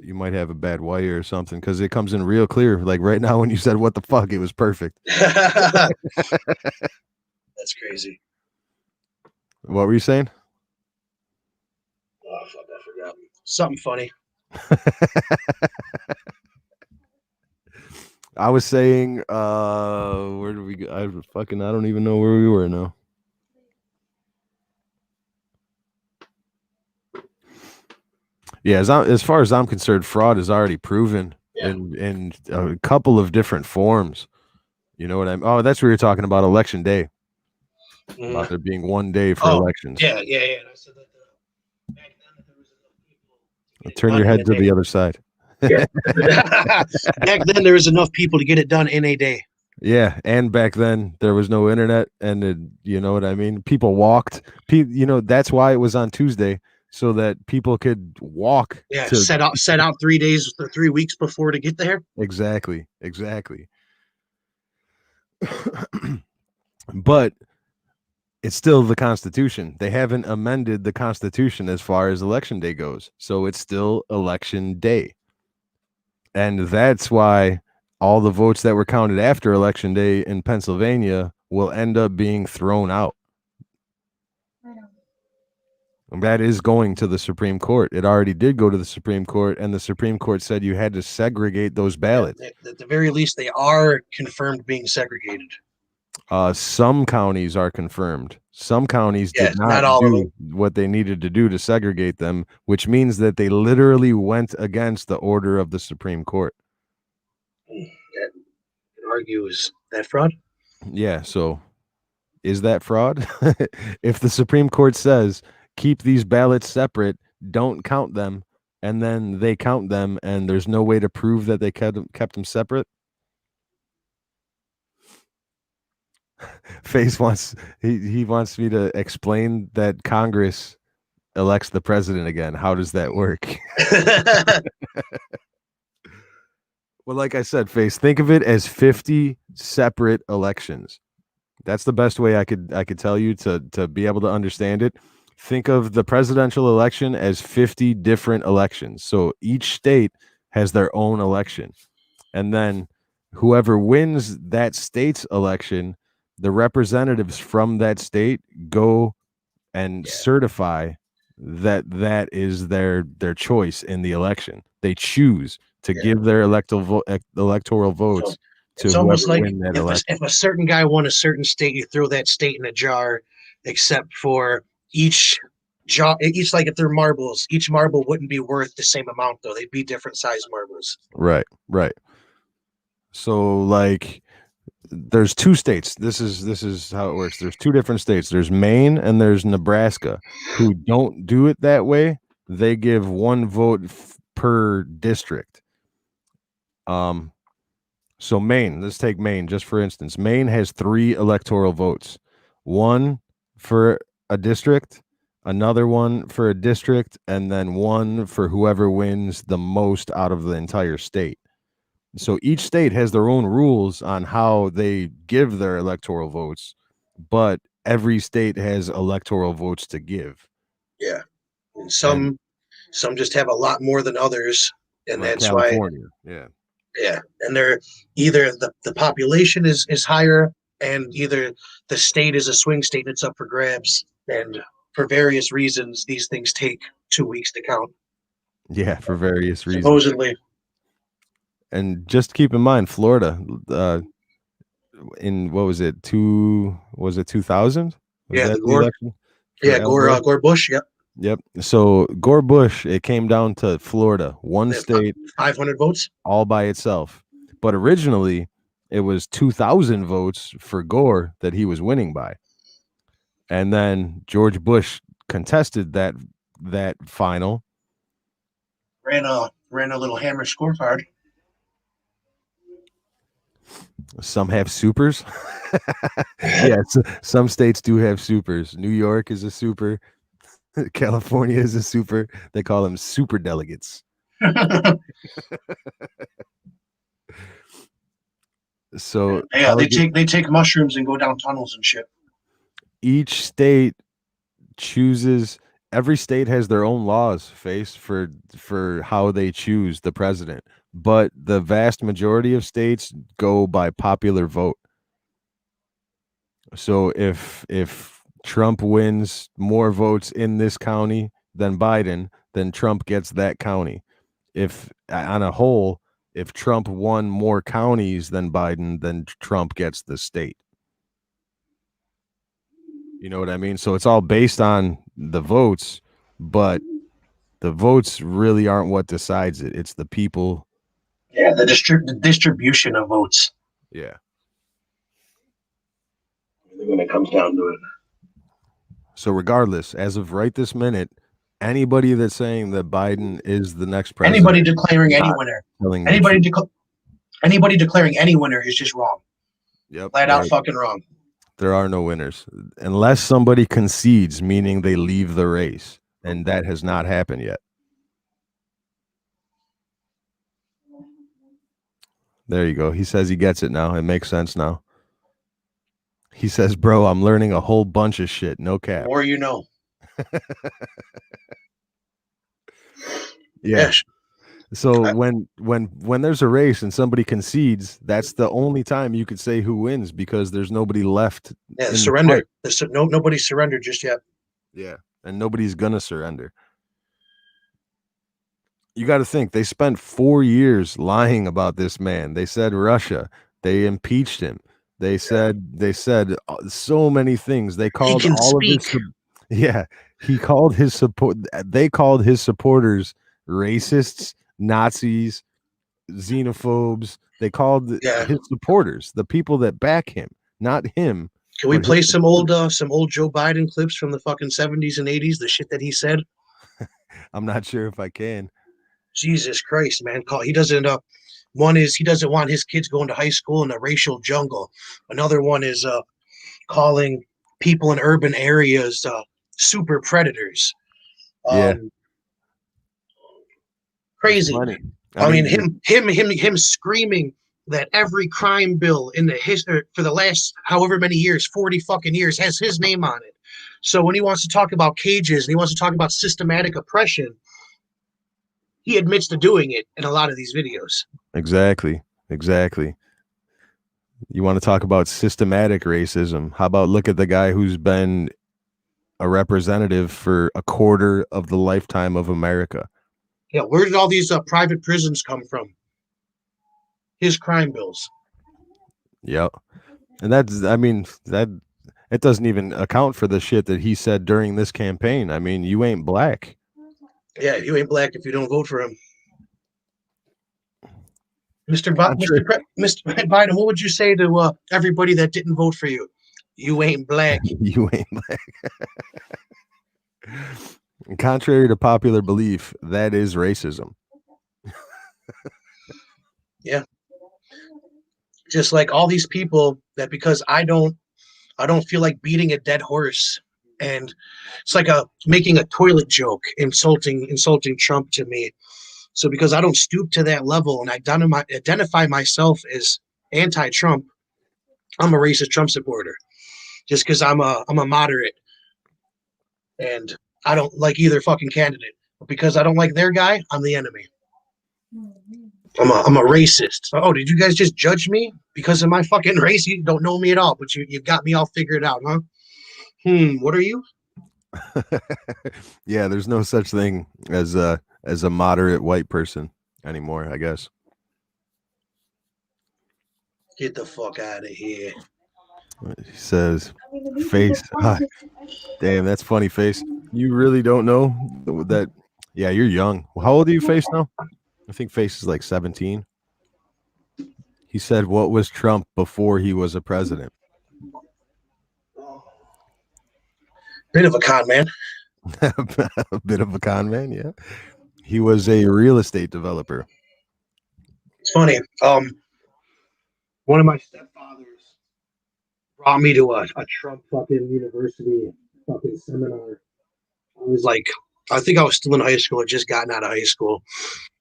You might have a bad wire or something because it comes in real clear. Like right now when you said what the fuck, it was perfect. That's crazy. What were you saying? Oh, fuck, I forgot. Something funny. I was saying, where did we go? I don't even know where we were now. Yeah, as far as I'm concerned, fraud is already proven in a couple of different forms. You know what I mean? Oh, that's what you're talking about, election day. About there being one day for elections. Yeah. And I said that back then there was Turn your head to the other side. Yeah. Back then, there was enough people to get it done in a day. Yeah, and back then there was no internet, and you know what I mean. People walked. That's why it was on Tuesday, so that people could walk. Yeah, set out 3 days or 3 weeks before to get there. Exactly. But it's still the Constitution. They haven't amended the Constitution as far as election day goes, so it's still election day, and that's why all the votes that were counted after election day in Pennsylvania will end up being thrown out. And that is going to the Supreme Court. It already did go to the Supreme Court, and the Supreme Court said you had to segregate those ballots. At the very least, they are confirmed being segregated. Some counties are confirmed. Some counties did not all do of them. what they needed to do to segregate them, which means that they literally went against the order of the Supreme Court. Argue, is that fraud? Yeah, so is that fraud? If the Supreme Court says keep these ballots separate, don't count them, and then they count them and there's no way to prove that they kept them separate. Face wants he wants me to explain that Congress elects the president again. How does that work? Well, like I said, Face, think of it as 50 separate elections. That's the best way I could tell you to be able to understand it. Think of the presidential election as 50 different elections. So each state has their own election. And then whoever wins that state's election, the representatives from that state go and certify that is their choice in the election. They choose to give their electoral votes to almost like win that election. If a certain guy won a certain state, you throw that state in a jar, except for each like if they're marbles, each marble wouldn't be worth the same amount, though. They'd be different size marbles. Right. So like there's two states. This is how it works. There's two different states. There's Maine and there's Nebraska, who don't do it that way. They give one vote per district. So Maine, let's take Maine just for instance. Maine has 3 electoral votes. One for a district, another one for a district, and then one for whoever wins the most out of the entire state. So each state has their own rules on how they give their electoral votes, but every state has electoral votes to give. Yeah. And some just have a lot more than others, and like that's California. why and they're either the population is higher, and either the state is a swing state and it's up for grabs, and for various reasons these things take 2 weeks to count. Yeah, for various reasons. Supposedly. And just keep in mind, Florida, in what was it, 2000? Yeah, Gore Bush. Yep. So Gore Bush, it came down to Florida, one state, 500 votes, all by itself. But originally, it was 2,000 votes for Gore that he was winning by, and then George Bush contested that final. Ran a little hammer scorecard. Some have supers. Yeah, some states do have supers. New York is a super. California is a super. They call them super delegates. So yeah, they take mushrooms and go down tunnels and shit. Each state chooses. Every state has their own laws, for how they choose the president. But the vast majority of states go by popular vote. So if Trump wins more votes in this county than Biden, then Trump gets that county. If on a whole, if Trump won more counties than Biden, then Trump gets the state. You know what I mean? So it's all based on the votes, but the votes really aren't what decides it. It's the people. Yeah, the distribution of votes. Yeah. When it comes down to it. So regardless, as of right this minute, Anybody that's saying that Biden is the next president, Anybody declaring any not winner, telling the anybody truth. anybody declaring any winner is just wrong. Yep, Flat out fucking wrong. there are no winners unless somebody concedes, meaning they leave the race, and that has not happened yet. There you go. He says he gets it now. It makes sense now. He says, "Bro, I'm learning a whole bunch of shit. No cap." More you know. Yeah. So when there's a race and somebody concedes, that's the only time you could say who wins, because there's nobody left. Yeah, surrender. Nobody surrendered just yet. Yeah, and nobody's gonna surrender. You got to think, they spent 4 years lying about this man. They said Russia. They impeached him. They said so many things. They called all of his he called his support. They called his supporters racists, Nazis, xenophobes. They called his supporters, the people that back him, not him. Can we play some old Joe Biden clips from the fucking 70s and 80s? The shit that he said. I'm not sure if I can. Jesus Christ, man! He doesn't. One is he doesn't want his kids going to high school in a racial jungle. Another one is calling people in urban areas super predators. Crazy. I mean, him screaming that every crime bill in the history for the last however many years, 40 fucking years, has his name on it. So when he wants to talk about cages and he wants to talk about systematic oppression, he admits to doing it in a lot of these videos. Exactly. You want to talk about systematic racism? How about look at the guy who's been a representative for a quarter of the lifetime of America. Yeah, where did all these private prisons come from? His crime bills. Yep. And it doesn't even account for the shit that he said during this campaign. I mean, you ain't black. Yeah, you ain't black if you don't vote for him. Mr. Biden, what would you say to everybody that didn't vote for you? You ain't black. You ain't black. Contrary to popular belief, that is racism. Yeah. Just like all these people that because I don't feel like beating a dead horse, and it's like making a toilet joke, insulting Trump to me. So because I don't stoop to that level and I identify myself as anti-Trump, I'm a racist Trump supporter. Just because I'm a moderate and I don't like either fucking candidate. But because I don't like their guy, I'm the enemy. I'm a racist. Oh, did you guys just judge me because of my fucking race? You don't know me at all, but you got me all figured out, huh? What are you? Yeah, there's no such thing as a moderate white person anymore, I guess. Get the fuck out of here. He says, Face. Damn, that's funny, Face. You really don't know that? Yeah, you're young. How old are you, Face, now? I think Face is like 17. He said, what was Trump before he was a president? Bit of a con man. A bit of a con man, yeah. He was a real estate developer. It's funny. One of my stepfathers brought me to a Trump fucking university fucking seminar. I think I was still in high school, had just gotten out of high school.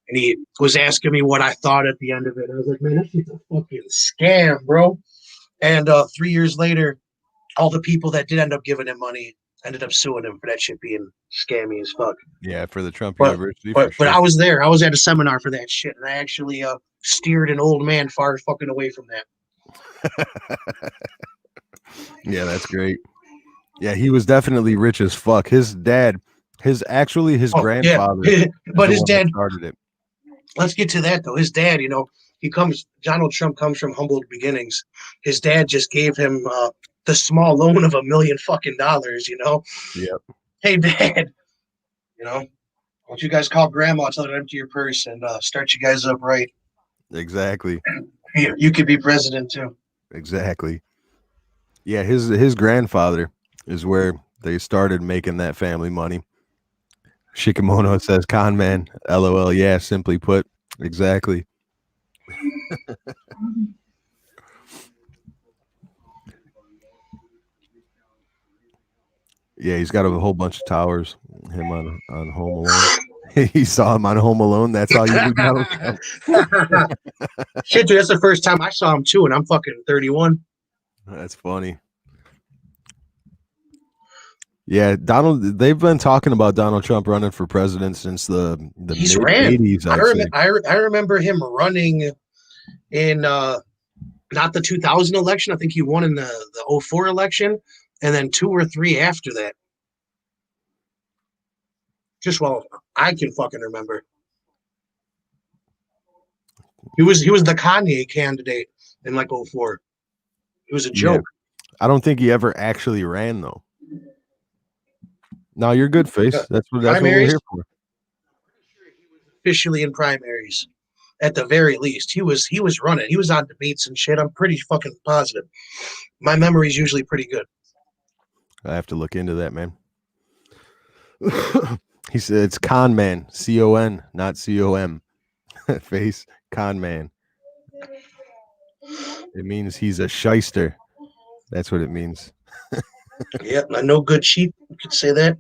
And he was asking me what I thought at the end of it. I was like, man, that shit's a fucking scam, bro. And 3 years later, all the people that did end up giving him money ended up suing him for that shit being scammy as fuck. Yeah, for the Trump University. But I was there. I was at a seminar for that shit, and I actually steered an old man far fucking away from that. Yeah, that's great. Yeah, he was definitely rich as fuck. His dad, his grandfather, yeah. But his dad started it. Let's get to that though. His dad, Donald Trump comes from humble beginnings. His dad just gave him the small loan of $1 million fucking dollars. Yep. Hey, Dad. Why don't you guys call Grandma, tell her to empty your purse and start you guys up right. Exactly. Here, you could be president too. Exactly. Yeah, his grandfather is where they started making that family money. Shikimono says con man. LOL. Yeah, simply put. Exactly. Yeah, he's got a whole bunch of towers. Him on Home Alone. He saw him on Home Alone. That's how you would know. Shit, dude, that's the first time I saw him too, and I'm fucking 31. That's funny. Yeah, they've been talking about Donald Trump running for president since the He's mid ran. 80s. I remember him running in not the 2000 election. I think he won in the 04 election, and then 2 or 3 after that. Just while I can fucking remember. He was the Kanye candidate in like 04. It was a joke. Yeah. I don't think he ever actually ran though. No, you're good, Face. That's what we're here for. Officially in primaries, at the very least, he was running. He was on debates and shit. I'm pretty fucking positive. My memory is usually pretty good. I have to look into that, man. He said it's con man, C-O-N, not C-O-M. Face, con man. It means he's a shyster. That's what it means. Yeah, no good cheat. You could say that.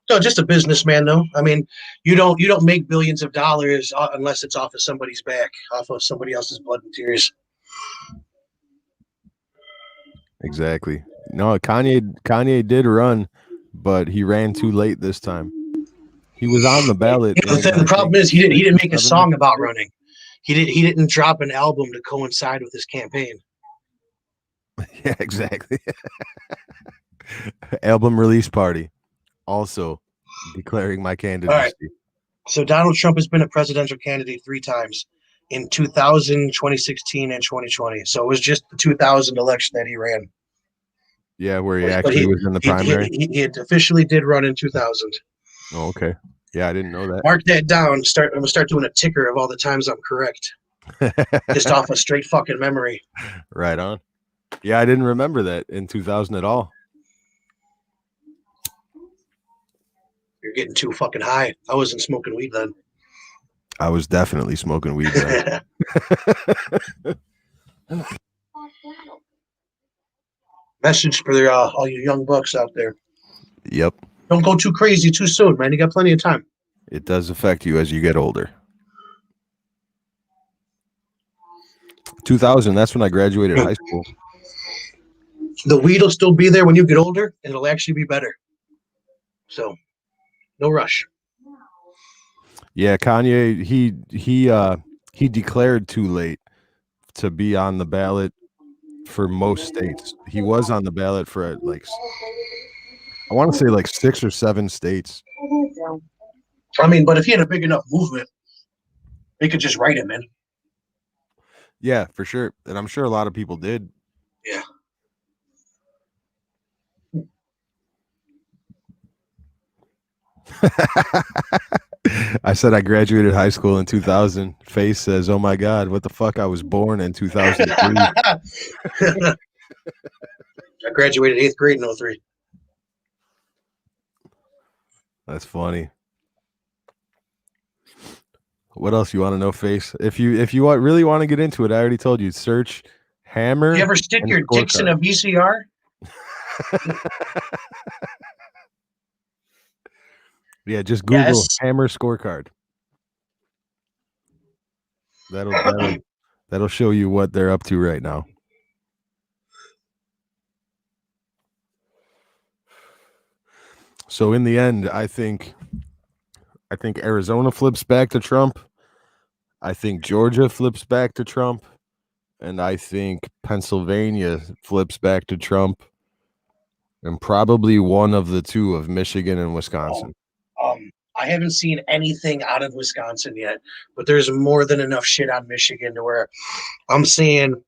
No, just a businessman, though. I mean, you don't make billions of dollars unless it's off of somebody's back, off of somebody else's blood and tears. Exactly. No, Kanye did run, but he ran too late this time. He was on the ballot. Yeah, the problem is he didn't make a song about running. He didn't drop an album to coincide with his campaign. Yeah, exactly. Album release party. Also declaring my candidacy. All right. So Donald Trump has been a presidential candidate 3 times in 2000, 2016, and 2020. So it was just the 2000 election that he ran. Yeah, where he actually was in the primary. He officially did run in 2000. Oh, okay. Yeah, I didn't know that. Mark that down. I'm gonna start doing a ticker of all the times I'm correct. Just off a straight fucking memory. Right on. Yeah, I didn't remember that in 2000 at all. You're getting too fucking high. I wasn't smoking weed then. I was definitely smoking weed then. Message for all you young bucks out there. Yep. Don't go too crazy too soon, man. You got plenty of time. It does affect you as you get older. 2000, that's when I graduated high school. The weed will still be there when you get older, and it'll actually be better. So, no rush. Yeah, Kanye, he declared too late to be on the ballot for most states. He was on the ballot for like, I want to say like 6 or 7 states. I mean, but if he had a big enough movement, they could just write him in. Yeah, for sure. And I'm sure a lot of people did. Yeah. I said I graduated high school in 2000. Face says, "Oh my God, what the fuck? I was born in 2003." I graduated 8th grade in 03. That's funny. What else you want to know, Face? If you really want to get into it, I already told you. Search Hammer. You ever stick your dicks in a VCR? Yeah, just Google Hammer scorecard. That'll show you what they're up to right now. So in the end, I think Arizona flips back to Trump. I think Georgia flips back to Trump. And I think Pennsylvania flips back to Trump. And probably one of the 2 of Michigan and Wisconsin. I haven't seen anything out of Wisconsin yet, but there's more than enough shit on Michigan to where I'm saying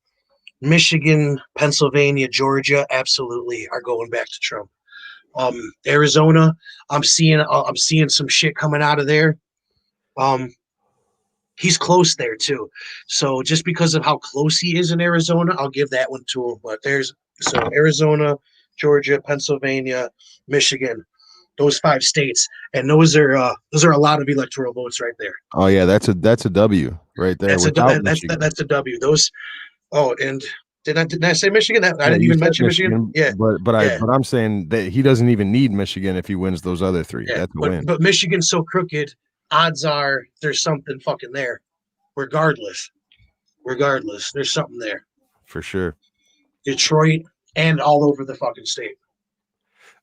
Michigan, Pennsylvania, Georgia absolutely are going back to Trump. Arizona, I'm seeing some shit coming out of there. He's close there too. So just because of how close he is in Arizona, I'll give that one to him. But Arizona, Georgia, Pennsylvania, Michigan. those 5 states, and those are a lot of electoral votes right there. Oh yeah, that's a W right there without Michigan. That's a W. Those. Oh, and did I say Michigan? I Yeah, didn't you even said mention Michigan. Yeah, yeah. but I'm saying that he doesn't even need Michigan if he wins those other 3. Yeah, That's a win. but Michigan's so crooked. Odds are there's something fucking there. Regardless, there's something there. For sure. Detroit and all over the fucking state.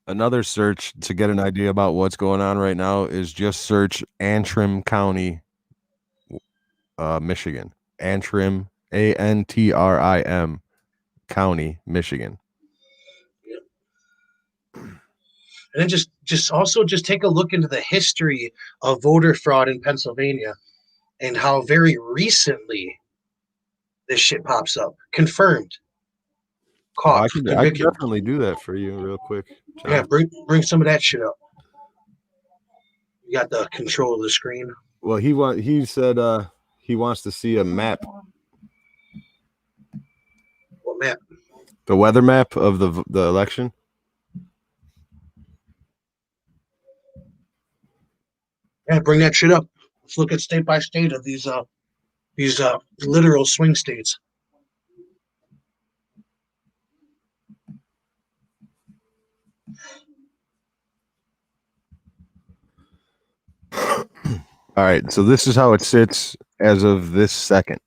Another search to get an idea about what's going on right now is just search Antrim County, Michigan. Antrim, Antrim County, Michigan. And then just take a look into the history of voter fraud in Pennsylvania and how very recently this shit pops up. Confirmed. Caught. I can definitely do that for you real quick, John. Yeah, bring some of that shit up. You got the control of the screen. Well, he said he wants to see a map. What map? The weather map of the election. Yeah, bring that shit up. Let's look at state by state of these literal swing states. All right, so this is how it sits as of this second.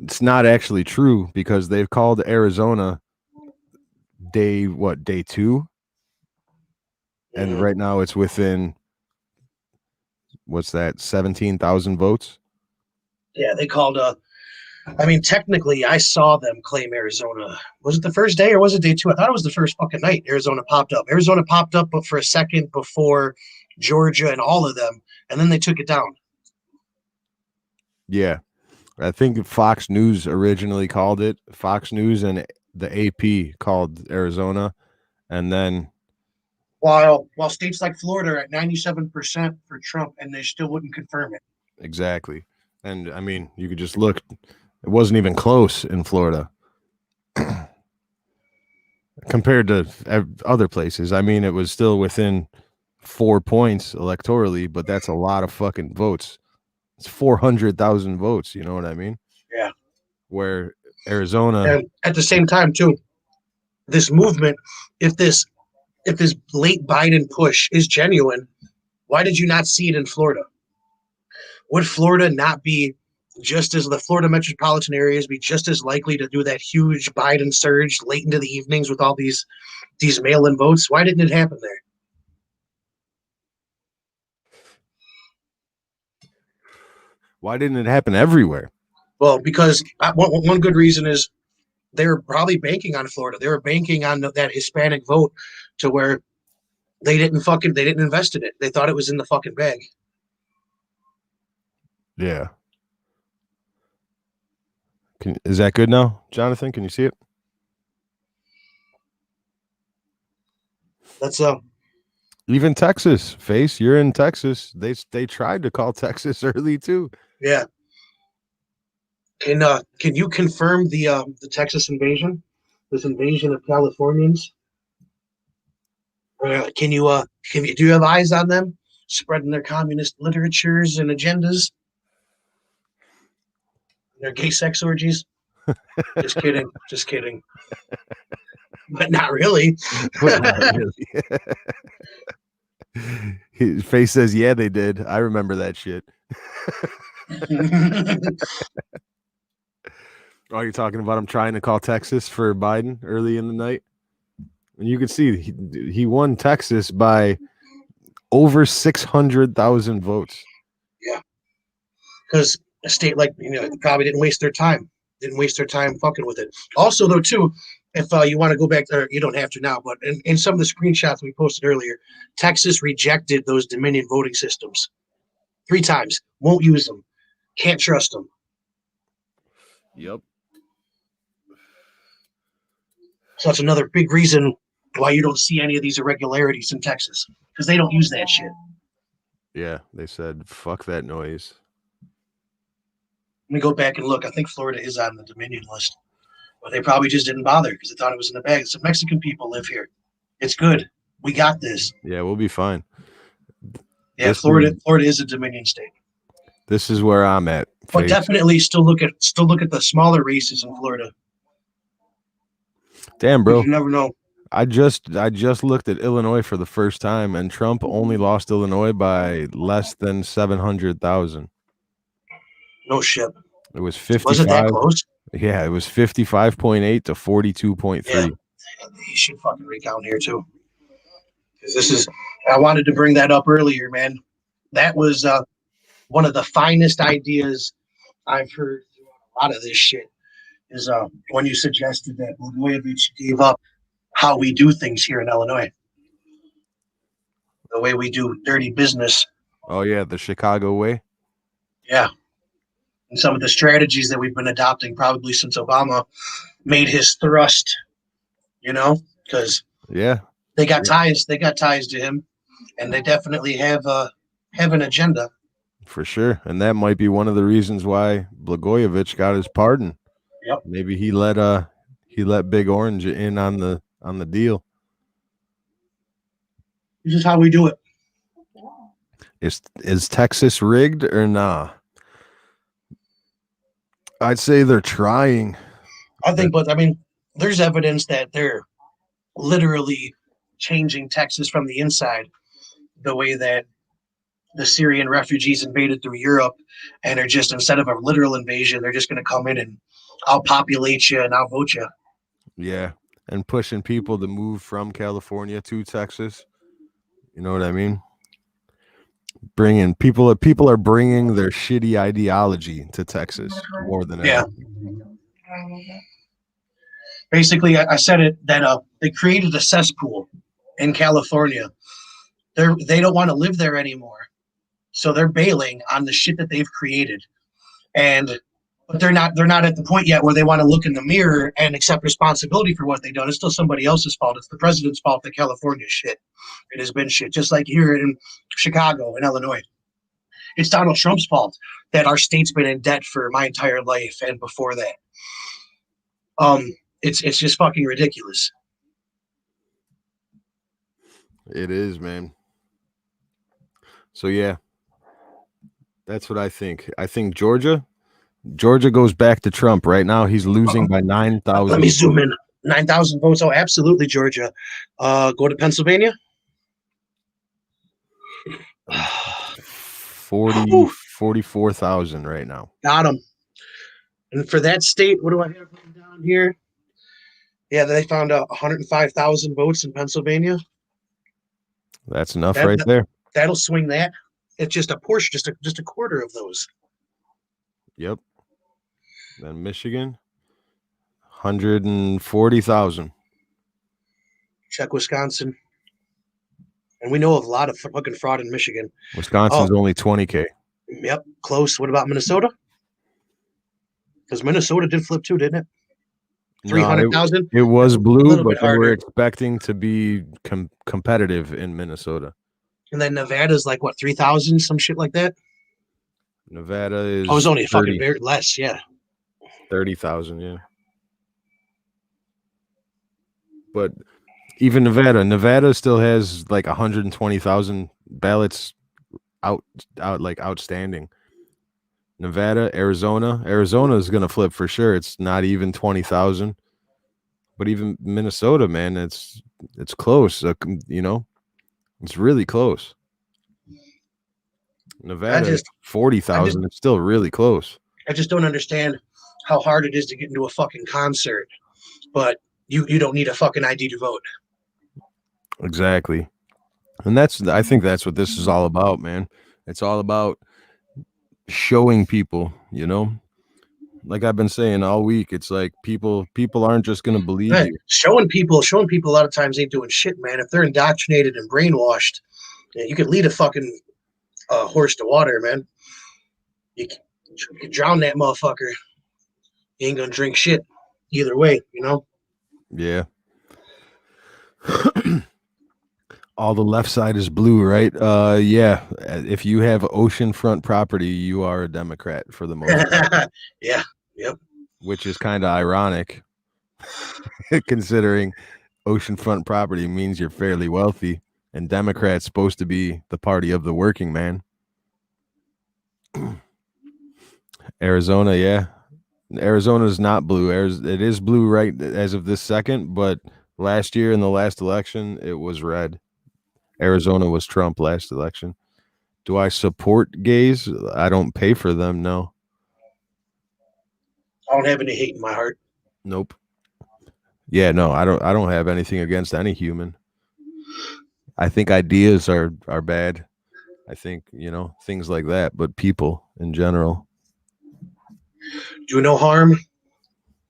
It's not actually true because they've called Arizona day 2, and right now it's within what's that 17,000 votes. Yeah, they called. I mean, technically, I saw them claim Arizona. Was it the first day or was it day 2? I thought it was the first fucking night. Arizona popped up, but for a second before Georgia and all of them, and then they took it down. Yeah, I think Fox News originally called it. Fox News and the AP called Arizona, and then while states like Florida are at 97% for Trump, and they still wouldn't confirm it. Exactly, and I mean, you could just look. It wasn't even close in Florida compared to other places. I mean, it was still within 4 points electorally, but that's a lot of fucking votes. It's 400,000 votes. You know what I mean? Yeah. Where Arizona, and at the same time too, this movement, if this late Biden push is genuine, why did you not see it in Florida? Would Florida not be just as the Florida metropolitan areas be just as likely to do that huge Biden surge late into the evenings with all these mail-in votes? Why didn't it happen there? Why didn't it happen everywhere? Well, because one good reason is they were probably banking on Florida. They were banking on that Hispanic vote to where they didn't invest in it. They thought it was in the fucking bag. Yeah. Is that good now, Jonathan? Can you see it? Let's even Texas, Face, you're in Texas. They tried to call Texas early too. Yeah. Can you confirm the Texas invasion? This invasion of Californians? Do you have eyes on them spreading their communist literatures and agendas? Their gay sex orgies? Just kidding. But not really. His Face says, yeah, they did. I remember that shit. Oh, you're talking about him trying to call Texas for Biden early in the night? And you can see he won Texas by over 600,000 votes. Yeah. Because a state like, probably didn't waste their time fucking with it. Also, though, too, if you want to go back there, you don't have to now, but in some of the screenshots we posted earlier, Texas rejected those Dominion voting systems 3 times. Won't use them. Can't trust them. Yep. So that's another big reason why you don't see any of these irregularities in Texas, because they don't use that shit. Yeah, they said, fuck that noise. Let me go back and look. I think Florida is on the Dominion list, but they probably just didn't bother because they thought it was in the bag. Some Mexican people live here. It's good. We got this. Yeah, we'll be fine. Yeah, This Florida is a Dominion state. This is where I'm at. But definitely still look at the smaller races in Florida. Damn, bro. You never know. I just looked at Illinois for the first time, and Trump only lost Illinois by less than 700,000. No shit. It was 55. Was it that close? Yeah, it was 55.8 to 42.3. Yeah, he should fucking recount here too. Because I wanted to bring that up earlier, man. That was one of the finest ideas I've heard throughout a lot of this shit. Is when you suggested that Blagojevich gave up how we do things here in Illinois, the way we do dirty business. Oh yeah, the Chicago way. Yeah, and some of the strategies that we've been adopting probably since Obama made his thrust. Because they got ties. They got ties to him, and they definitely have an agenda. For sure, and that might be one of the reasons why Blagojevich got his pardon. Yep. Maybe he let Big Orange in on the deal. This is how we do it. Is Texas rigged or nah? I'd say they're trying. I think, but I mean, there's evidence that they're literally changing Texas from the inside, the way that the Syrian refugees invaded through Europe, and are just, instead of a literal invasion, they're just going to come in and I'll populate you and I'll vote you. Yeah, and pushing people to move from California to Texas. You know what I mean? Bringing people are bringing their shitty ideology to Texas more than ever. Basically, I said it that they created a cesspool in California. They don't want to live there anymore, so they're bailing on the shit that they've created, but they're not at the point yet where they want to look in the mirror and accept responsibility for what they've done. It's still somebody else's fault. It's the president's fault that California shit. It has been shit, just like here in Chicago and Illinois. It's Donald Trump's fault that our state's been in debt for my entire life and before that. It's just fucking ridiculous. It is, man. So yeah, that's what I think. I think Georgia goes back to Trump right now. He's losing by 9,000. Let me zoom in. 9,000 votes. Oh, absolutely, Georgia. Go to Pennsylvania. 44,000 right now. Got him. And for that state, what do I have down here? Yeah, they found 105,000 votes in Pennsylvania. That's enough right there. That'll swing that. It's just a portion, just a quarter of those. Yep. Then Michigan, 140,000. Check Wisconsin. And we know of a lot of fucking fraud in Michigan. Wisconsin's only 20K. Yep, close. What about Minnesota? Because Minnesota did flip too, didn't it? 300,000. It was blue, but they were expecting to be competitive in Minnesota. And then Nevada's like what, 3,000, some shit like that. Nevada is. It was only fucking very less, yeah. 30,000, yeah. But even Nevada still has like 120,000 ballots out like outstanding. Nevada, Arizona is gonna flip for sure. It's not even 20,000. But even Minnesota, man, it's close. It's really close. Nevada, 40,000. It's still really close. I just don't understand how hard it is to get into a fucking concert, but you don't need a fucking ID to vote. Exactly. And I think that's what this is all about, man. It's all about showing people, like I've been saying all week, it's like people aren't just going to believe you. Showing people a lot of times ain't doing shit, man. If they're indoctrinated and brainwashed, you could lead a fucking horse to water, man. You can drown that motherfucker. You ain't going to drink shit either way, Yeah. All the left side is blue, right? Yeah. If you have oceanfront property, you are a Democrat for the most part. Yeah. Yep. Which is kind of ironic, considering oceanfront property means you're fairly wealthy, and Democrats supposed to be the party of the working man. Arizona, yeah. Arizona is not blue. It is blue right as of this second, but last year in the last election, it was red. Arizona was Trump last election. Do I support gays? I don't pay for them, no. I don't have any hate in my heart. Nope. Yeah, no, I don't have anything against any human. I think ideas are bad. I think, things like that, but people in general. Do no harm. As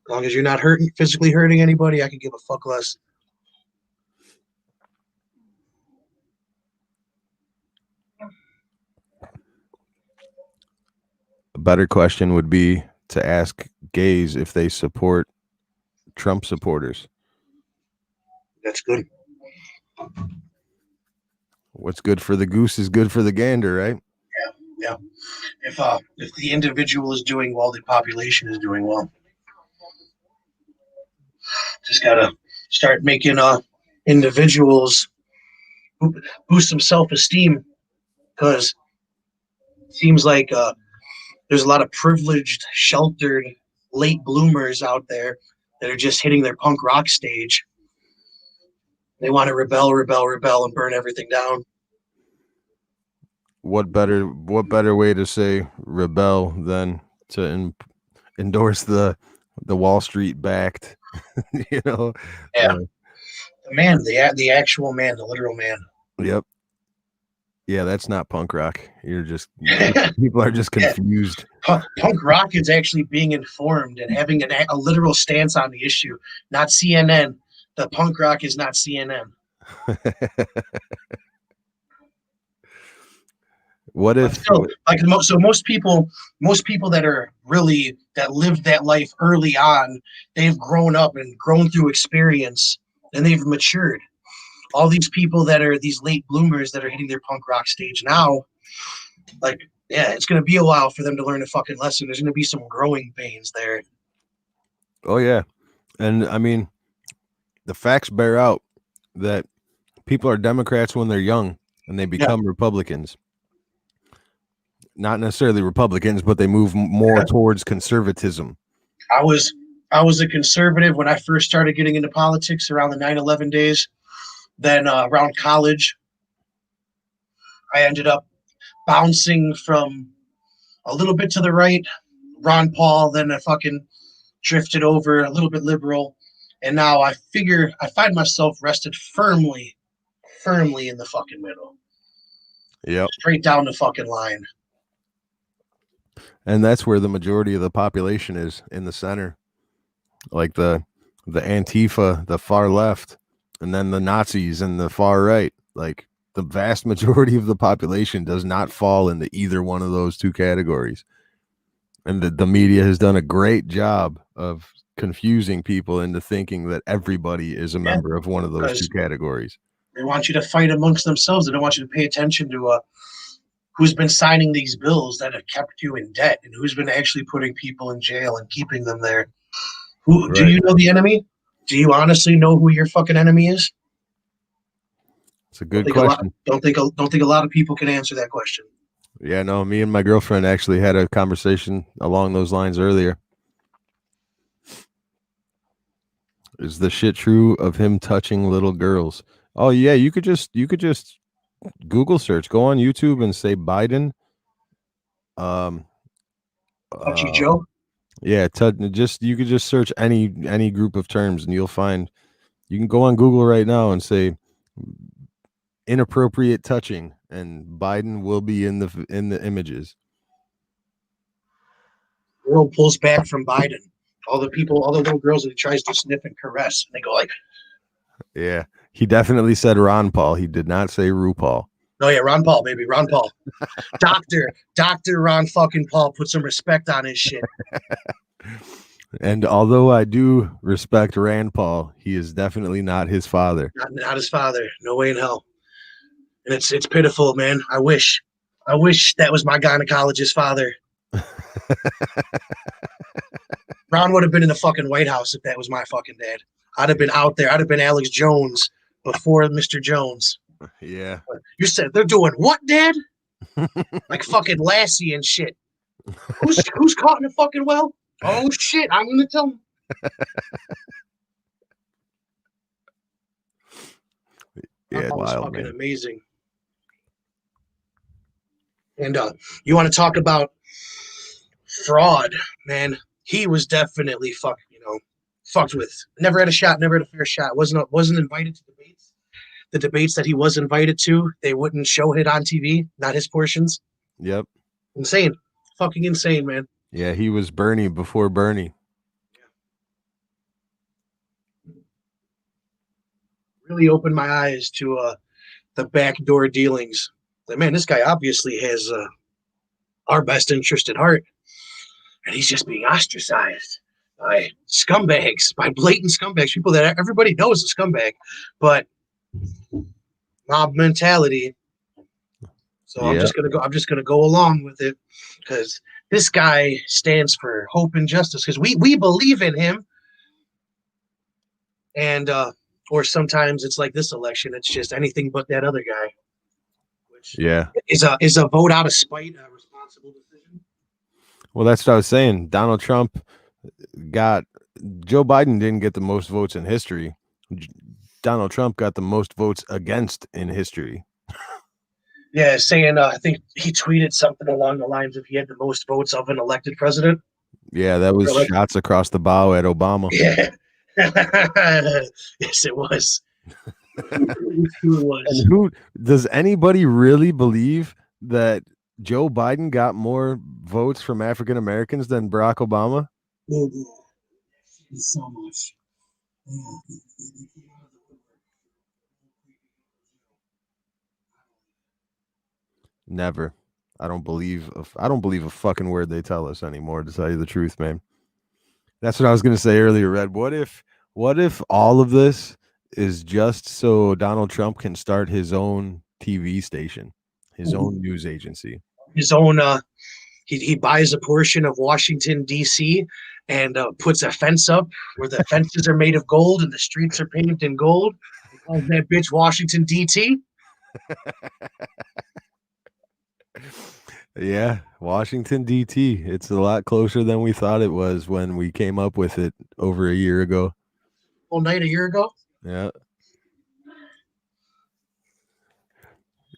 long as you're not physically hurting anybody, I can give a fuck less. A better question would be to ask gays if they support Trump supporters. That's good. What's good for the goose is good for the gander, right? Yeah. If the individual is doing well, the population is doing well. Just gotta start making individuals boost some self-esteem, because it seems like there's a lot of privileged, sheltered late bloomers out there that are just hitting their punk rock stage. They want to rebel, and burn everything down. What better way to say rebel than to endorse the Wall Street backed, Yeah. The man, the actual man, the literal man. Yep. Yeah, that's not punk rock. You're just people are just confused. Yeah. Punk rock is actually being informed and having a literal stance on the issue, not CNN. The punk rock is not CNN. What if still, so most people that lived that life early on, they've grown up and grown through experience and they've matured. All these people that are these late bloomers that are hitting their punk rock stage now, it's going to be a while for them to learn a fucking lesson. There's going to be some growing pains there. Oh yeah. And I mean, the facts bear out that people are Democrats when they're young and they become Republicans. Not necessarily Republicans, but they move more towards conservatism. I was a conservative when I first started getting into politics around the 9/11 days. Then around college, I ended up bouncing from a little bit to the right, Ron Paul, then I fucking drifted over a little bit liberal. And now I find myself rested firmly in the fucking middle. Yep. Straight down the fucking line. And that's where the majority of the population is, in the center. Like the Antifa, the far left, and then the Nazis and the far right. Like the vast majority of the population does not fall into either one of those two categories. And the media has done a great job of confusing people into thinking that everybody is a member of one of those two categories. They want you to fight amongst themselves. They don't want you to pay attention to who's been signing these bills that have kept you in debt and who's been actually putting people in jail and keeping them there. Do you know the enemy? Do you honestly know who your fucking enemy is? It's a good question. Don't think a lot of people can answer that question. Yeah, no, me and my girlfriend actually had a conversation along those lines earlier. Is the shit true of him touching little girls? Oh yeah, you could just Google search, go on YouTube and say Biden. Touchy Joe. Yeah, you could just search any group of terms and you'll find. You can go on Google right now and say inappropriate touching, and Biden will be in the images. The world pulls back from Biden. All the little girls that he tries to sniff and caress, and they go like. Yeah, he definitely said Ron Paul. He did not say RuPaul. Oh yeah, Ron Paul, baby, Ron Paul. Doctor Ron fucking Paul. Put some respect on his shit. And although I do respect Rand Paul, he is definitely not his father. Not his father. No way in hell. And it's pitiful, man. I wish that was my gynecologist father. Ron would have been in the fucking White House if that was my fucking dad. I'd have been out there. I'd have been Alex Jones before Mr. Jones. Yeah. You said they're doing what, Dad? Like fucking Lassie and shit. Who's caught in a fucking well? Oh shit! I'm gonna tell him. Yeah, That was wild, fucking man. amazing. And you want to talk about fraud, man? He was definitely fucked with. Never had a shot. Never had a fair shot. Wasn't invited to debates. The debates that he was invited to, they wouldn't show it on TV. Not his portions. Yep. Insane. Fucking insane, man. Yeah, he was Bernie before Bernie. Really opened my eyes to the backdoor dealings. Like, man, this guy obviously has our best interest at heart, and he's just being ostracized by scumbags, by blatant scumbags, people that everybody knows is a scumbag, but mob mentality. So Yeah. I'm just gonna go along with it because this guy stands for hope and justice because we believe in him, and or sometimes it's like this election, it's just anything but that other guy, which Yeah. is a vote out of spite a responsible decision. Well, that's what I was saying. Donald Trump got Joe Biden didn't get the most votes in history. Donald Trump got the most votes against in history. Yeah, saying I think he tweeted something along the lines of he had the most votes of an elected president. Yeah, that was Like, shots across the bow at Obama. Yeah. Yes, it was. It was. And who does anybody really believe that Joe Biden got more votes from African Americans than Barack Obama? So much. Never. I don't believe a fucking word they tell us anymore, to tell you the truth, man. That's what I was going to say earlier, Red. What if all of this is just so Donald Trump can start his own TV station, his own news agency? His own he buys a portion of Washington D.C. and puts a fence up where the fences are made of gold and the streets are paved in gold. He calls that bitch Washington D.T. Yeah, Washington DT. It's a lot closer than we thought it was when we came up with it over a year ago. Whole night a year ago. Yeah.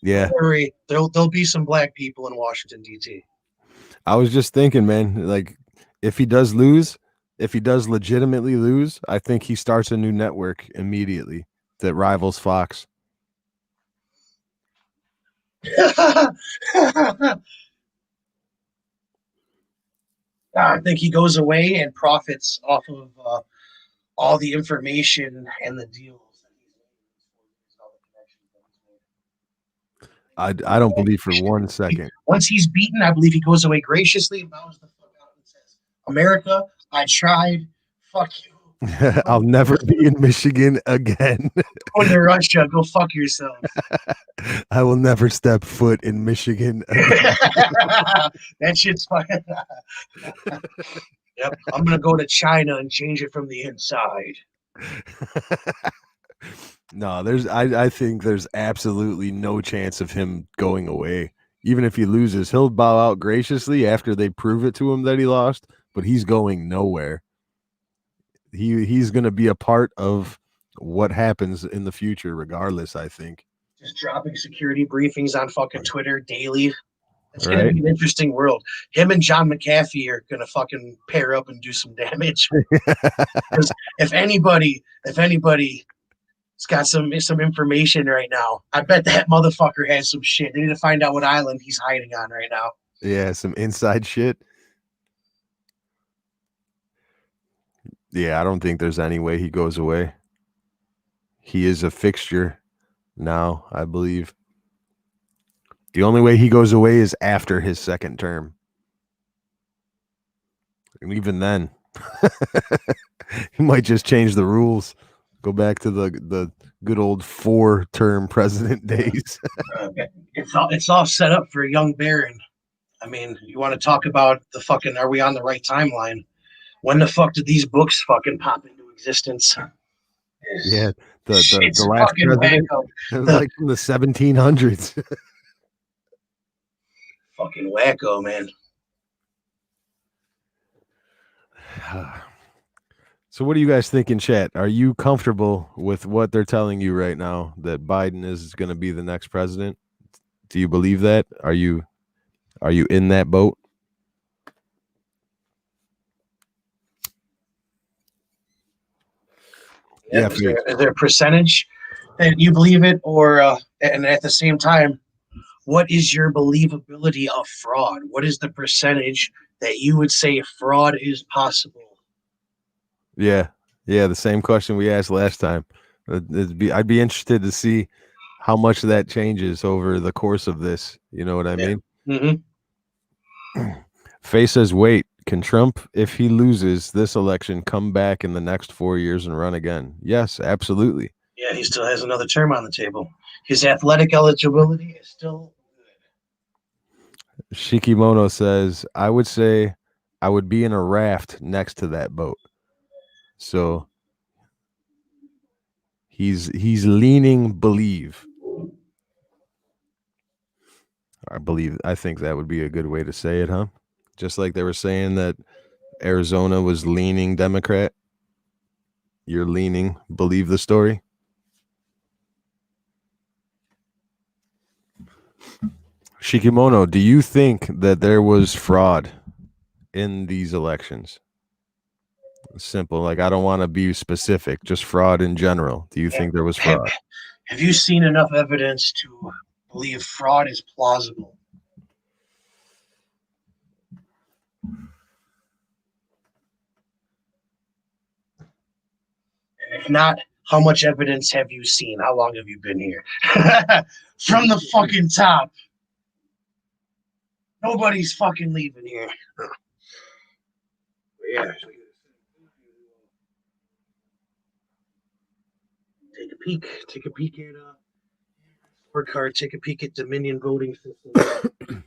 Yeah. Don't worry, there'll be some black people in Washington D.C. I was just thinking, man, like if he does legitimately lose, I think he starts a new network immediately that rivals Fox. I think he goes away and profits off of all the information and the deals. I don't believe for 1 second. Once he's beaten, I believe he goes away graciously and bows the fuck out and says, "America, I tried. Fuck you. I'll never be in Michigan again. Going to Russia, go fuck yourself." I will never step foot in Michigan again. That shit's fine. Yep, I'm gonna go to China and change it from the inside. No, I think there's absolutely no chance of him going away. Even if he loses, he'll bow out graciously after they prove it to him that he lost, but he's going nowhere. He's going to be a part of what happens in the future regardless, I think. Just dropping security briefings on fucking Twitter daily. It's Right. gonna be an interesting world. Him and John McAfee are gonna fucking pair up and do some damage. Because if anybody's got some information right now, I bet that motherfucker has some shit. They need to find out what island he's hiding on right now. Yeah, some inside shit. Yeah, I don't think there's any way he goes away. He is a fixture now, I believe. The only way he goes away is after his second term. And even then, he might just change the rules. Go back to the good old 4-term president days. It's all set up for a young Baron. I mean, you want to talk about the fucking, are we on the right timeline? When the fuck did these books fucking pop into existence? Yeah, the It's last fucking president, wacko. it was like from the 1700s. Fucking wacko, man. So what do you guys think in chat? Are you comfortable with what they're telling you right now that Biden is going to be the next president? Do you believe that? Are you in that boat? Yeah, is there a percentage that you believe it, or and at the same time, what is your believability of fraud? What is the percentage that you would say fraud is possible? Yeah, the same question we asked last time. I'd be interested to see how much that changes over the course of this. You know what I mean? Mm-hmm. Faye says, "Wait, can Trump, if he loses this election, come back in the next 4 years and run again?" Yes, absolutely. Yeah, he still has another term on the table. His athletic eligibility is still good. Shikimono says, "I would say I would be in a raft next to that boat." So he's leaning believe. I think that would be a good way to say it, huh? Just like they were saying that Arizona was leaning Democrat. You're leaning believe the story. Shikimono, do you think that there was fraud in these elections? Simple. Like, I don't want to be specific, just fraud in general. Do you think there was fraud? Have you seen enough evidence to believe fraud is plausible? If not, how much evidence have you seen? How long have you been here? From the fucking top. Nobody's fucking leaving here. Yeah. Take a peek. Take a peek at scorecard. Take a peek at Dominion voting system.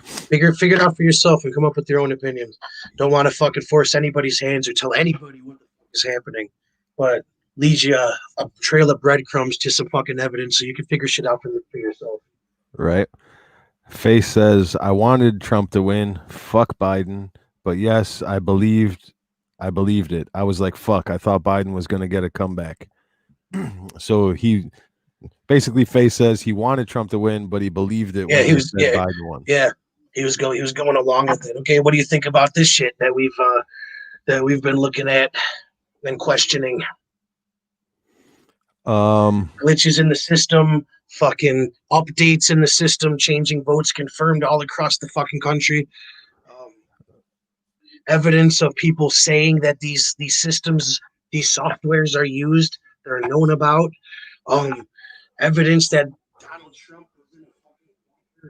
Figure it out for yourself and come up with your own opinions. Don't want to fucking force anybody's hands or tell anybody what the fuck is happening, but lead you a trail of breadcrumbs to some fucking evidence so you can figure shit out for yourself. Right. Faye says, I wanted Trump to win. Fuck Biden. But yes, I believed it. I was like, fuck, I thought Biden was going to get a comeback. So he basically, Faye says he wanted Trump to win, but he believed it when Biden won. Yeah. He was going along with it. Okay, what do you think about this shit that we've been looking at and questioning? Glitches in the system, fucking updates in the system, changing votes confirmed all across the fucking country. Evidence of people saying that these systems, these softwares are used, they're known about. Evidence that Donald Trump was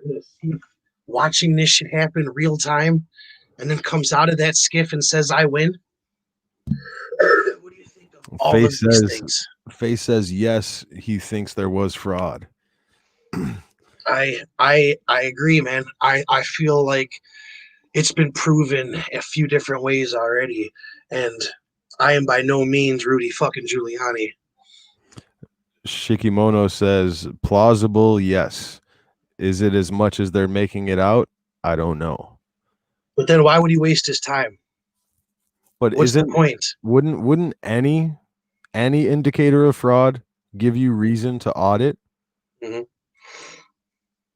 in a skiff watching this shit happen real time, and then comes out of that skiff and says, "I win." What do you think of all of these things? Faye says yes, he thinks there was fraud. I agree, man. I feel like it's been proven a few different ways already, and I am by no means Rudy fucking Giuliani. Shikimono says plausible, yes. Is it as much as they're making it out? I don't know. But then why would he waste his time? But what's the point? Wouldn't any indicator of fraud give you reason to audit? Mm-hmm.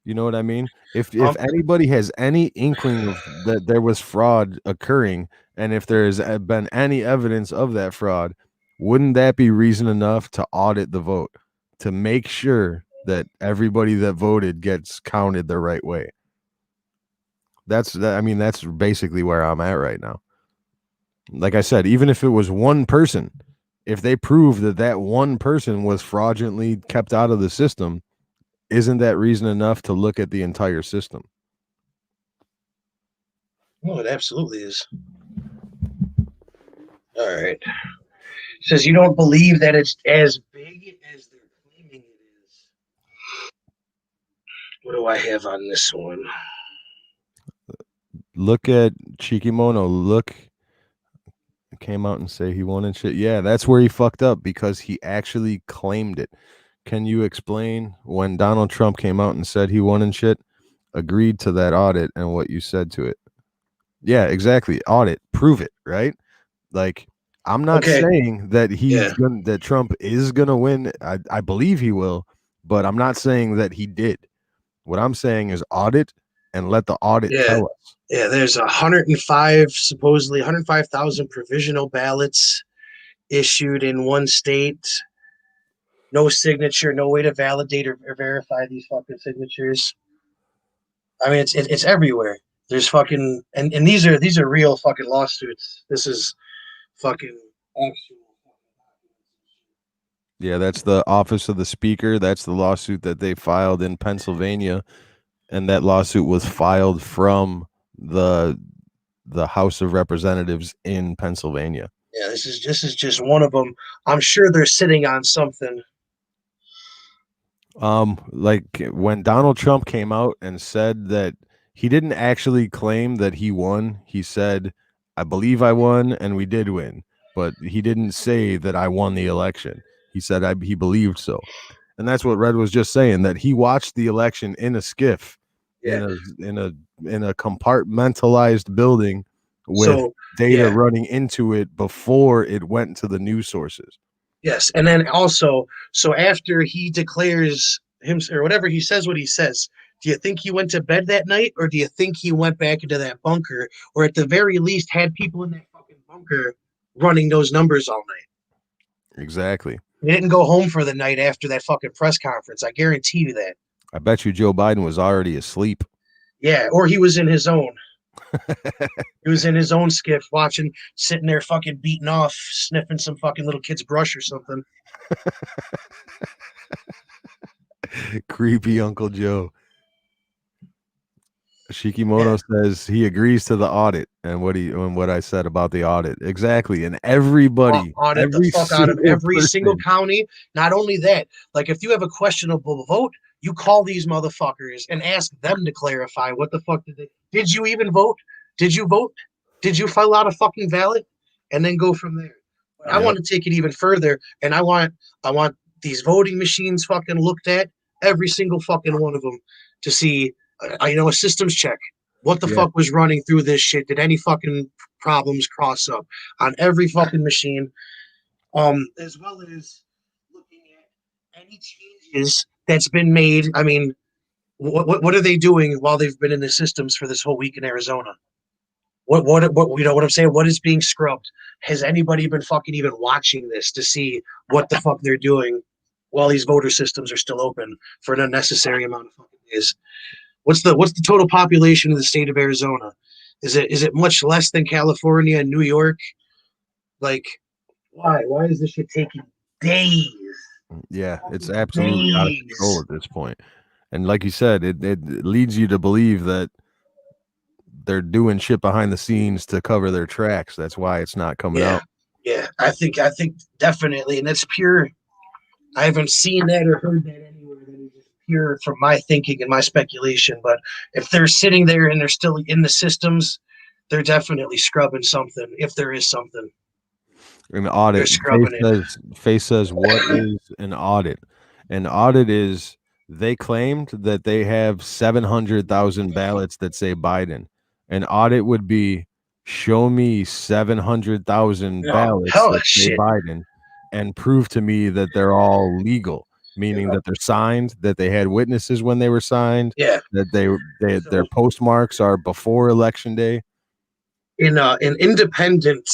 You know what I mean? If anybody has any inkling of that there was fraud occurring, and if there has been any evidence of that fraud, wouldn't that be reason enough to audit the vote, to make sure that everybody that voted gets counted the right way? That's basically where I'm at right now. Like I said, even if it was one person, if they prove that one person was fraudulently kept out of the system, isn't that reason enough to look at the entire system? Oh, it absolutely is. All right. It says you don't believe that it's as big as they're claiming it is. What do I have on this one? Look at Chikimono. came out and say he won and shit. Yeah, that's where he fucked up because he actually claimed it. Can you explain when Donald Trump came out and said he won and shit, agreed to that audit and what you said to it? Yeah, exactly. Audit, prove it, right? Like, I'm not Okay. saying that Yeah. that Trump is gonna win. I believe he will, but I'm not saying that he did. What I'm saying is audit and let the audit Yeah. tell us. Yeah. There's 105, supposedly 105,000 provisional ballots issued in one state. No signature, no way to validate or verify these fucking signatures. I mean, it's everywhere. There's fucking and these are real fucking lawsuits. This is fucking actual. Yeah, that's the office of the speaker. That's the lawsuit that they filed in Pennsylvania, and that lawsuit was filed from the House of Representatives in Pennsylvania. Yeah, this is just one of them. I'm sure they're sitting on something. Like when Donald Trump came out and said that he didn't actually claim that he won, he said, "I believe I won and we did win," but he didn't say that I won the election. He said he believed so. And that's what Red was just saying, that he watched the election in a skiff, Yeah. in a compartmentalized building with So data yeah, running into it before it went to the news sources. yes, and then also, so after he declares him or whatever he says, what he says, do you think he went to bed that night, or do you think he went back into that bunker, or at the very least had people in that fucking bunker running those numbers all night? Exactly. He didn't go home for the night after that fucking press conference. I guarantee you that. I bet you Joe Biden was already asleep. Yeah, or he was in his own. He was in his own skiff, watching, sitting there, fucking beating off, sniffing some fucking little kid's brush or something. Creepy Uncle Joe. Shikimoto says he agrees to the audit and what I said about the audit. Exactly. And everybody, Audit the every fuck out of single every single person. county. Not only that, like if you have a questionable vote, you call these motherfuckers and ask them to clarify what the fuck did you even vote? Did you vote? Did you fill out a fucking ballot? And then go from there. But I Yep. want to take it even further, and I want these voting machines fucking looked at, every single fucking one of them, to see a systems check. What the Yeah. fuck was running through this shit? Did any fucking problems cross up on every fucking machine? As well as looking at any changes that's been made. I mean, what are they doing while they've been in the systems for this whole week in Arizona? What you know what I'm saying? What is being scrubbed? Has anybody been fucking even watching this to see what the fuck they're doing while these voter systems are still open for an unnecessary amount of fucking days? What's the total population of the state of Arizona? Is it much less than California and New York? Like, why? Why is this shit taking days? Yeah, it's absolutely out of control at this point. And like you said, it leads you to believe that they're doing shit behind the scenes to cover their tracks. That's why it's not coming Yeah, out. yeah. I think definitely, and that's pure. I haven't seen that or heard that anywhere. That is just pure from my thinking and my speculation. But if they're sitting there and they're still in the systems, they're definitely scrubbing something. If there is something, An they're audit. scrubbing it. Face says what is an audit? An audit is they claimed that they have 700,000 ballots that say Biden. An audit would be show me 700,000 No, ballots hell, that say shit. Biden and prove to me that they're all legal, meaning that they're signed, that they had witnesses when they were signed, Yeah. that their So postmarks are before election day. in an independent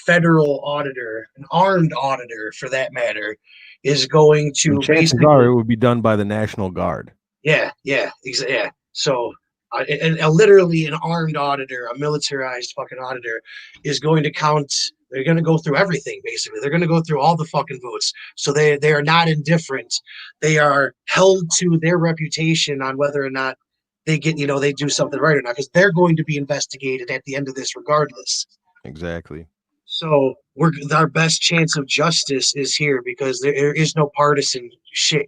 federal auditor, an armed auditor for that matter, is going And to chances are basically, it would be done by the National Guard. yeah, yeah, yeah. So, and literally an armed auditor, a militarized fucking auditor, is going to count. They're going to go through everything. Basically, they're going to go through all the fucking votes. So they are not indifferent. They are held to their reputation on whether or not they get they do something right or not, because they're going to be investigated at the end of this regardless. Exactly. So our best chance of justice is here because there is no partisan shit.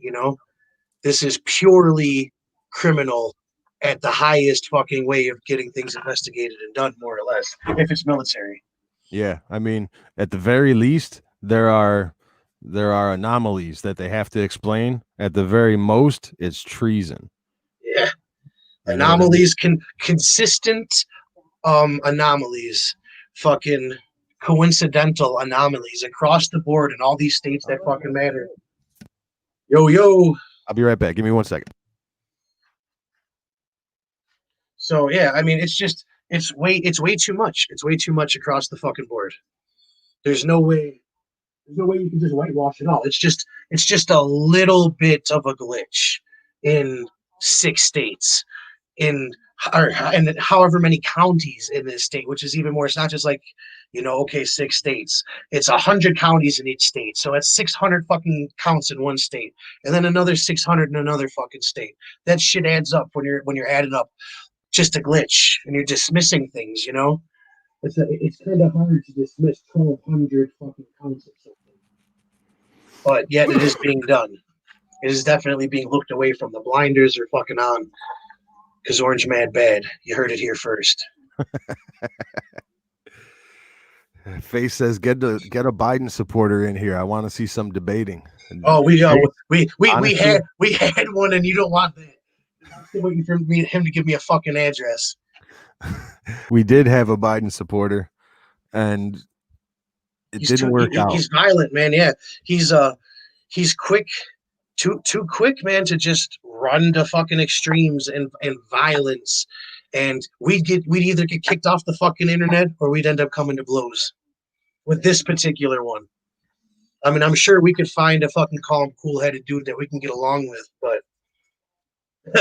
This is purely criminal at the highest fucking way of getting things investigated and done, more or less, if it's military. Yeah, I mean, at the very least, there are anomalies that they have to explain. At the very most, it's treason. Yeah, You know what I mean? anomalies, consistent anomalies, fucking coincidental anomalies across the board in all these states that fucking matter. Yo, yo. I'll be right back. Give me 1 second. So yeah, I mean, it's way too much. It's way too much across the fucking board. There's no way. There's no way you can just whitewash it all. It's just a little bit of a glitch in 6 states in or and however many counties in this state, which is even more. It's not just like, okay, 6 states. It's 100 counties in each state, so it's 600 fucking counts in one state, and then another 600 in another fucking state. That shit adds up when you're adding up. Just a glitch, and you're dismissing things. It's kind of hard to dismiss 1,200 fucking counts of something, but yet it is being done. It is definitely being looked away from. The blinders are fucking on because Orange Mad bad. You heard it here first. Face says, get a Biden supporter in here. I want to see some debating. Oh, we Honestly, had one, and you don't want that. I'm still waiting for him to give me a fucking address. we did have a Biden supporter, and it didn't work out. He's violent, man. Yeah, he's quick, too quick, man, to just run to fucking extremes and violence. And we'd either get kicked off the fucking internet or we'd end up coming to blows with this particular one. I mean, I'm sure we could find a fucking calm, cool-headed dude that we can get along with, but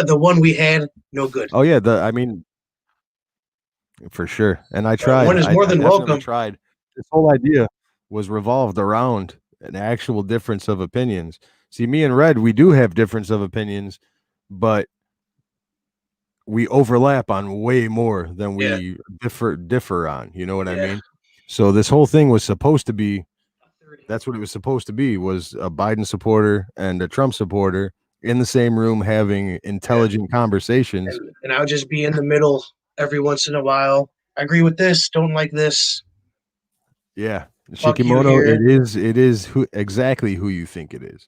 the one we had, no good. Oh yeah, I mean, for sure. And I tried. One is more than welcome. Tried. This whole idea was revolved around an actual difference of opinions. See, me and Red, we do have difference of opinions, but we overlap on way more than we differ on. You know what I mean? So this whole thing was supposed to be, that's what it was supposed to be, was a Biden supporter and a Trump supporter in the same room having intelligent conversations. And I would just be in the middle every once in a while. I agree with this, don't like this. Yeah. Shikimoto, it is exactly who you think it is.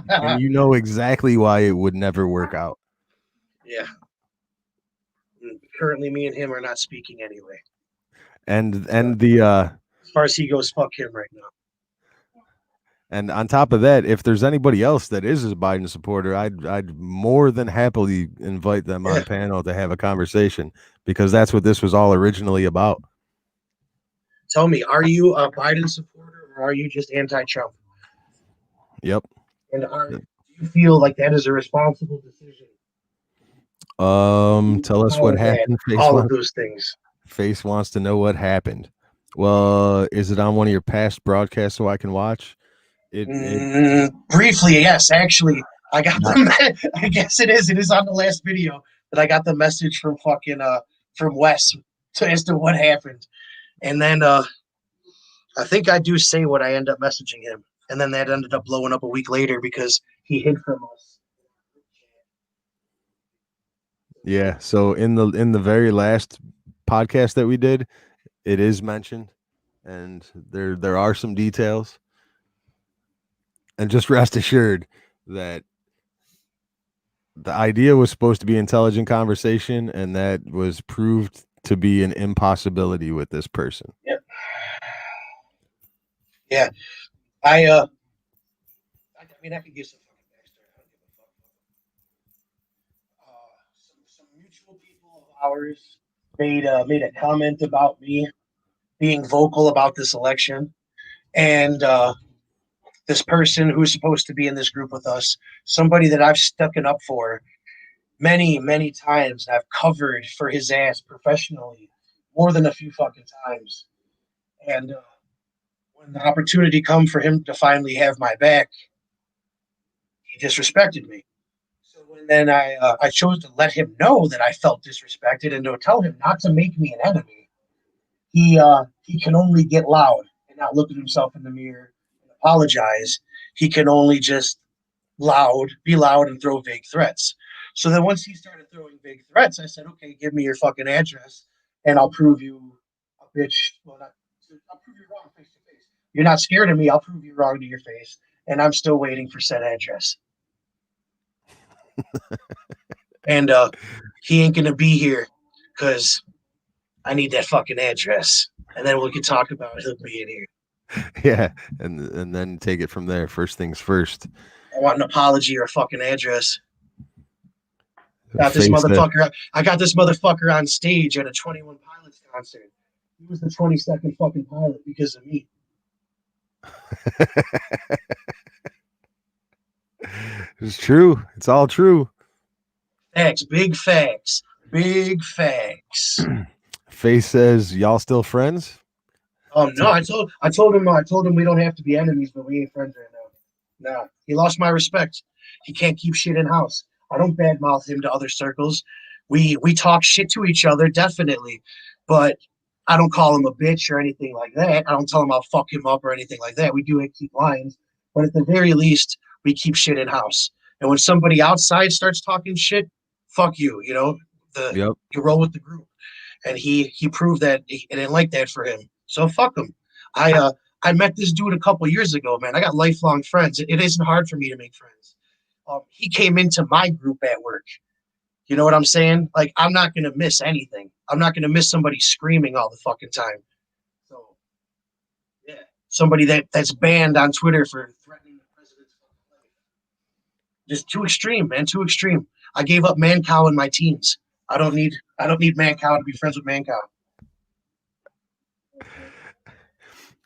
And you know exactly why it would never work out. Yeah. Currently, me and him are not speaking anyway. And the as far as he goes, fuck him right now. And on top of that, if there's anybody else that is a Biden supporter, I'd more than happily invite them on panel to have a conversation, because that's what this was all originally about. Tell me, are you a Biden supporter or are you just anti-Trump? Yep. And do you feel like that is a responsible decision? Tell us what happened. All of those things. Face wants to know what happened. Well, is it on one of your past broadcasts so I can watch? Briefly, yes. Actually, I got I guess it is. It is on the last video that I got the message from fucking from Wes as to what happened, and then I think I do say what I end up messaging him, and then that ended up blowing up a week later because he hid from us. Yeah. So in the very last podcast that we did, it is mentioned, and there are some details. And just rest assured that the idea was supposed to be intelligent conversation, and that was proved to be an impossibility with this person. Yep. Yeah. I mean, I could give some fucking backstory. I don't give a fuck. Some mutual people of ours made a comment about me being vocal about this election, and this person who's supposed to be in this group with us, somebody that I've stuck it up for many, many times. I've covered for his ass professionally more than a few fucking times. And when the opportunity come for him to finally have my back, he disrespected me. So then I chose to let him know that I felt disrespected and to tell him not to make me an enemy. He can only get loud and not look at himself in the mirror and apologize. He can only just be loud and throw vague threats. So then once he started throwing vague threats, I said, okay, give me your fucking address and I'll prove you a bitch. Well, I'll prove you wrong face to face. You're not scared of me. I'll prove you wrong to your face, and I'm still waiting for said address. And he ain't gonna be here because I need that fucking address, and then we can talk about he'll be in here. Yeah, and then take it from there. First things first. I want an apology or a fucking address. I got this motherfucker on stage at a 21 Pilots concert. He was the 22nd fucking pilot because of me. It's true. It's all true. Facts, big facts, big facts. Face says, y'all still friends? No, I told him we don't have to be enemies, but we ain't friends right now. Nah, he lost my respect. He can't keep shit in house. I don't badmouth him to other circles. We talk shit to each other, definitely, but I don't call him a bitch or anything like that. I don't tell him I'll fuck him up or anything like that. We do keep lines, but at the very least, we keep shit in house. And when somebody outside starts talking shit, fuck you. You know, you roll with the group, and he proved that he didn't like that for him. So fuck him. I met this dude a couple years ago, man. I got lifelong friends. It isn't hard for me to make friends. He came into my group at work. You know what I'm saying? Like, I'm not going to miss anything. I'm not going to miss somebody screaming all the fucking time. So, yeah. Somebody that's banned on Twitter for threatening the president's life. Just too extreme, man. Too extreme. I gave up Mancow in my teens. I don't need Mancow to be friends with Mancow.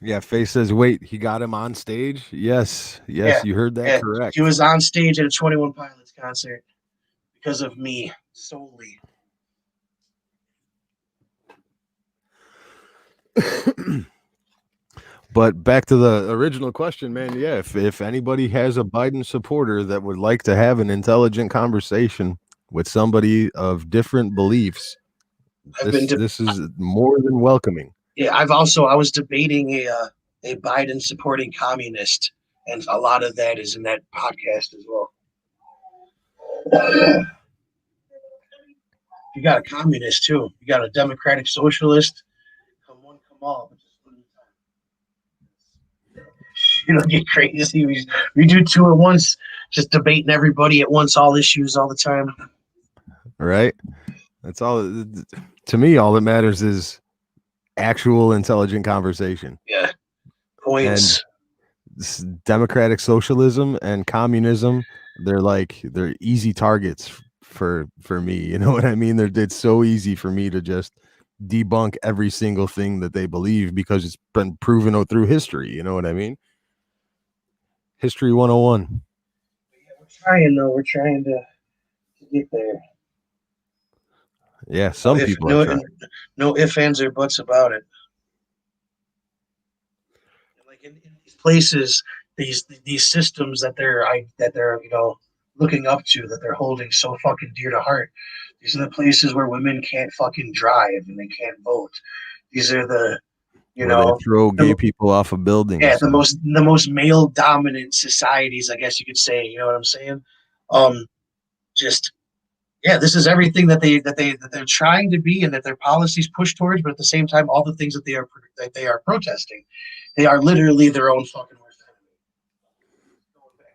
Yeah, Face says, wait, he got him on stage? Yes, yeah, you heard that correct. He was on stage at a 21 Pilots concert because of me solely. But back to the original question, man. Yeah, if anybody has a Biden supporter that would like to have an intelligent conversation with somebody of different beliefs, this is more than welcoming. Yeah, I was debating a Biden supporting communist, and a lot of that is in that podcast as well. You got a communist too. You got a democratic socialist. Come one, come all. But just one time. You don't get crazy. We do two at once, just debating everybody at once, all issues all the time. Right. That's all. To me, all that matters is actual intelligent conversation. Yeah. Points. And democratic socialism and communism, they're easy targets for me. You know what I mean? It's so easy for me to just debunk every single thing that they believe because it's been proven through history. You know what I mean? History 101. Yeah, we're trying to get there. Yeah, some people are trying. No ifs, ands, or buts about it. Like in these places, these systems that they're looking up to, that they're holding so fucking dear to heart. These are the places where women can't fucking drive and they can't vote. These are the they throw gay people off of buildings. Yeah, the most male dominant societies, I guess you could say. You know what I'm saying? This is everything that they're trying to be and that their policies push towards, but at the same time, all the things that they are protesting, they are literally their own fucking worst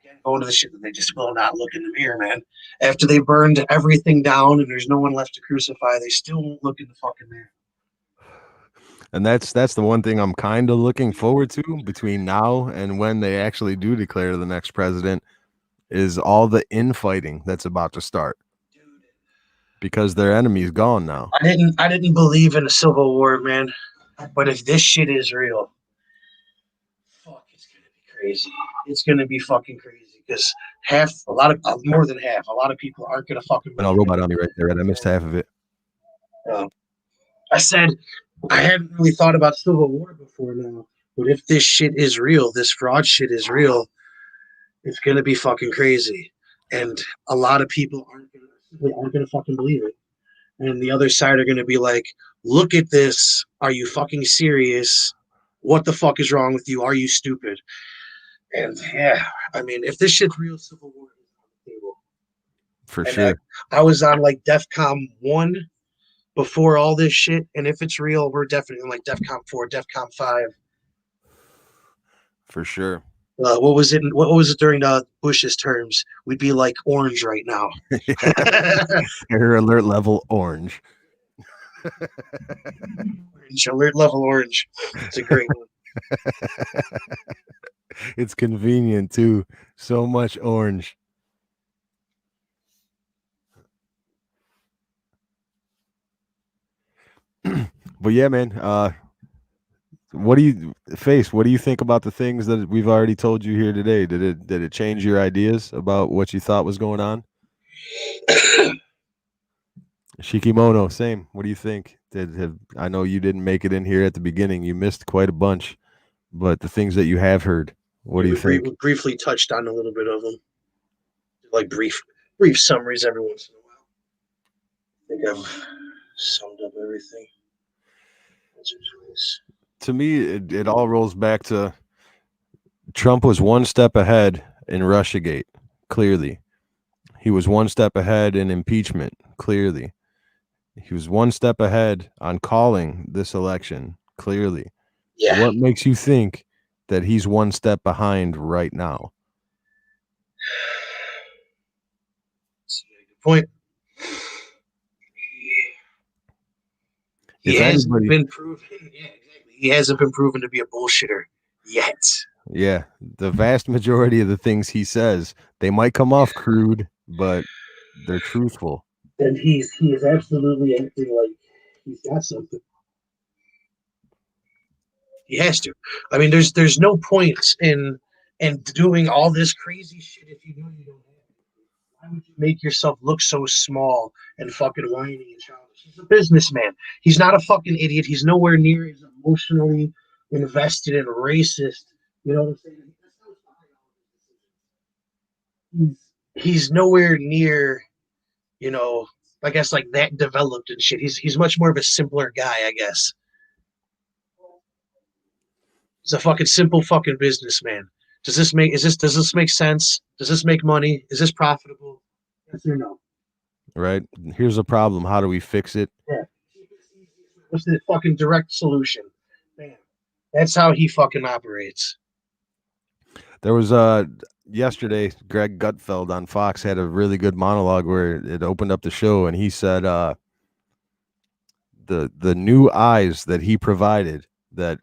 enemy. Going to the shit that they just will not look in the mirror, man. After they burned everything down and there's no one left to crucify, they still won't look in the fucking mirror. And that's the one thing I'm kind of looking forward to between now and when they actually do declare the next president is all the infighting that's about to start. Because their enemy's gone now. I didn't believe in a civil war, man. But if this shit is real, fuck, it's gonna be crazy. It's gonna be fucking crazy because more than half, a lot of people aren't gonna fucking. And a robot on me right there, and I missed half of it. I said I hadn't really thought about civil war before now, but if this shit is real, this fraud shit is real, it's gonna be fucking crazy, and a lot of people aren't gonna fucking believe it, and the other side are gonna be like, look at this, are you fucking serious? What the fuck is wrong with you? Are you stupid? And yeah, I mean, if this shit's real, civil war is on the table for sure. I was on like DEFCON 1 before all this shit. And if it's real, we're definitely in like DEFCON 4, DEFCON 5. For sure. What was it? What was it during Bush's terms? We'd be like orange right now. Error alert level orange. Orange, alert level orange. It's a great one. It's convenient too. So much orange. But yeah, man. What do you think about the things that we've already told you here today? Did it change your ideas about what you thought was going on? Shikimono, same. What do you think? I know you didn't make it in here at the beginning. You missed quite a bunch, but the things that you have heard, what do you think? We briefly touched on a little bit of them, like brief summaries every once in a while. I think I've summed up everything. To me, it all rolls back to Trump was one step ahead in Russiagate, clearly. He was one step ahead in impeachment, clearly. He was one step ahead on calling this election, clearly. Yeah. What makes you think that he's one step behind right now? That's a good point. He hasn't been proven. Yeah, exactly. He hasn't been proven to be a bullshitter yet. Yeah, the vast majority of the things he says, they might come off crude, but they're truthful. And he is absolutely acting like he's got something. He has to. I mean, there's no point in doing all this crazy shit if you know you don't have it. Why would you make yourself look so small and fucking whiny and childish? He's a businessman. He's not a fucking idiot. He's nowhere near as emotionally invested and racist. You know what I'm saying? He's nowhere near, you know, I guess like that developed and shit. He's much more of a simpler guy, I guess. He's a fucking simple fucking businessman. Does this make sense? Does this make money? Is this profitable? Yes or no? Right. Here's a problem. How do we fix it? Yeah. What's the fucking direct solution? Man, that's how he fucking operates. There was yesterday, Greg Gutfeld on Fox had a really good monologue where it opened up the show, and he said the new eyes that he provided, that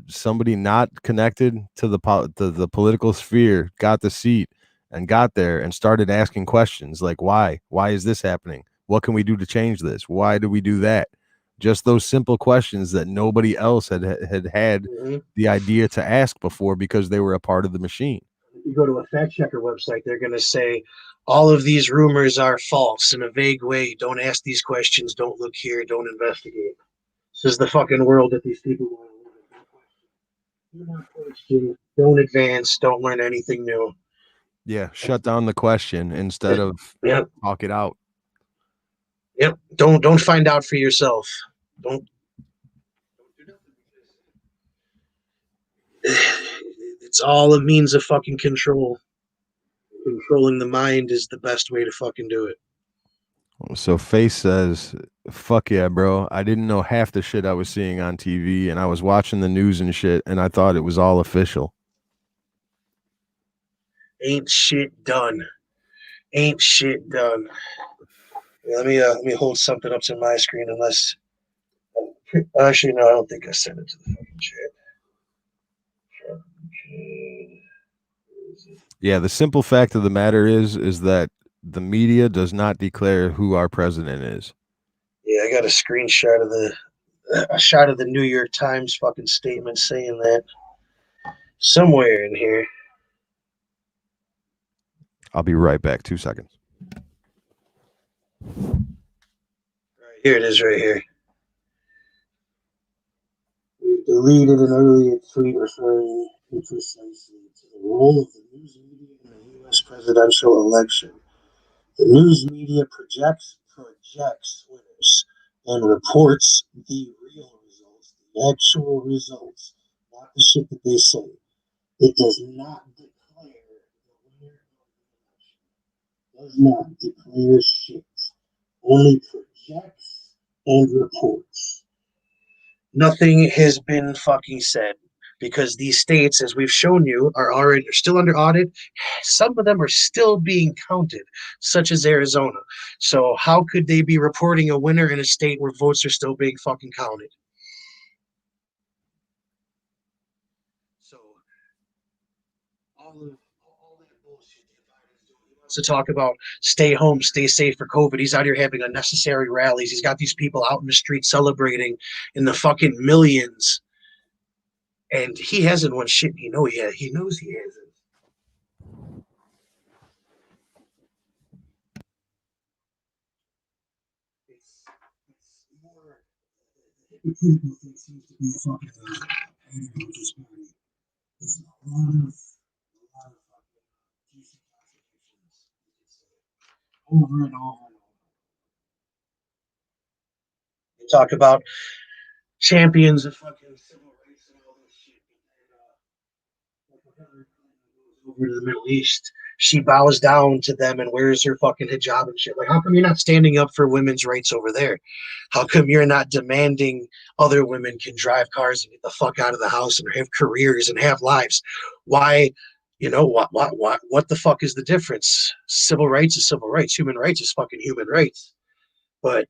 somebody not connected to the political sphere got the seat and got there and started asking questions like, why is this happening? What can we do to change this? Why do we do that? Just those simple questions that nobody else had the idea to ask before because they were a part of the machine. If you go to a fact checker website, they're going to say all of these rumors are false in a vague way. Don't ask these questions. Don't look here. Don't investigate. This is the fucking world that these people want to live in. Do not question. Don't advance. Don't learn anything new. Yeah, shut down the question instead of talk it out. Yep. Don't find out for yourself. Don't do nothing. It's all a means of fucking control. Controlling the mind is the best way to fucking do it. So Face says, fuck yeah, bro. I didn't know half the shit I was seeing on TV, and I was watching the news and shit, and I thought it was all official. Ain't shit done. Ain't shit done. Let me hold something up to my screen unless actually no, I don't think I sent it to the fucking chat. Yeah, the simple fact of the matter is that the media does not declare who our president is. Yeah, I got a screenshot of the New York Times fucking statement saying that somewhere in here. I'll be right back. 2 seconds. Right, here it is right here. We deleted an earlier tweet referring precisely to the role of the news media in the U.S. presidential election. The news media projects winners and reports the real results, the actual results, not the shit that they say. It does not declare the winner of the election. Does not declare shit. Only projects old reports. Nothing has been fucking said because these states, as we've shown you, are still under audit. Some of them are still being counted, such as Arizona. So how could they be reporting a winner in a state where votes are still being fucking counted? So all that bullshit that Biden's doing. He wants to talk about stay home, stay safe for COVID. He's out here having unnecessary rallies. He's got these people out in the street celebrating in the fucking millions. And he hasn't won shit. He knows he hasn't. It's more hypocritical thing seems to be fucking just there's a lot of fucking juicy contradictions over and over and over. They talk about champions of fucking civil rights and all this shit. And, over to the Middle East, she bows down to them and wears her fucking hijab and shit. Like, how come you're not standing up for women's rights over there? How come you're not demanding other women can drive cars and get the fuck out of the house and have careers and have lives? Why? You know what the fuck is the difference? Civil rights is civil rights. Human rights is fucking human rights. But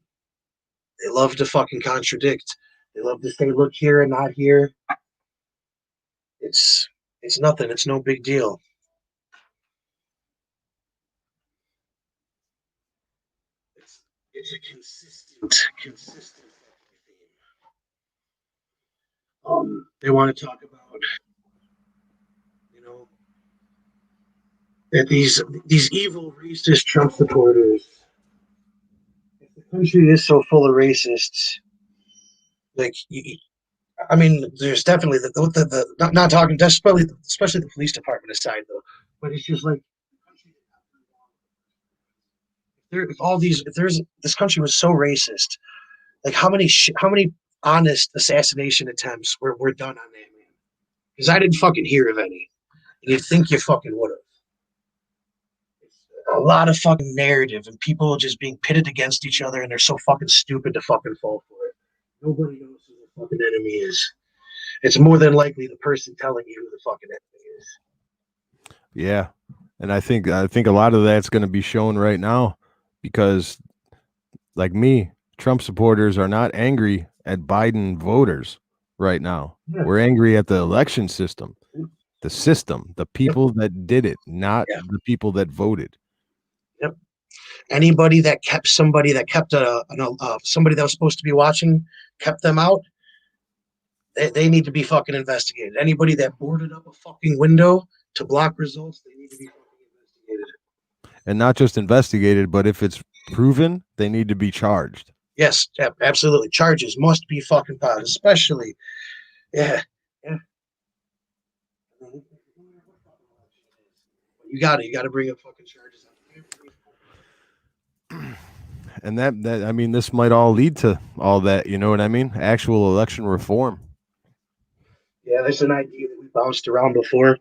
they love to fucking contradict. They love to say, look here and not here. It's nothing. It's no big deal. It's a consistent theme. They want to talk about, you know, that these evil racist Trump supporters. If the country is so full of racists, like, I mean, there's definitely the not talking, especially the police department aside though, but it's just like if there's this country was so racist, like how many honest assassination attempts were done on that man? Because I didn't fucking hear of any. And you'd think you fucking would have. A lot of fucking narrative and people just being pitted against each other, and they're so fucking stupid to fucking fall for it. Nobody knows who the fucking enemy is. It's more than likely the person telling you who the fucking enemy is. Yeah, and I think a lot of that's going to be shown right now because, like me, Trump supporters are not angry at Biden voters right now. Yeah. We're angry at the election system, the people that did it, not the people that voted. Yep. Anybody that kept somebody that kept somebody that was supposed to be watching, kept them out, they need to be fucking investigated. Anybody that boarded up a fucking window to block results, they need to be fucking investigated. And not just investigated, but if it's proven, they need to be charged. Yes, absolutely. Charges must be fucking filed, especially, yeah. You got to bring up fucking charges. And that I mean, this might all lead to all that. You know what I mean? Actual election reform. Yeah, there's an idea that we bounced around before.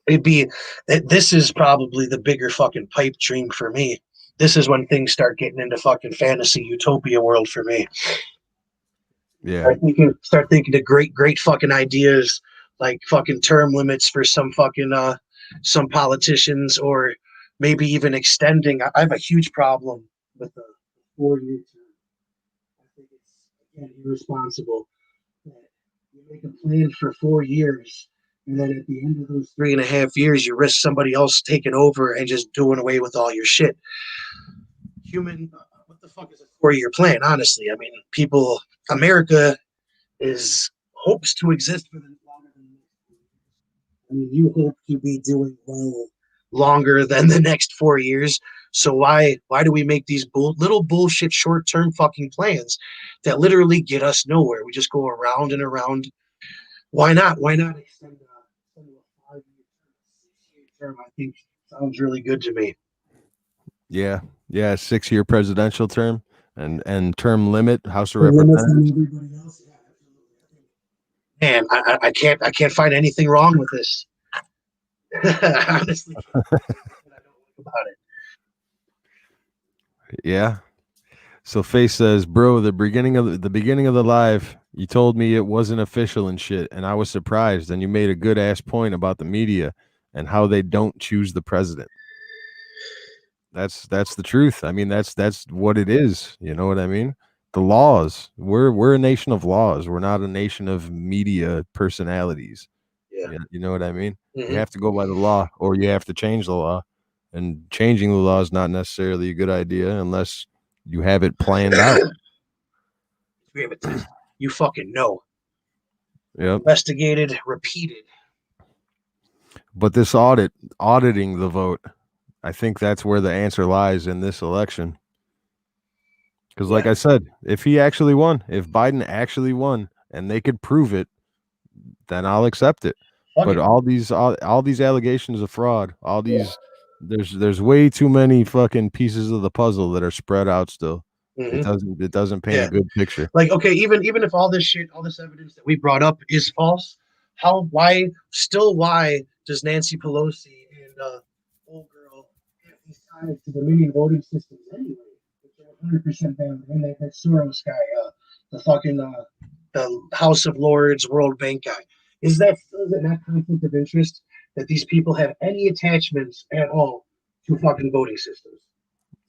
This is probably the bigger fucking pipe dream for me. This is when things start getting into fucking fantasy utopia world for me. Yeah. Start thinking of great fucking ideas like fucking term limits for some fucking some politicians, or maybe even extending. I have a huge problem with the 4-year term. I think it's, again, irresponsible that you make a plan for 4 years, and then at the end of those 3.5 years, you risk somebody else taking over and just doing away with all your shit. What the fuck is a 4-year plan? Honestly, I mean, America hopes to exist for the longer than. I mean, you hope to be doing well longer than the next 4 years. So why do we make these little bullshit short-term fucking plans that literally get us nowhere? We just go around and around. Why not? Why not extend a 5-year term? I think sounds really good to me. Yeah, 6-year presidential term and term limit House of Representatives. Man, I can't find anything wrong with this. Honestly, I don't think about it. Yeah. So Face says, "Bro, the beginning of the live, you told me it wasn't official and shit, and I was surprised. And you made a good ass point about the media and how they don't choose the president. That's the truth. I mean, that's what it is. You know what I mean? The laws. We're a nation of laws. We're not a nation of media personalities. Yeah. You know what I mean? Mhm. You have to go by the law, or you have to change the law. And changing the law is not necessarily a good idea unless you have it planned out." We have a test. You fucking know. Yep. Investigated, repeated. But this auditing the vote, I think that's where the answer lies in this election. Because, like Yeah. I said, if he actually won, if Biden actually won, and they could prove it, then I'll accept it. Fuck But it. all these allegations of fraud, all these there's way too many fucking pieces of the puzzle that are spread out still. Mhm. It doesn't paint Yeah. a good picture. Like, okay, even if all this shit, all this evidence that we brought up is false, why does Nancy Pelosi and old girl have these ties to the Dominion voting systems anyway? Which are 100% banned. And they had Soros guy, the fucking the House of Lords World Bank guy. Is it not conflict of interest that these people have any attachments at all to fucking voting systems?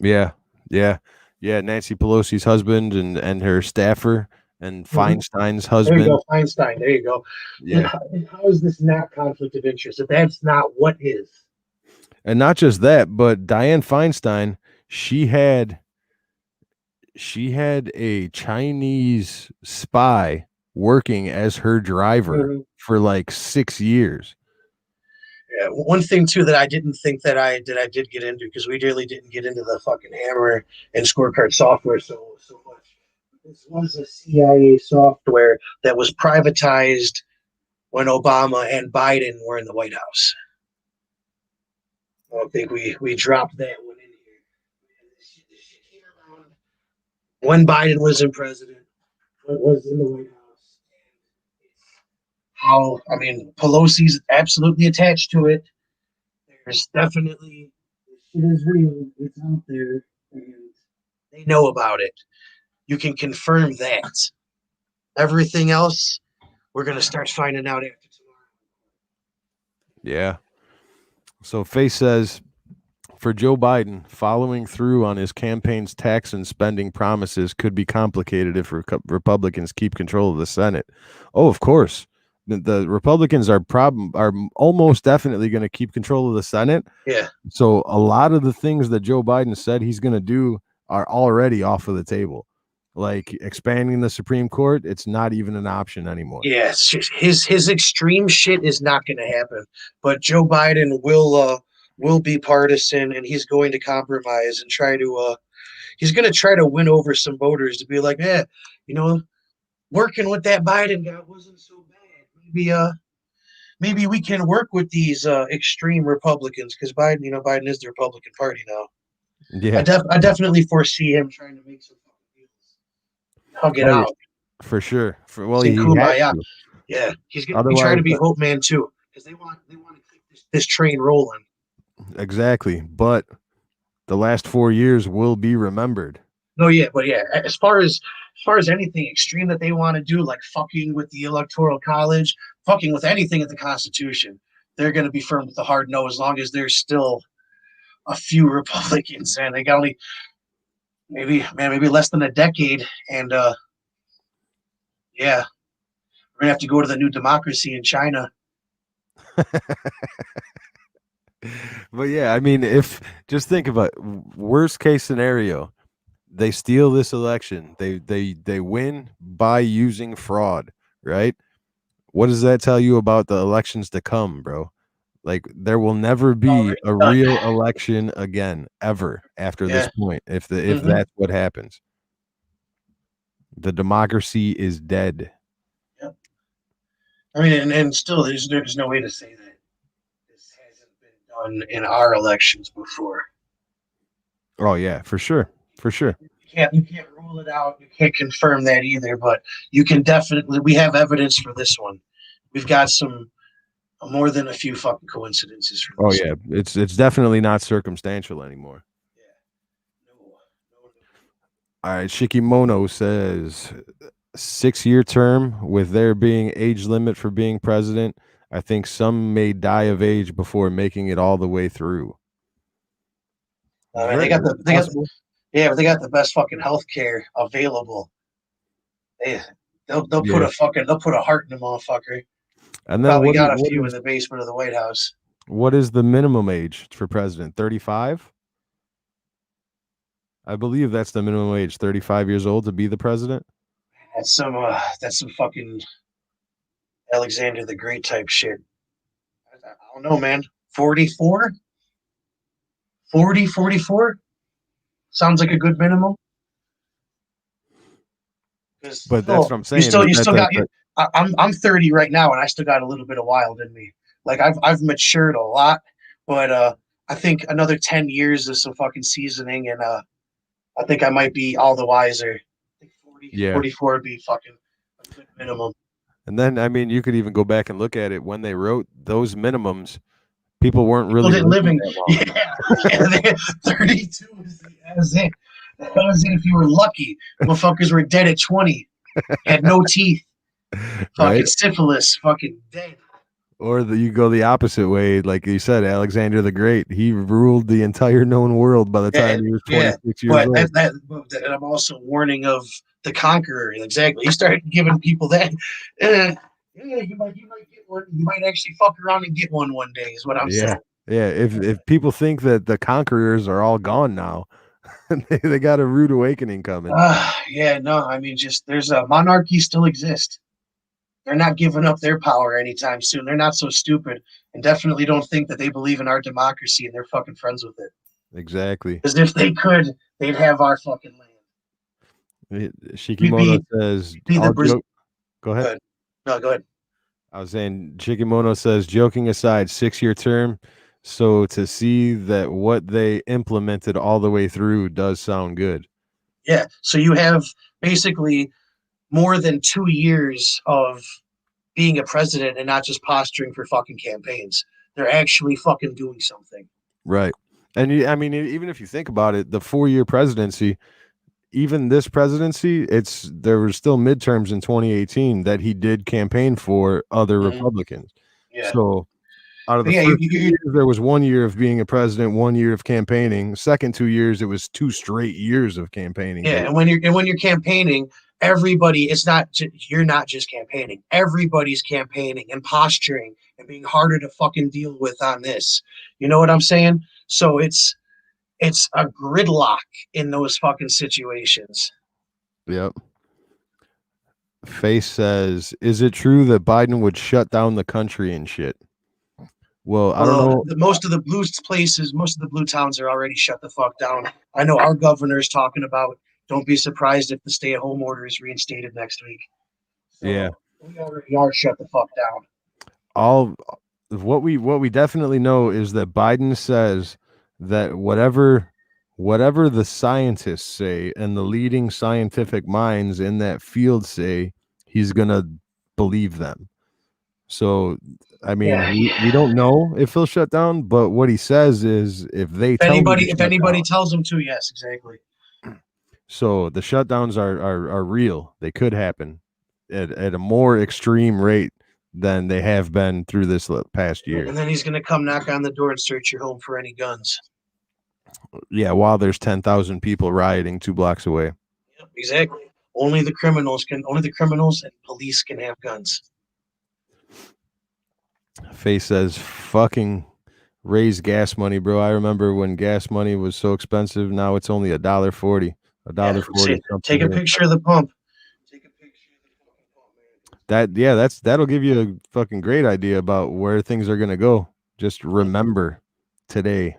Yeah, yeah, yeah. Nancy Pelosi's husband and her staffer and Feinstein's There you husband. go, Feinstein. There you go. Yeah. And how is this not conflict of interest? If that's not what is. And not just that, but Dianne Feinstein, she had a Chinese spy working as her driver for like 6 years. Yeah, one thing too that I didn't think that I did get into, because we really didn't get into the fucking Hammer and Scorecard software so much. This was a CIA software that was privatized when Obama and Biden were in the White House. I don't think we dropped that one in here. This shit came around when Biden was in president, was in the White House. How, I mean, Pelosi's absolutely attached to it. There's definitely, shit is real. It's out there, and they know about it. You can confirm that. Everything else, we're gonna start finding out after tomorrow. Yeah. So Face says, for Joe Biden, following through on his campaign's tax and spending promises could be complicated if Republicans keep control of the Senate. Oh, of course. The Republicans are almost definitely going to keep control of the Senate. Yeah. So a lot of the things that Joe Biden said he's going to do are already off of the table. Like expanding the Supreme Court, it's not even an option anymore. Yeah, his extreme shit is not going to happen. But Joe Biden will be partisan, and he's going to compromise and try to he's going to try to win over some voters to be like, yeah, you know, working with that Biden guy wasn't so bad. Maybe we can work with these extreme Republicans, because Biden is the Republican Party now. Yeah, I definitely foresee him trying to make some fucking deals. Hug it out. For sure. Sing Kumbaya. Yeah, he's gonna be trying to be Hope Man too, because they want to keep this train rolling. Exactly, but the last 4 years will be remembered. No, yeah, but yeah, as far as anything extreme that they want to do, like fucking with the Electoral College, fucking with anything in the Constitution, they're going to be firm with the hard no, as long as there's still a few Republicans, and they got only maybe less than a decade, and yeah, we're gonna have to go to the new democracy in China. But yeah, I mean, if just think about worst case scenario, they steal this election, they win by using fraud, right? What does that tell you about the elections to come, bro? Like there will never be a real election again ever after this point if that's what happens. The democracy is dead. Yep. I mean, and still, there's no way to say that this hasn't been done in our elections before. Oh yeah, for sure. You can't rule it out. You can't confirm that either, but you can definitely. We have evidence for this one. We've got some more than a few fucking coincidences for this. Oh yeah, it's definitely not circumstantial anymore. Yeah. No. All right, Shikimono says 6-year term with there being age limit for being president. I think some may die of age before making it all the way through. I mean, Possible. yeah, but they got the best fucking healthcare available. They, they'll put Yeah. they'll put a heart in the motherfucker. And then Probably what got a what few in is the basement of the White House. what is the minimum age for president? 35? I believe that's the minimum age, 35 years old to be the president. That's some fucking Alexander the Great type shit. I don't know, man. 44? 40, 44? Sounds like a good minimum. Because But that's what I'm saying. you still got you. I'm 30 right now, and I still got a little bit of wild in me. Like I've matured a lot, but I think another 10 years of some fucking seasoning, and I think I might be all the wiser. I think 40, Yeah. 44 would be fucking a good minimum. And then, I mean, you could even go back and look at it when they wrote those minimums. People weren't People really didn't living living. that long. Yeah, 32 that was it. That was it if you were lucky. Motherfuckers were dead at 20. Had no teeth. Right? Fucking syphilis. Fucking dead. Or you go the opposite way, like you said, Alexander the Great. He ruled the entire known world by the time he was 26 years old. But I'm also warning of the conqueror. Exactly. He started giving people that. Yeah, you might get one. You might actually fuck around and get one day. Is what I'm saying. Yeah. If people think that the conquerors are all gone now, they got a rude awakening coming. Yeah, no. I mean, just there's a monarchy still exists. They're not giving up their power anytime soon. They're not so stupid, and definitely don't think that they believe in our democracy and they're fucking friends with it. Exactly. Because if they could, they'd have our fucking land. Shikimono says, go ahead. No, go ahead. I was saying, Shikimono says, joking aside, 6-year term. So to see that what they implemented all the way through does sound good. Yeah. So you have basically more than 2 years of being a president and not just posturing for fucking campaigns. They're actually fucking doing something. Right. And I mean, even if you think about it, the 4-year presidency, even this presidency, there were still midterms in 2018 that he did campaign for other Republicans. Yeah. So out of the first 2 years, there was 1 year of being a president, 1 year of campaigning. Second 2 years, it was 2 straight years of campaigning. Yeah, and when you're campaigning, everybody, you're not just campaigning. Everybody's campaigning and posturing and being harder to fucking deal with on this. You know what I'm saying? So it's a gridlock in those fucking situations. Yep. Face says, is it true that Biden would shut down the country and shit? Well, I don't know. Most of the blue towns are already shut the fuck down. I know our governor's talking about, don't be surprised if the stay-at-home order is reinstated next week. So yeah. We already are shut the fuck down. What we definitely know is that Biden says that whatever the scientists say and the leading scientific minds in that field say, he's gonna believe them. So I mean, we don't know if he'll shut down, but what he says is if anybody tells him to, yes, exactly. So the shutdowns are real. They could happen at a more extreme rate than they have been through this past year. And then he's going to come knock on the door and search your home for any guns. Yeah, while there's 10,000 people rioting 2 blocks away. Yep, exactly. Only the criminals and police can have guns. Faye says, fucking raise gas money, bro. I remember when gas money was so expensive. Now it's only $1.40. $1.40. Take a picture of the pump. That'll give you a fucking great idea about where things are gonna go. Just remember today.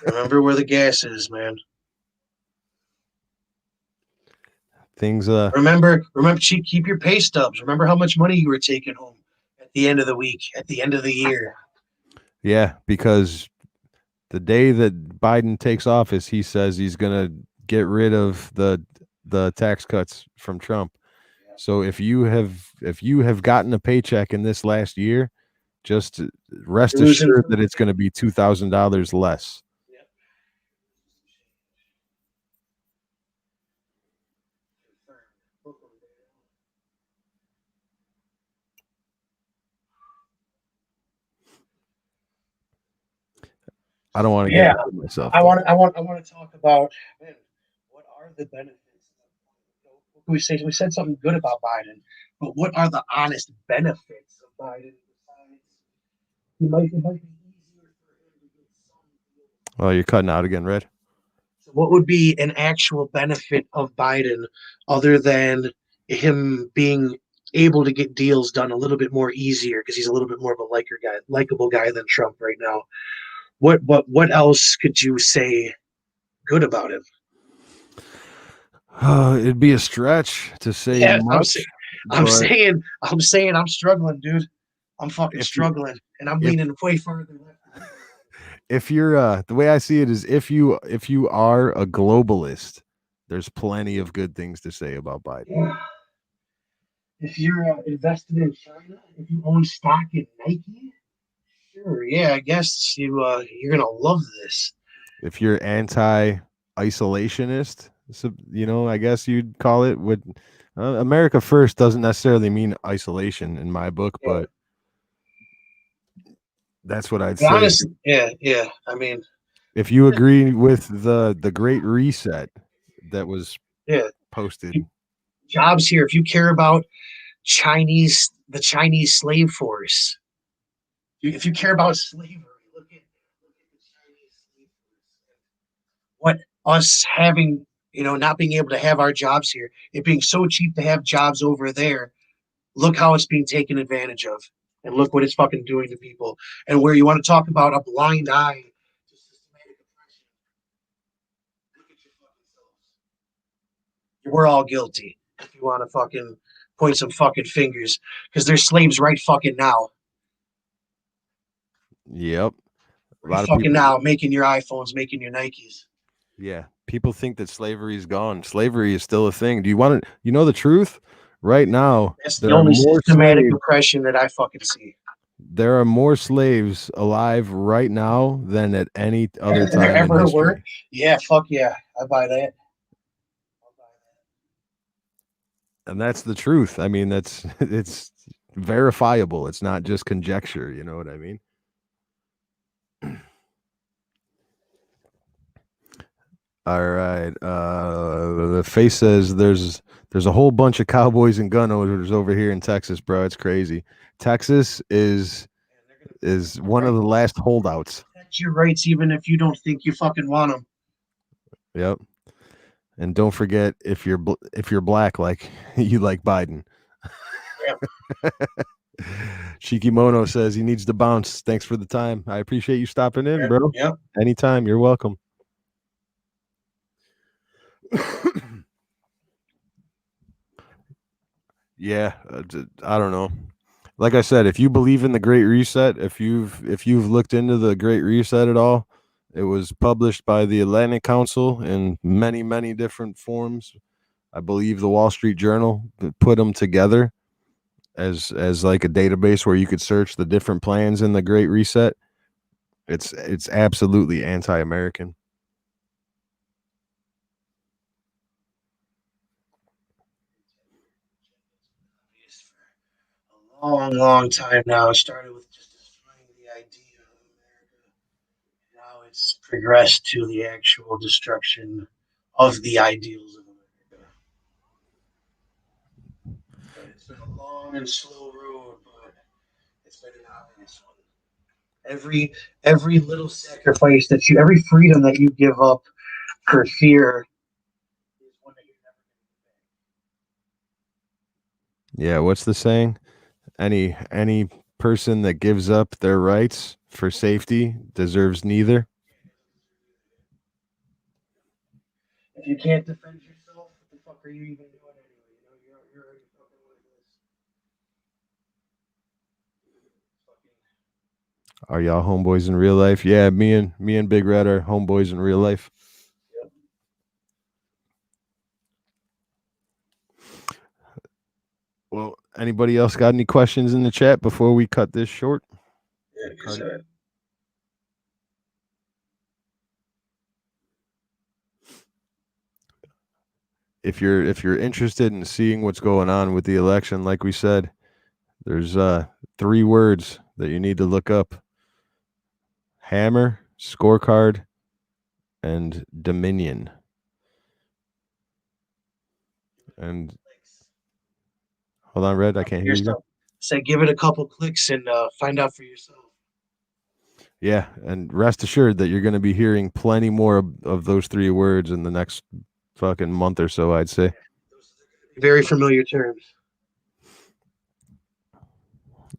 Remember where the gas is, man. Things remember keep your pay stubs. Remember how much money you were taking home at the end of the week, at the end of the year. Yeah, because the day that Biden takes office, he says he's gonna get rid of the tax cuts from Trump. So if you have gotten a paycheck in this last year, just rest assured that it's going to be $2,000 less. I don't want to get Yeah, ahead of myself. I Though. want I want I want to talk about, man, what are the benefits? What can we say? We said something good about Biden, but what are the honest benefits of Biden? Besides, it might be easier for him to get some. Well, you're cutting out again, Red. So what would be an actual benefit of Biden other than him being able to get deals done a little bit more easier because he's a little bit more of a likable guy than Trump right now? What else could you say good about him? It'd be a stretch to say Yeah, much, I'm but saying, I'm struggling, dude. I'm fucking if you struggling, and I'm if leaning way farther left. if you're the way I see it is if you are a globalist, there's plenty of good things to say about Biden. If you're invested in China, if you own stock in Nike, sure, yeah, I guess you're gonna love this. If you're anti-isolationist, so, I guess you'd call it. With America first doesn't necessarily mean isolation in my book, Yeah. but that's what I'd But say. honestly, yeah. I mean, If you agree with the Great Reset that was yeah, posted, jobs here. If you care about the Chinese slave force, if you care about slavery, look at the Chinese slave force. What us having, not being able to have our jobs here, it being so cheap to have jobs over there. Look how it's being taken advantage of, and look what it's fucking doing to people. And where you want to talk about a blind eye to systematic oppression, look at your fucking selves. We're all guilty. If you want to fucking point some fucking fingers, because there's slaves right fucking now. yep, a Right lot of fucking people. now, making your iPhones, making your Nikes. Yeah, people think that slavery is gone. Slavery is still a thing. Do you want to? You know the truth? Right now, That's the there are only more systematic slaves. oppression that I fucking see. There are more slaves alive right now than at any other There time in ever were. history. Yeah, fuck yeah. I buy that. And that's the truth. I mean, it's verifiable. It's not just conjecture. You know what I mean? All right. The face says there's a whole bunch of cowboys and gun owners over here in Texas, bro. It's crazy. Texas is one of the last holdouts. Protect your rights even if you don't think you fucking want them. Yep. And don't forget if you're black like you like Biden. Yep. Shikimono says he needs to bounce. Thanks for the time. I appreciate you stopping in, bro. Yep. Anytime. You're welcome. Yeah, I don't know. Like I said, if you believe in the Great Reset, if you've looked into the Great Reset at all, it was published by the Atlantic Council in many, many different forms. I believe the Wall Street Journal put them together as like a database where you could search the different plans in the Great Reset. It's absolutely anti-American. For a long time now. It started with just destroying the idea of America. Now it's progressed to the actual destruction of the ideals of America. But it's been a long and slow road, but it's been an obvious one. Every little sacrifice every freedom that you give up for fear is one that you're never going to get back. Yeah, what's the saying? Any person that gives up their rights for safety deserves neither. If you can't defend yourself, what the fuck are you even doing anyway? You're already fucking with this. Are y'all homeboys in real life? Yeah, me and Big Red are homeboys in real life. Yep. Well, anybody else got any questions in the chat before we cut this short? Yeah, if you're interested in seeing what's going on with the election, like we said, there's 3 words that you need to look up: hammer, Scorecard, and Dominion. And hold on, Red, I can't hear you. Say, give it a couple clicks and find out for yourself. Yeah, and rest assured that you're going to be hearing plenty more of those 3 words in the next fucking month or so, I'd say. Very familiar terms.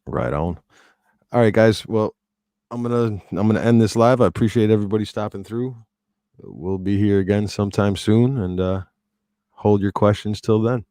Right on. All right, guys. Well, I'm gonna end this live. I appreciate everybody stopping through. We'll be here again sometime soon, and hold your questions till then.